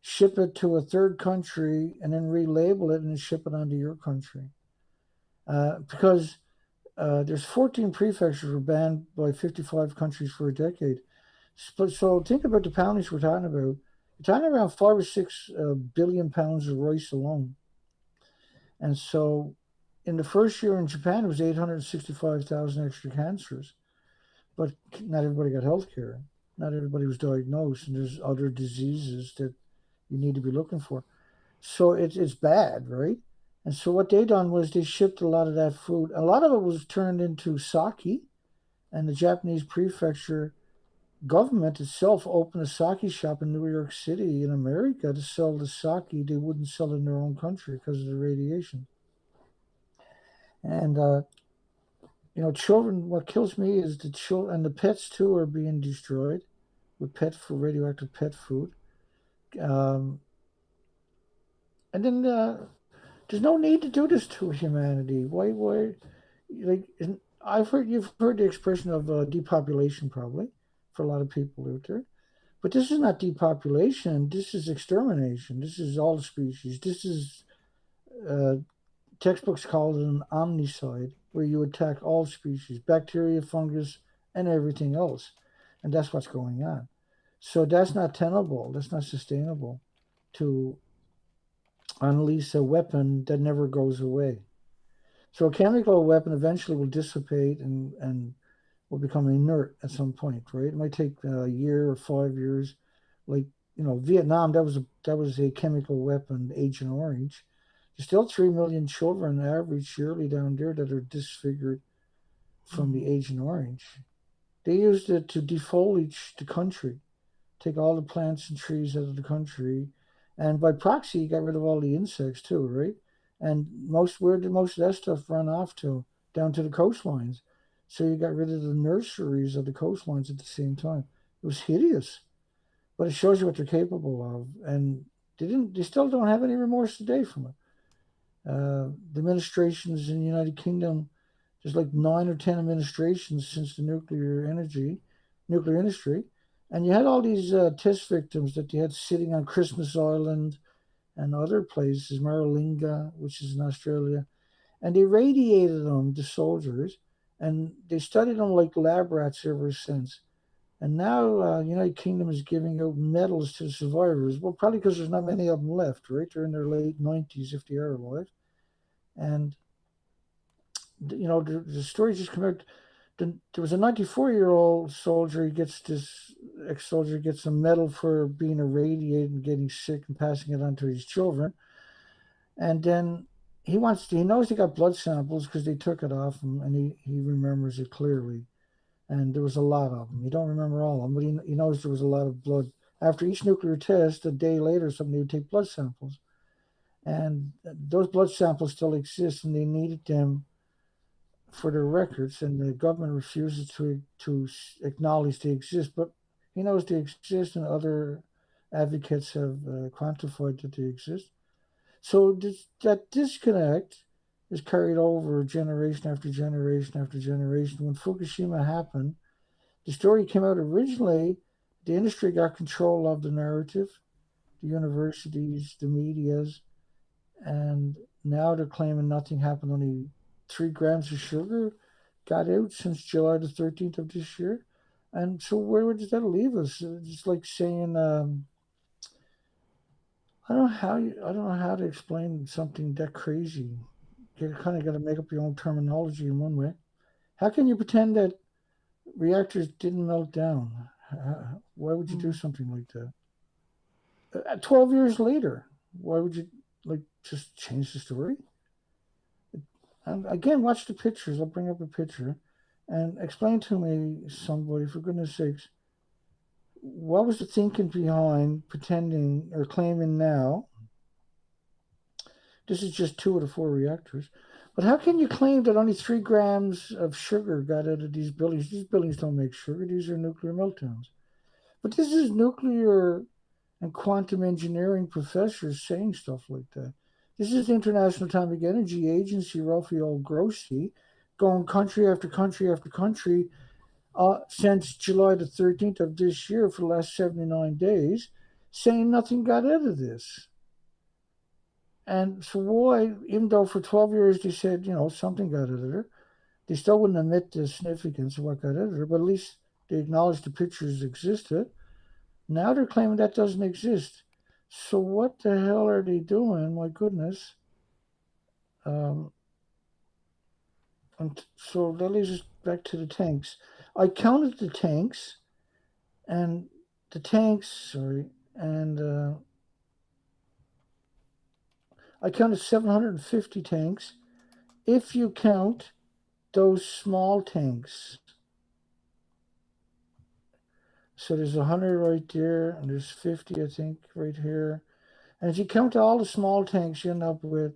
ship it to a third country, and then relabel it and ship it onto your country. Because there's 14 prefectures were banned by 55 countries for a decade. So think about the poundage we're talking about. You're talking around 5 or 6 billion pounds of rice alone. And so in the first year in Japan, it was 865,000 extra cancers. But not everybody got health care. Not everybody was diagnosed, and there's other diseases that you need to be looking for. So it's bad, right? And so what they done was they shipped a lot of that food. A lot of it was turned into sake, and the Japanese prefecture government itself opened a sake shop in New York City in America to sell the sake they wouldn't sell in their own country because of the radiation. And children. What kills me is the children and the pets too are being destroyed with radioactive pet food. Um, and then there's no need to do this to humanity. Why? Like, I've heard you've heard the expression of depopulation probably for a lot of people out there. But this is not depopulation. This is extermination. This is all species. This is uh, textbooks call it an omnicide, where you attack all species, bacteria, fungus, and everything else. And that's what's going on. So that's not tenable. That's not sustainable to unleash a weapon that never goes away. So a chemical weapon eventually will dissipate and will become inert at some point, right? It might take a year or 5 years. Like Vietnam, that was a chemical weapon, Agent Orange. There's still 3 million children average yearly down there that are disfigured from the Mm. Agent Orange. They used it to defoliage the country, take all the plants and trees out of the country, and by proxy, you got rid of all the insects too, right? And where did most of that stuff run off to? Down to the coastlines. So you got rid of the nurseries of the coastlines at the same time. It was hideous, but it shows you what they're capable of, and they still don't have any remorse today from it. The administrations in the United Kingdom, there's like 9 or 10 administrations since the nuclear industry, and you had all these test victims that you had sitting on Christmas Island and other places, Maralinga, which is in Australia, and they radiated them, the soldiers, and they studied them like lab rats ever since. And now United Kingdom is giving out medals to the survivors. Well, probably because there's not many of them left, right? They're in their late 90s if they are alive. And the story just came out. There was a 94-year-old soldier. Ex-soldier gets a medal for being irradiated and getting sick and passing it on to his children. And then he knows they got blood samples because they took it off him, and he remembers it clearly. And there was a lot of them. He don't remember all of them, but he knows there was a lot of blood. After each nuclear test, a day later, somebody would take blood samples. And those blood samples still exist, and they needed them for their records, and the government refuses to acknowledge they exist. But he knows they exist, and other advocates have quantified that they exist. So that disconnect is carried over generation after generation after generation. When Fukushima happened, the story came out originally. The industry got control of the narrative, the universities, the medias, and now they're claiming nothing happened. Only 3 grams of sugar got out since July the 13th of this year. And so where does that leave us? It's like saying, I don't know how to explain something that crazy. You kind of got to make up your own terminology in one way. How can you pretend that reactors didn't melt down? Why would you do Mm. something like that? 12 years later, why would you like just change the story? And again, watch the pictures. I'll bring up a picture and explain to me, somebody, for goodness sakes, what was the thinking behind pretending or claiming now this is just 2 of the 4 reactors? But how can you claim that only 3 grams of sugar got out of these buildings? These buildings don't make sugar, these are nuclear meltdowns. But this is nuclear and quantum engineering professors saying stuff like that. This is the International Atomic Energy Agency, Rafael Grossi, going country after country after country since July the 13th of this year for the last 79 days, saying nothing got out of this. And so why, even though for 12 years they said, something got out of there, they still wouldn't admit the significance of what got out of there, but at least they acknowledged the pictures existed. Now they're claiming that doesn't exist. So what the hell are they doing? My goodness. Um, and so that leads us back to the tanks. I counted the tanks, and and I counted 750 tanks. If you count those small tanks, so there's 100 right there, and there's 50, I think, right here. And if you count all the small tanks, you end up with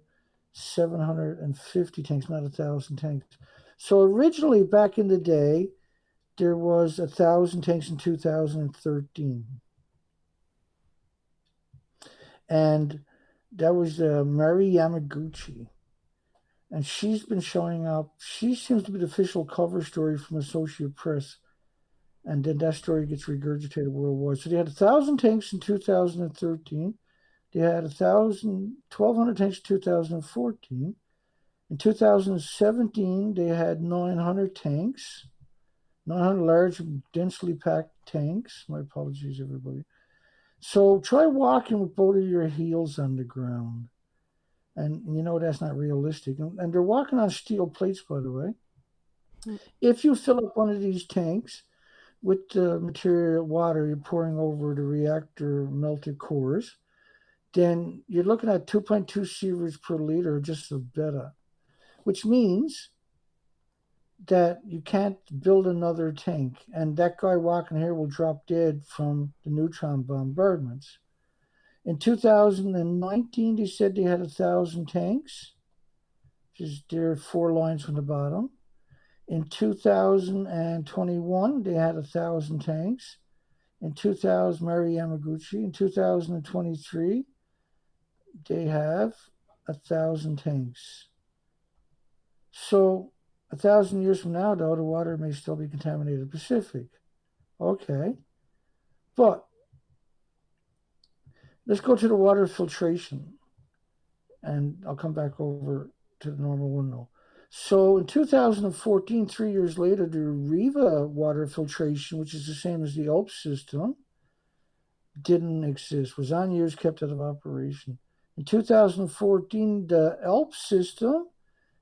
750 tanks, not 1,000 tanks. So originally, back in the day, there was 1,000 tanks in 2013. And that was Mari Yamaguchi. And she's been showing up. She seems to be the official cover story from Associated Press. And then that story gets regurgitated worldwide. So they had 1,000 tanks in 2013. They had 1,200 tanks in 2014. In 2017, they had 900 tanks, 900 large, densely packed tanks. My apologies, everybody. So try walking with both of your heels on the ground. And that's not realistic. And they're walking on steel plates, by the way. Mm. If you fill up one of these tanks with the material water you're pouring over the reactor melted cores, then you're looking at 2.2 sieverts per liter just of beta, which means that you can't build another tank. And that guy walking here will drop dead from the neutron bombardments. In 2019, they said they had 1,000 tanks, which is there 4 lines from the bottom. In 2021, they had 1,000 tanks. In 2000, Mari Yamaguchi. In 2023, they have 1,000 tanks. So 1,000 years from now, though, the water may still be contaminated Pacific. Okay. But let's go to the water filtration. And I'll come back over to the normal one now. So in 2014, 3 years later, the Riva water filtration, which is the same as the ALP system, didn't exist, was on years kept out of operation. In 2014, the ALP system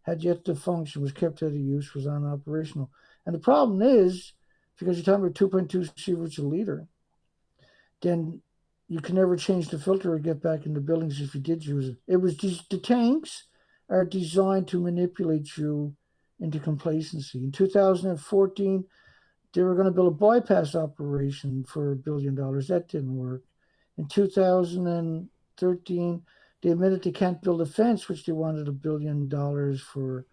had yet to function, was kept out of use, was unoperational. And the problem is, because you're talking about 2.2 sieverts a liter, then you can never change the filter or get back into buildings if you did use it. It was just the tanks are designed to manipulate you into complacency. In 2014, they were going to build a bypass operation for $1 billion. That didn't work. In 2013, they admitted they can't build a fence, which they wanted $1 billion for.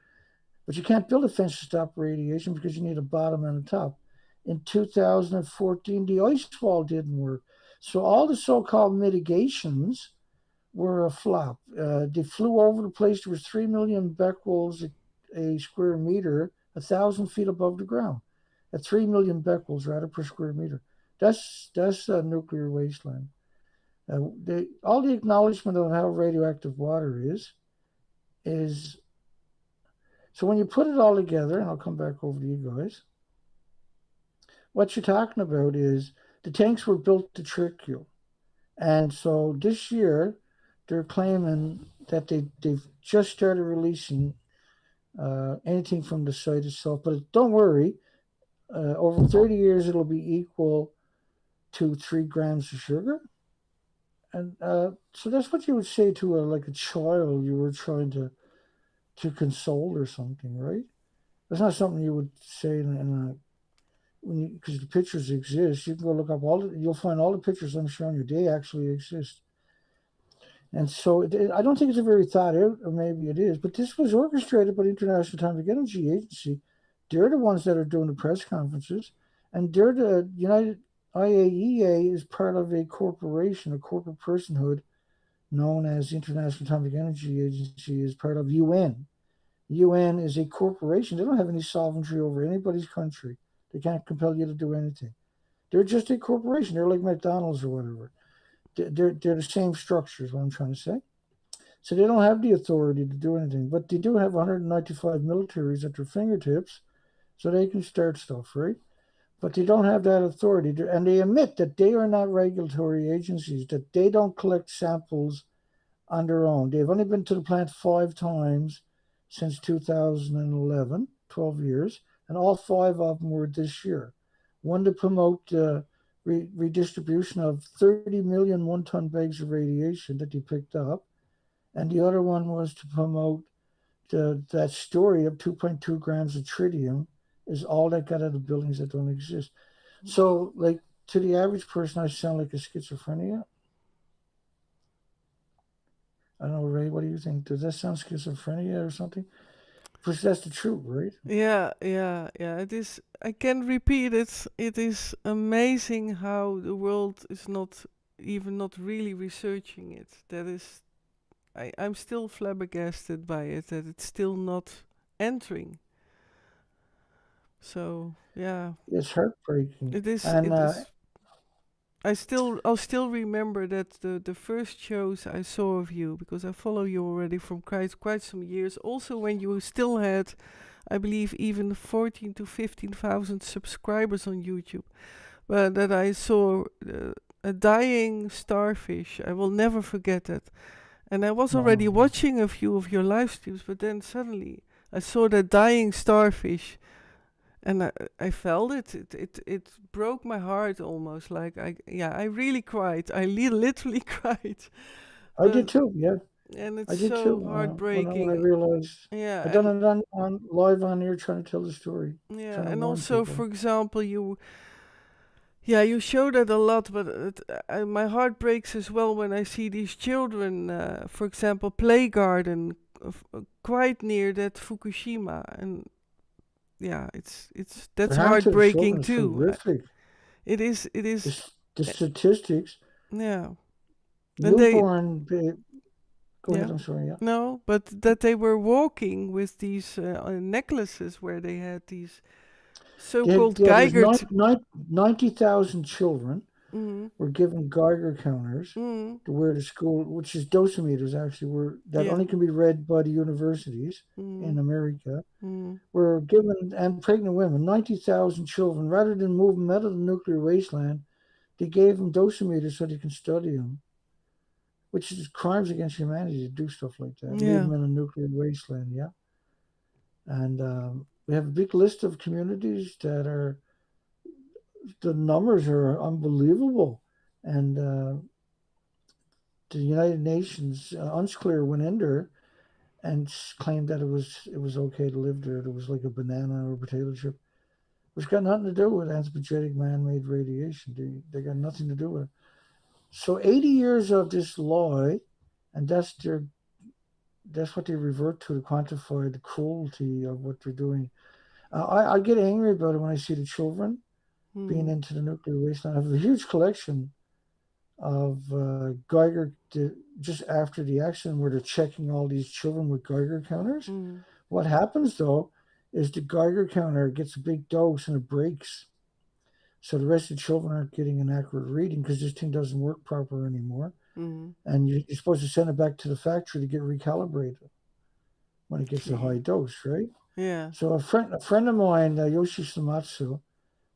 But you can't build a fence to stop radiation because you need a bottom and a top. In 2014, the ice wall didn't work. So all the so-called mitigations were a flop. They flew over the place. There was 3 million becquerels a square meter, 1,000 feet above the ground. At 3 million becquerels rather per square meter. That's a nuclear wasteland. All the acknowledgement of how radioactive water is so when you put it all together, and I'll come back over to you guys, what you're talking about is the tanks were built to trick you. And so this year, they're claiming that they've just started releasing anything from the site itself. But don't worry, over 30 years, it'll be equal to 3 grams of sugar. And so that's what you would say to like a child you were trying to console or something, right? That's not something you would say because the pictures exist. You can go look up you'll find all the pictures I'm showing you. They actually exist. And so I don't think it's a very thought out, or maybe it is, but this was orchestrated by the International Atomic Energy Agency. They're the ones that are doing the press conferences, and they're the IAEA is part of a corporation, a corporate personhood known as the International Atomic Energy Agency, is part of UN. UN is a corporation. They don't have any sovereignty over anybody's country. They can't compel you to do anything. They're just a corporation. They're like McDonald's or whatever. They're the same structures. What I'm trying to say. So they don't have the authority to do anything, but they do have 195 militaries at their fingertips, so they can start stuff, right? But they don't have that authority, and they admit that they are not regulatory agencies, that they don't collect samples on their own. They've only been to the plant 5 times since 2011, 12 years, and all 5 of them were this year. One to promote redistribution of 30 million one-ton bags of radiation that they picked up, and the other one was to promote that story of 2.2 grams of tritium is all that got out of buildings that don't exist. So, like, to the average person, I sound like a schizophrenia. I don't know, Ray, what do you think? Does that sound schizophrenia or something? Because that's the truth, right? Yeah, yeah, yeah. It is. I can repeat it. It is amazing how the world is not even not really researching it. That is, I'm still flabbergasted by it. That it's still not entering. So yeah, It's heartbreaking. it is. And It is. I'll still remember that the first shows I saw of you, because I follow you already from quite some years. Also, when you still had, I believe, even 14 to 15,000 subscribers on YouTube, but that I saw a dying starfish. I will never forget that. And I was already wow. watching a few of your live streams, but then suddenly I saw that dying starfish, and I felt it. It broke my heart almost. Like I really cried. I literally cried. I did But too, yeah. and I it's did so too. When I heartbreaking. realized I Yeah, done and it on live on here trying to tell the story, yeah, trying to and warn also, people. for example, you show that a lot, but my heart breaks as well when I see these children, for example, play garden, quite near that Fukushima, and yeah, The that's harm to the heartbreaking children is too. horrific. It is, The uh, statistics, yeah, and they, newborn baby. Go ahead. yeah, I'm sorry. Yeah. no, but that they were walking with these necklaces where they had these so-called Yeah, there's Geiger. 90,000 children Mm, were given Geiger counters mm, to wear to school, which is dosimeters actually, were that yeah, only can be read by the universities in mm, America. mm, Were given, and pregnant women, 90,000 children, rather than move them out of the nuclear wasteland, they gave them dosimeters so they can study them, which is crimes against humanity to do stuff like that. Leave yeah, them in a nuclear wasteland, yeah. And we have a big list of communities that are the numbers are unbelievable. And the United Nations, UNSCLEAR went in there and claimed that it was okay to live there. It was like a banana or a potato chip, which got nothing to do with anthropogenic man-made radiation. They got nothing to do with it. So 80 years of this lie, and that's what they revert to quantify the cruelty of what they're doing. I get angry about it when I see the children being mm, into the nuclear wasteland. I have a huge collection of Geiger just after the accident where they're checking all these children with Geiger counters. mm, What happens though is the Geiger counter gets a big dose and it breaks. So the rest of the children aren't getting an accurate reading because this thing doesn't work proper anymore. mm, And you're supposed to send it back to the factory to get recalibrated when it gets a high okay, dose, right? yeah, So a friend of mine, Yoshi Shimatsu,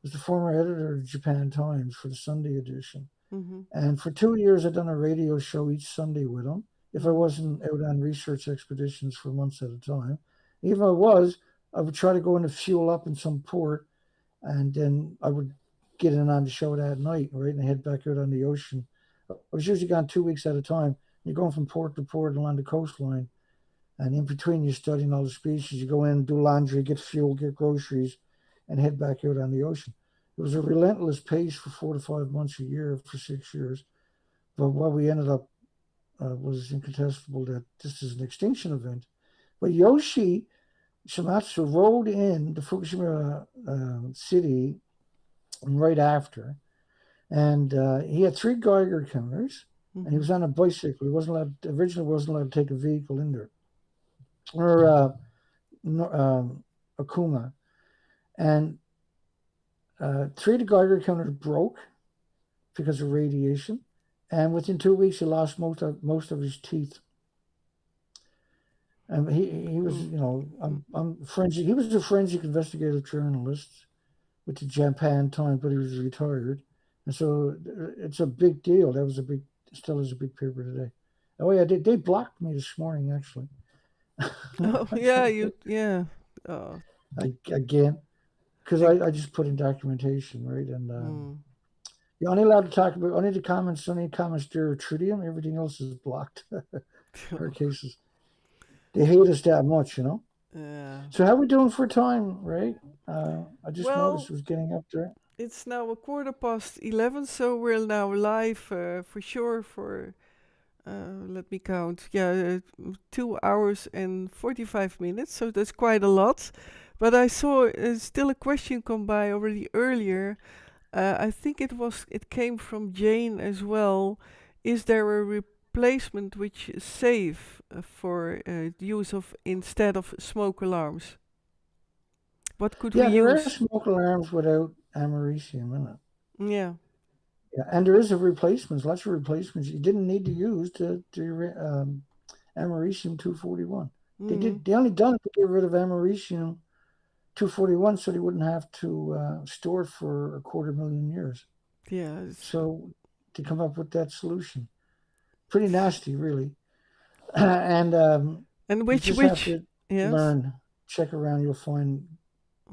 was the former editor of Japan Times for the Sunday edition. mm-hmm, And for 2 years, I'd done a radio show each Sunday with him. If I mm, wasn't out on research expeditions for months at a time, even if I was, I would try to go in to fuel up in some port, and then I would get in on the show that night, right, and head back out on the ocean. I was usually gone 2 weeks at a time. You're going from port to port along the coastline, and in between, you're studying all the species. You go in, do laundry, get fuel, get groceries, and head back out on the ocean. It was a relentless pace for 4 to 5 months a year for 6 years. But what we ended up was incontestable that this is an extinction event. But Yoshi Shimatsu rode in the Fukushima city right after, and he had 3 Geiger counters, and he mm-hmm, was on a bicycle. He originally wasn't allowed to take a vehicle in there, or no, Akuma, and 3 of the Geiger counters broke because of radiation, and within 2 weeks he lost most of his teeth. And he was, Mm. I'm forensic. He was a forensic investigative journalist with the Japan Times, but he was retired, and so it's a big deal. That was a big, still is a big paper today. Oh yeah, they blocked me this morning actually. Oh yeah, yeah. Oh. Again, because I, I just put in documentation, right, and mm. you're only allowed to talk about only comments there are tritium. Everything else is blocked. Our cases, they hate us that much. Yeah. So how we doing for time, right? I just noticed Well, it was getting up there. it's now a quarter past 11, so we're now live for sure for, let me count, yeah, 2 hours and 45 minutes, so that's quite a lot. But I saw still a question come by already earlier. I think it came from Jane as well. Is there a replacement which is safe for use of instead of smoke alarms? What could we Yeah, there are use? smoke alarms without americium in it. Yeah. Yeah, and there is a replacements, lots of replacements you didn't need to use to americium 241. They Mm. did. They only done it to get rid of americium 241, so they wouldn't have to store it for a quarter million years. Yeah. It's, So to come up with that solution, pretty nasty, really. And and you which just have which? to Yes. learn, check around. You'll find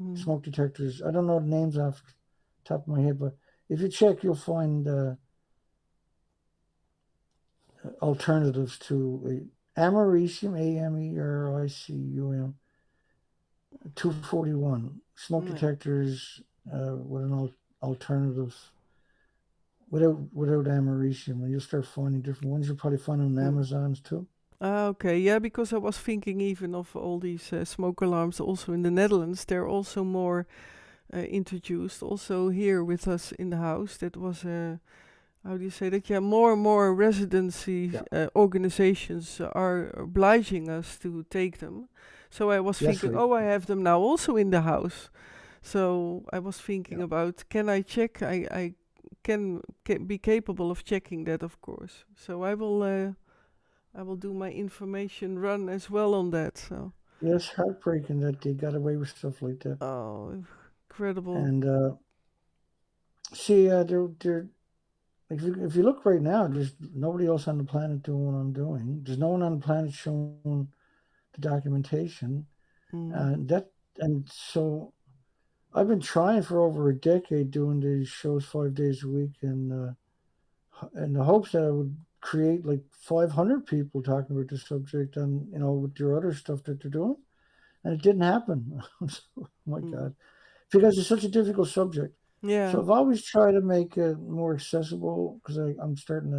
Mm. smoke detectors. I don't know the names off the top of my head, but if you check, you'll find alternatives to americium, americium 241 smoke Yeah. detectors with an alternative without americium. And you'll start finding different ones. You'll probably find them on Mm. Amazons too. Ah, okay. Yeah, because I was thinking even of all these smoke alarms also in the Netherlands. They're also more introduced. Also here with us in the house. That was how do you say that? Yeah, more and more residency Yeah, organizations are obliging us to take them. So I was that's thinking, right. oh, I have them now also in the house. So I was thinking Yeah. about, can I check? I can be capable of checking that, of course. So I will do my information run as well on that. So, Yeah, it's heartbreaking that they got away with stuff like that. oh, incredible. And see, they're if you look right now, there's nobody else on the planet doing what I'm doing. There's no one on the planet showing the documentation. Mm, And so I've been trying for over a decade doing these shows 5 days a week, and in the hopes that I would create like 500 people talking about the subject, and with your other stuff that they're doing, and it didn't happen. Oh my mm. God, because it's such a difficult subject. So Yeah. I've always tried to make it more accessible because I'm starting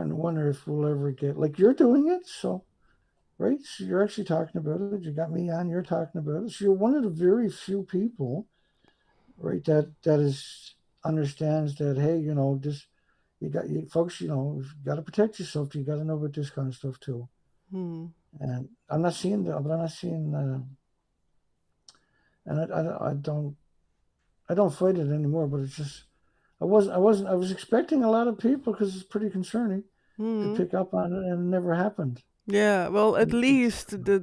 to wonder if we'll ever get like you're doing it. So right, so you're actually talking about it. You got me on. You're talking about it. So you're one of the very few people, right, that is understands that. Hey, this you folks. You've got to protect yourself. You got to know about this kind of stuff too. Mm, And I'm not seeing that, but I'm not seeing. And I don't fight it anymore. But it's just I was expecting a lot of people because it's pretty concerning to mm. pick up on it, and it never happened. Yeah, well, at It's least the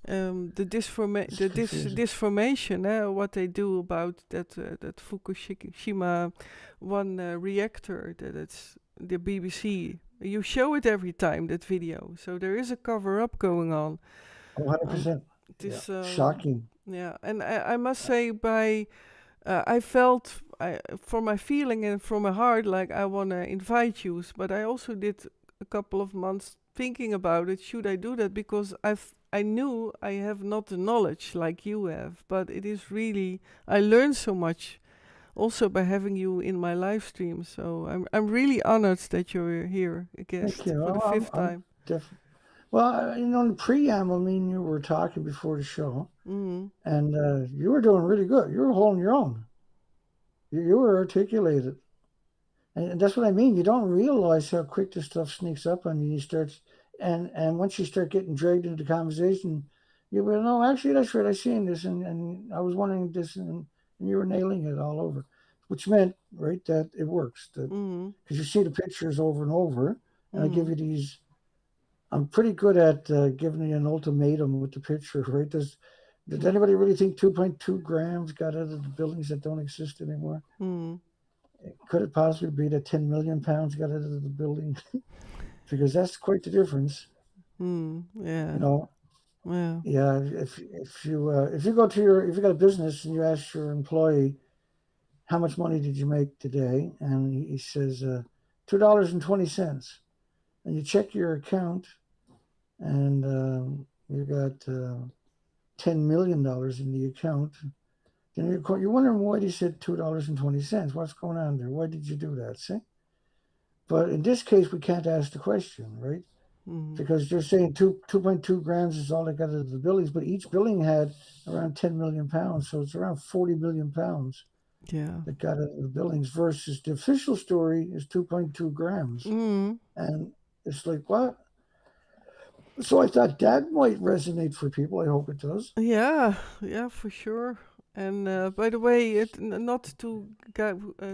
it's confusing. disformation, what they do about that Fukushima one reactor, that it's the BBC. You show it every time, that video. So there is a cover up going on. Um, 100%. Yeah. this Shocking. yeah, and I must say, I felt for my feeling and from my heart, like I want to invite you, but I also did a couple of months thinking about it. Should I do that? Because I knew I have not the knowledge like you have, but it is really, I learned so much also by having you in my live stream. So I'm really honored that you're here, a Thank guest you. for the fifth I'm time. definitely. Well, in the preamble, me and you were talking before the show, Mm, and you were doing really good. You were holding your own. You were articulated. And that's what I mean. You don't realize how quick this stuff sneaks up on you. And once you start getting dragged into the conversation, you go, no, actually, that's right. I seen this, and I was wondering this, and you were nailing it all over. which meant, right, that it works. That Mm. because you see the pictures over and over, and I give Mm. you these. I'm pretty good at giving you an ultimatum with the picture, right? Did Mm. anybody really think 2.2 grams got out of the buildings that don't exist anymore? Mm. Could it possibly be that 10 million pounds got out of the building? Because that's quite the difference. Mm. You Yeah. know, Yeah. yeah. If you go to your if you got a business and you ask your employee how much money did you make today, and he says $2.20, and you check your account and you got $10 million in the account, then you're wondering why they said $2.20. What's going on there? Why did you do that? See, but in this case, we can't ask the question, right? Mm. Because they're saying 2.2 grams is all they got out of the buildings, but each building had around 10 million pounds, so it's around 40 million pounds Yeah. that got out of the buildings versus the official story is 2.2 grams. Mm. And it's like, what? So I thought that might resonate for people. I hope it does. Yeah, yeah, for sure. And by the way, not to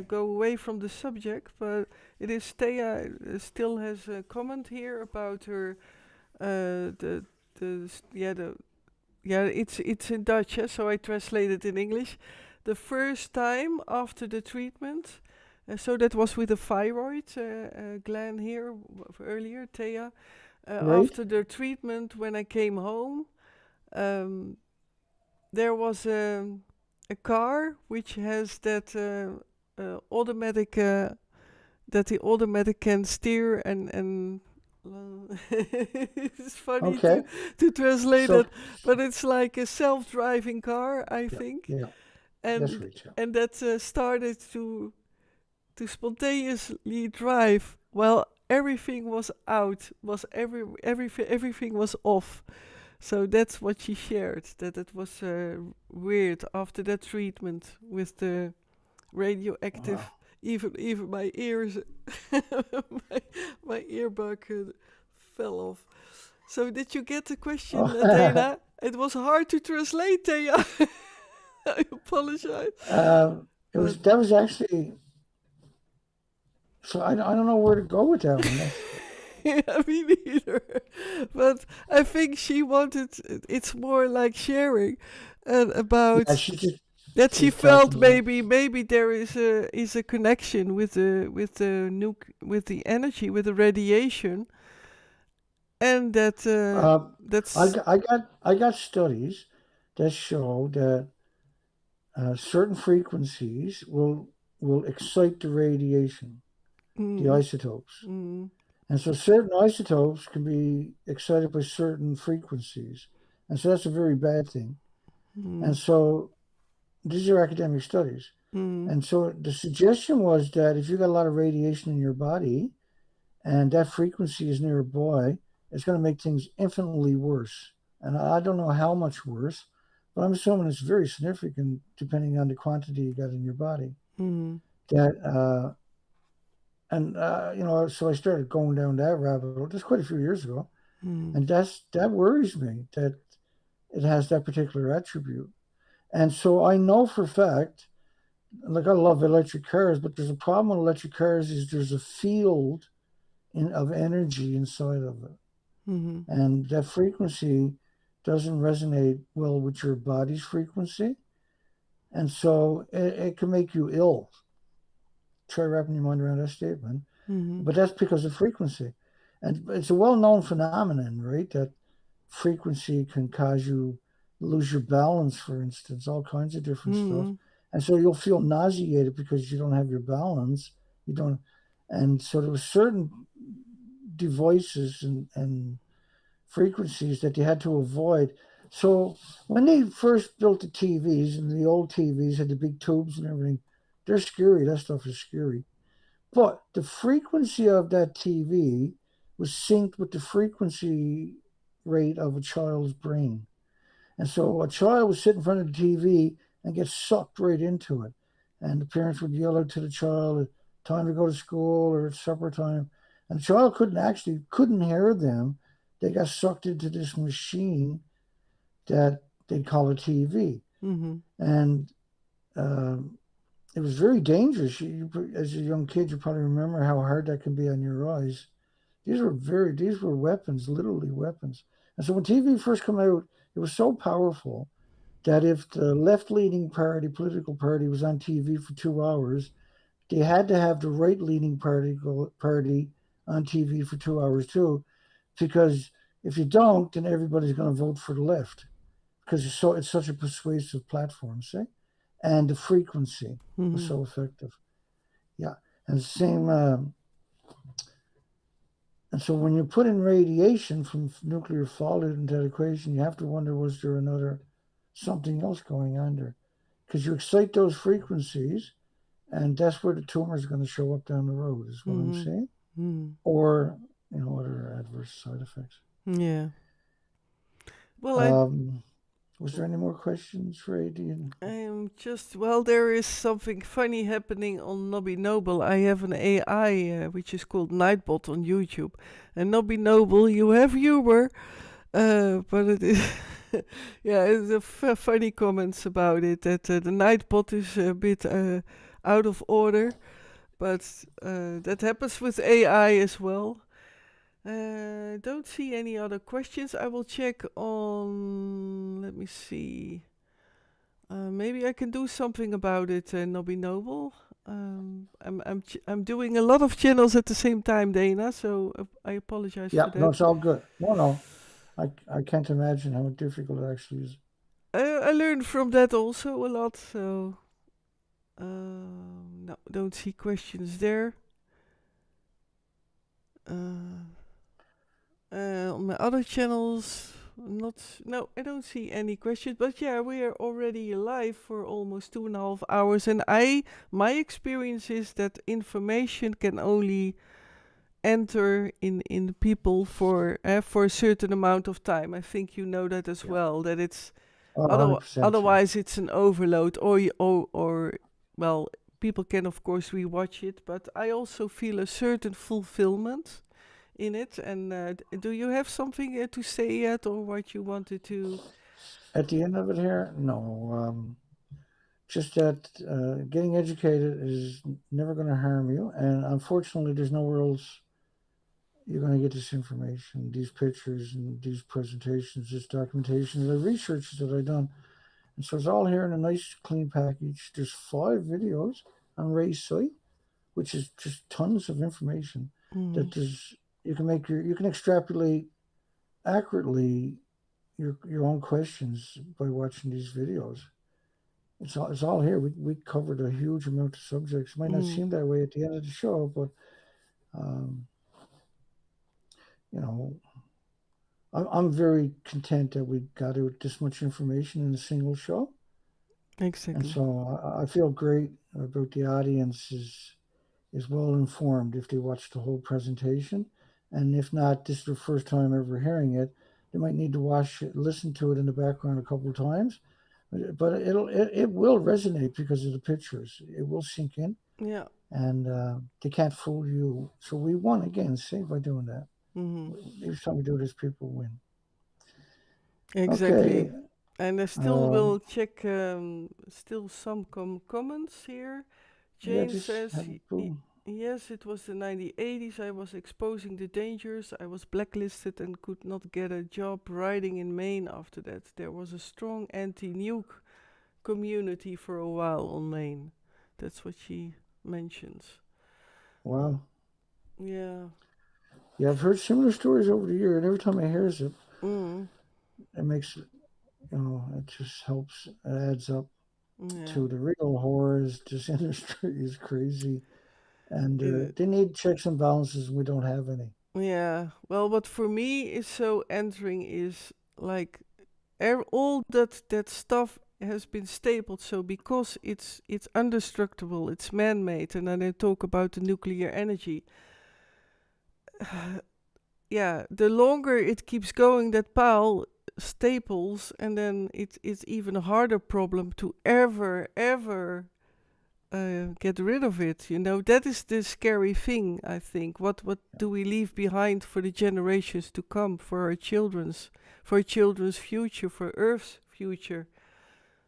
go away from the subject, but it is Thea still has a comment here about her yeah, it's in Dutch, so I translate it in English. The first time after the treatment, so that was with the thyroid gland here earlier, Thea. Right? After the treatment, when I came home, um, there was a car which has that automatic that the automatic can steer and it's funny Okay. to translate So, it, but it's like a self-driving car, I yeah, think, yeah, that's and right. Yeah. that started to spontaneously drive while everything was out, was everything was off. So that's what she shared, that it was weird after that treatment with the Wow. radioactive. Even my ears, my, my earbud fell off. So did you get the question, Oh, Dana? It was hard to translate, Dana. I apologize, it but was that was actually so I don't know where to go with that one. That's yeah, me neither. But I think she wanted. It's more like sharing, and yeah. about that she She's talking felt about. maybe there is a connection with the with the energy, with the radiation, and that Uh, that's I got studies that show that certain frequencies will excite the radiation, the mm, isotopes. mm, And so certain isotopes can be excited by certain frequencies. And so that's a very bad thing. And mm, so these are academic studies. mm, And so the suggestion was that if you got a lot of radiation in your body and that frequency is nearby, it's going to make things infinitely worse. And I don't know how much worse, but I'm assuming it's very significant depending on the quantity you got in your body. mm, That you know, so I started going down that rabbit hole just quite a few years ago, mm, and that worries me that it has that particular attribute. And so I know for a fact, like I love electric cars, but there's a problem with electric cars is there's a field of energy inside of it, mm, and that frequency doesn't resonate well with your body's frequency, and so it can make you ill. Try wrapping your mind around that statement. mm, But that's because of frequency. And it's a well known phenomenon, right? That frequency can cause you lose your balance, for instance, all kinds of different stuff. mm, And so you'll feel nauseated because you don't have your balance. You don't, and so there were certain devices and frequencies that they had to avoid. So when they first built the TVs and the old TVs had the big tubes and everything, they're scary. That stuff is scary. But the frequency of that TV was synced with the frequency rate of a child's brain. And so a child would sit in front of the TV and get sucked right into it. And the parents would yell out to the child, time to go to school or it's supper time. And the child couldn't hear them. They got sucked into this machine that they call a TV. mm, And um, it was very dangerous. As a young kid, you probably remember how hard that can be on your eyes. These were weapons, literally weapons. And so when TV first came out, it was so powerful that if the left-leaning political party, was on TV for 2 hours, they had to have the right-leaning party on TV for 2 hours too, because if you don't, then everybody's going to vote for the left because it's such a persuasive platform, see, and the frequency was Mm-hmm. so effective. Yeah, and same. And so when you put in radiation from nuclear fallout into that equation, you have to wonder, was there another something else going on there? Because you excite those frequencies, and that's where the tumor is going to show up down the road, is what I'm Mm-hmm. saying. Mm-hmm. Or, other adverse side effects. Yeah. Well, Um, was there any more questions, Ray? Do you... I'm just, well, there is something funny happening on Nobby Noble. I have an AI which is called Nightbot on YouTube. And Nobby Noble, you have humor, but it is, yeah, it's funny comments about it that the Nightbot is a bit out of order, but that happens with AI as well. Don't see any other questions. I will check on. Let me see. Maybe I can do something about it, Nobby Noble. I'm doing a lot of channels at the same time, Dana. So I apologize Yeah, for no, that. it's all good. No, no, I can't imagine how difficult it actually is. I learned from that also a lot. So no, don't see questions there. Uh, on my other channels, not no, I don't see any questions. But yeah, we are already live for almost 2.5 hours, and my experience is that information can only enter in people for a certain amount of time. I think you know that as Yeah, well. That it's 100%. Yeah. otherwise it's an overload, or well, people can of course rewatch it, but I also feel a certain fulfillment in it. And do you have something to say yet, or what you wanted to? At the end of it here, no. Just that getting educated is never going to harm you, and unfortunately, there's nowhere else you're going to get this information, these pictures, and these presentations, this documentation, the research that I've done. And so it's all here in a nice, clean package. There's 5 videos on Ray's site, which is just tons of information Mm, that there's you can extrapolate accurately your own questions by watching these videos. It's all here. We covered a huge amount of subjects. It might not mm, seem that way at the end of the show, but um, you know, I'm very content that we got out this much information in a single show, and exactly. so I feel great about the audience is well informed if they watch the whole presentation, and if not, this is their first time ever hearing it. They might need to listen to it in the background a couple of times, but it will resonate because of the pictures. It will sink in, Yeah. and they can't fool you. So we won again, see, by doing that. Mm-hmm. Each time we do this, people win. Okay. Exactly. And I still Uh, will check still some comments here. yeah, Jane just says, have a boom. yes, it was the 1980s. I was exposing the dangers. I was blacklisted and could not get a job riding in Maine after that. There was a strong anti-nuke community for a while on Maine. That's what she mentions. Wow. Yeah. Yeah, I've heard similar stories over the year, and every time I hear it, Mm. it makes it just helps. It adds up Yeah. to the real horrors. This industry is crazy, and It, they need checks and balances. And we don't have any. yeah. Well, what for me is so entering is like all that stuff has been stapled. So because it's indestructible, it's man-made, and then I talk about the nuclear energy. Yeah, the longer it keeps going, that pile staples, and then it's even a harder problem to ever get rid of it. You know, that is the scary thing. I think. What do we leave behind for the generations to come, for our children's future, for Earth's future?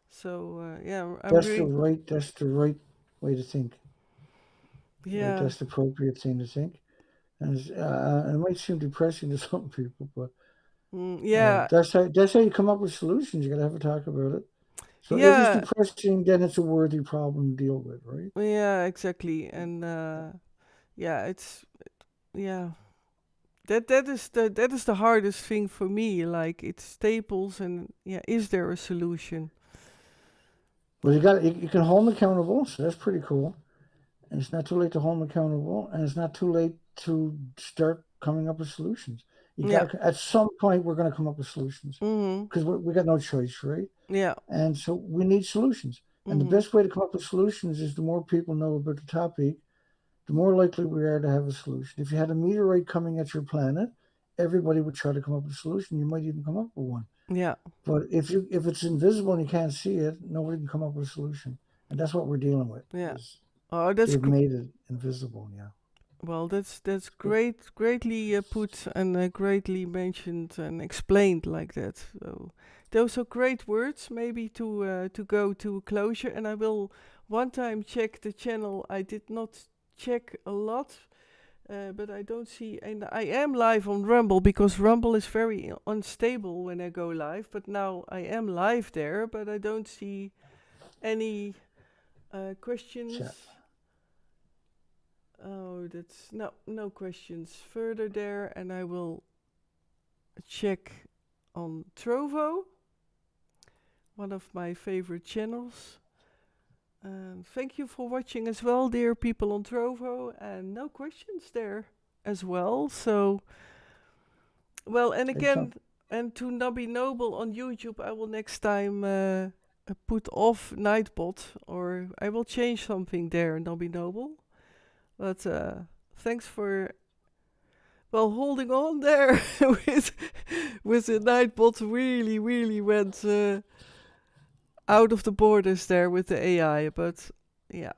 So yeah, I'm That's the really right. That's the right way to think. Right, Yeah. that's the appropriate thing to think. And it might seem depressing to some people, but Yeah. that's how you come up with solutions. You got to have a talk about it. So if it's Yeah. depressing, then it's a worthy problem to deal with, right? Yeah, exactly. And yeah, it's yeah. That is the hardest thing for me. Like it's staples, and yeah, is there a solution? Well, you can hold them accountable, so that's pretty cool. And it's not too late to hold them accountable, and it's not too late to start coming up with solutions. You Yeah. got at some point we're going to come up with solutions Mhm. because we got no choice, right? Yeah. And so we need solutions. And the Mhm. best way to come up with solutions is the more people know about the topic, the more likely we are to have a solution. If you had a meteorite coming at your planet, everybody would try to come up with a solution. You might even come up with one. Yeah. But if it's invisible and you can't see it, nobody can come up with a solution. And that's what we're dealing with. Yeah. Is Oh, that's they've made it invisible. Yeah. well, that's So, greatly put and greatly mentioned and explained like that. So those are great words. Maybe to go to closure, and I will one time check the channel. I did not check a lot, but I don't see. And I am live on Rumble because Rumble is very unstable when I go live. But now I am live there, but I don't see any chat. questions. Oh, that's no questions further there, and I will check on Trovo, one of my favorite channels. Thank you for watching as well, dear people on Trovo, and no questions there as well. So, well, and again, Excellent. and to Nubby Noble on YouTube, I will next time put off Nightbot, or I will change something there, Nubby Noble. But thanks for holding on there with the Nightbot really went out of the borders there with the AI. But yeah,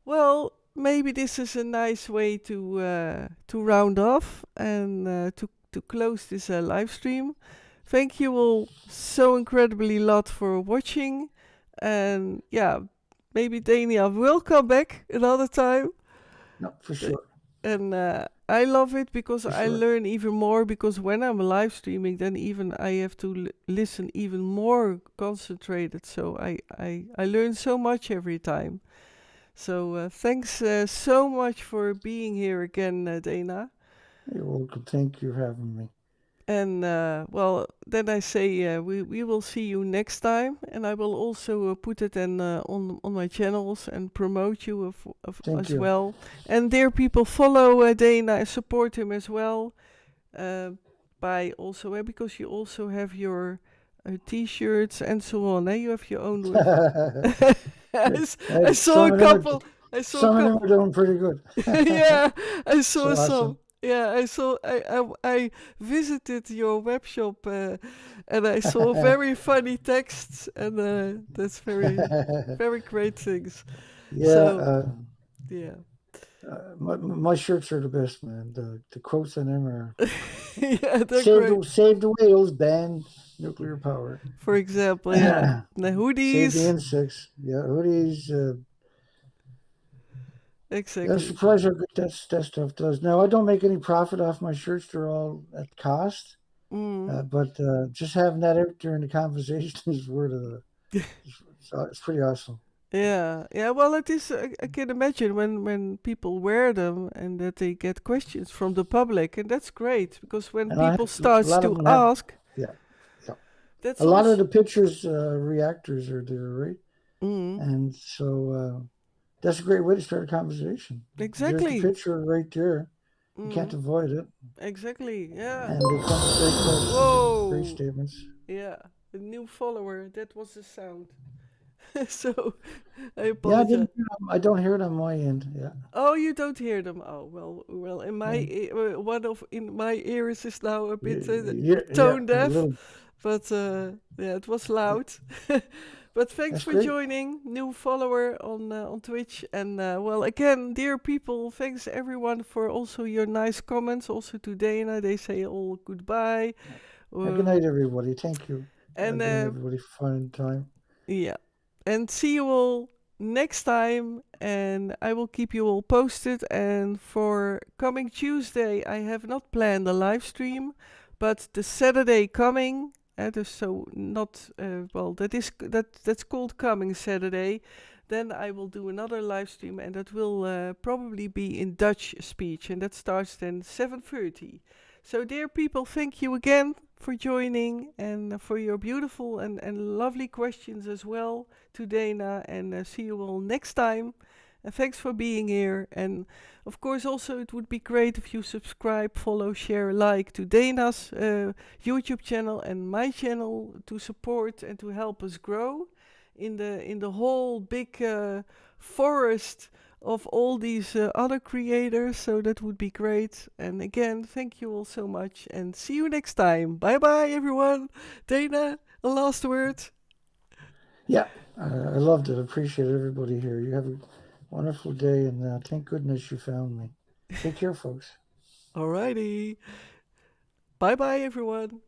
well, maybe this is a nice way to round off and to close this live stream. Thank you all so incredibly lot for watching, and yeah, maybe Dania will come back another time. No, for The- sure. and I love it because For I sure. learn even more. Because when I'm live streaming, then even I have to listen even more concentrated. So I learn so much every time. So thanks so much for being here again, Dana. You're welcome. Thank you for having me. And well, then I say we will see you next time, and I will also put it on my channels and promote you Thank as you. well. And dear people, follow Dana and support him as well. By also because you also have your t-shirts and so on. You have your own. I saw a some of them are couple. I saw a some of them are couple. doing pretty good. Yeah, I saw So some. awesome. Yeah, I saw. I visited your web shop and I saw very funny texts, and that's very great things. Yeah, So yeah, my shirts are the best, man. The quotes on them are yeah, they're great. save the whales, ban nuclear power, For example, yeah, the save the hoodies. insects. Yeah, hoodies. I'm Exactly. surprised how good that stuff does. Now I don't make any profit off my shirts; they're all at cost. Mm. But just having that out during the conversation is worth it. It's pretty awesome. Yeah, yeah. Well, it is. I can imagine when people wear them and that they get questions from the public, and that's great because when And I people have a starts lot of to them have, ask, yeah, yeah. that's A lot of also. the pictures, reactors are there, right? Mm, And so that's a great way to start a conversation. There's the exactly. picture right there. You can't Mm, avoid it. exactly. Yeah. And they come with great quotes, great Whoa. statements. Yeah. A new follower. That was the sound. So I Yeah, apologize. I don't hear it on my end. Yeah. Oh, you don't hear them. Oh, well. In my Yeah, one of in my ears is now a bit yeah, tone a deaf, little. but yeah, it was loud. But thanks That's for great. joining, new follower on Twitch, and well, again, dear people, thanks everyone for also your nice comments. Also to Dana, they say all goodbye. Good Um, night, everybody. Thank you and again, everybody, for finding time. yeah, and see you all next time, and I will keep you all posted. And for coming Tuesday, I have not planned a live stream, but the Saturday coming, so not well, that's called coming Saturday. Then I will do another live stream, and that will probably be in Dutch speech, and that starts then 7:30. So, dear people, thank you again for joining and for your beautiful and lovely questions as well to Dana. And see you all next time. And thanks for being here. And of course, also, it would be great if you subscribe, follow, share, like to Dana's YouTube channel and my channel to support and to help us grow in the whole big forest of all these other creators. So that would be great. And again, thank you all so much and see you next time. Bye bye, everyone. Dana, a last word. Yeah, I loved it. Appreciate everybody here. You have a wonderful day, and thank goodness you found me. Take care, folks. Alrighty. Bye bye, everyone.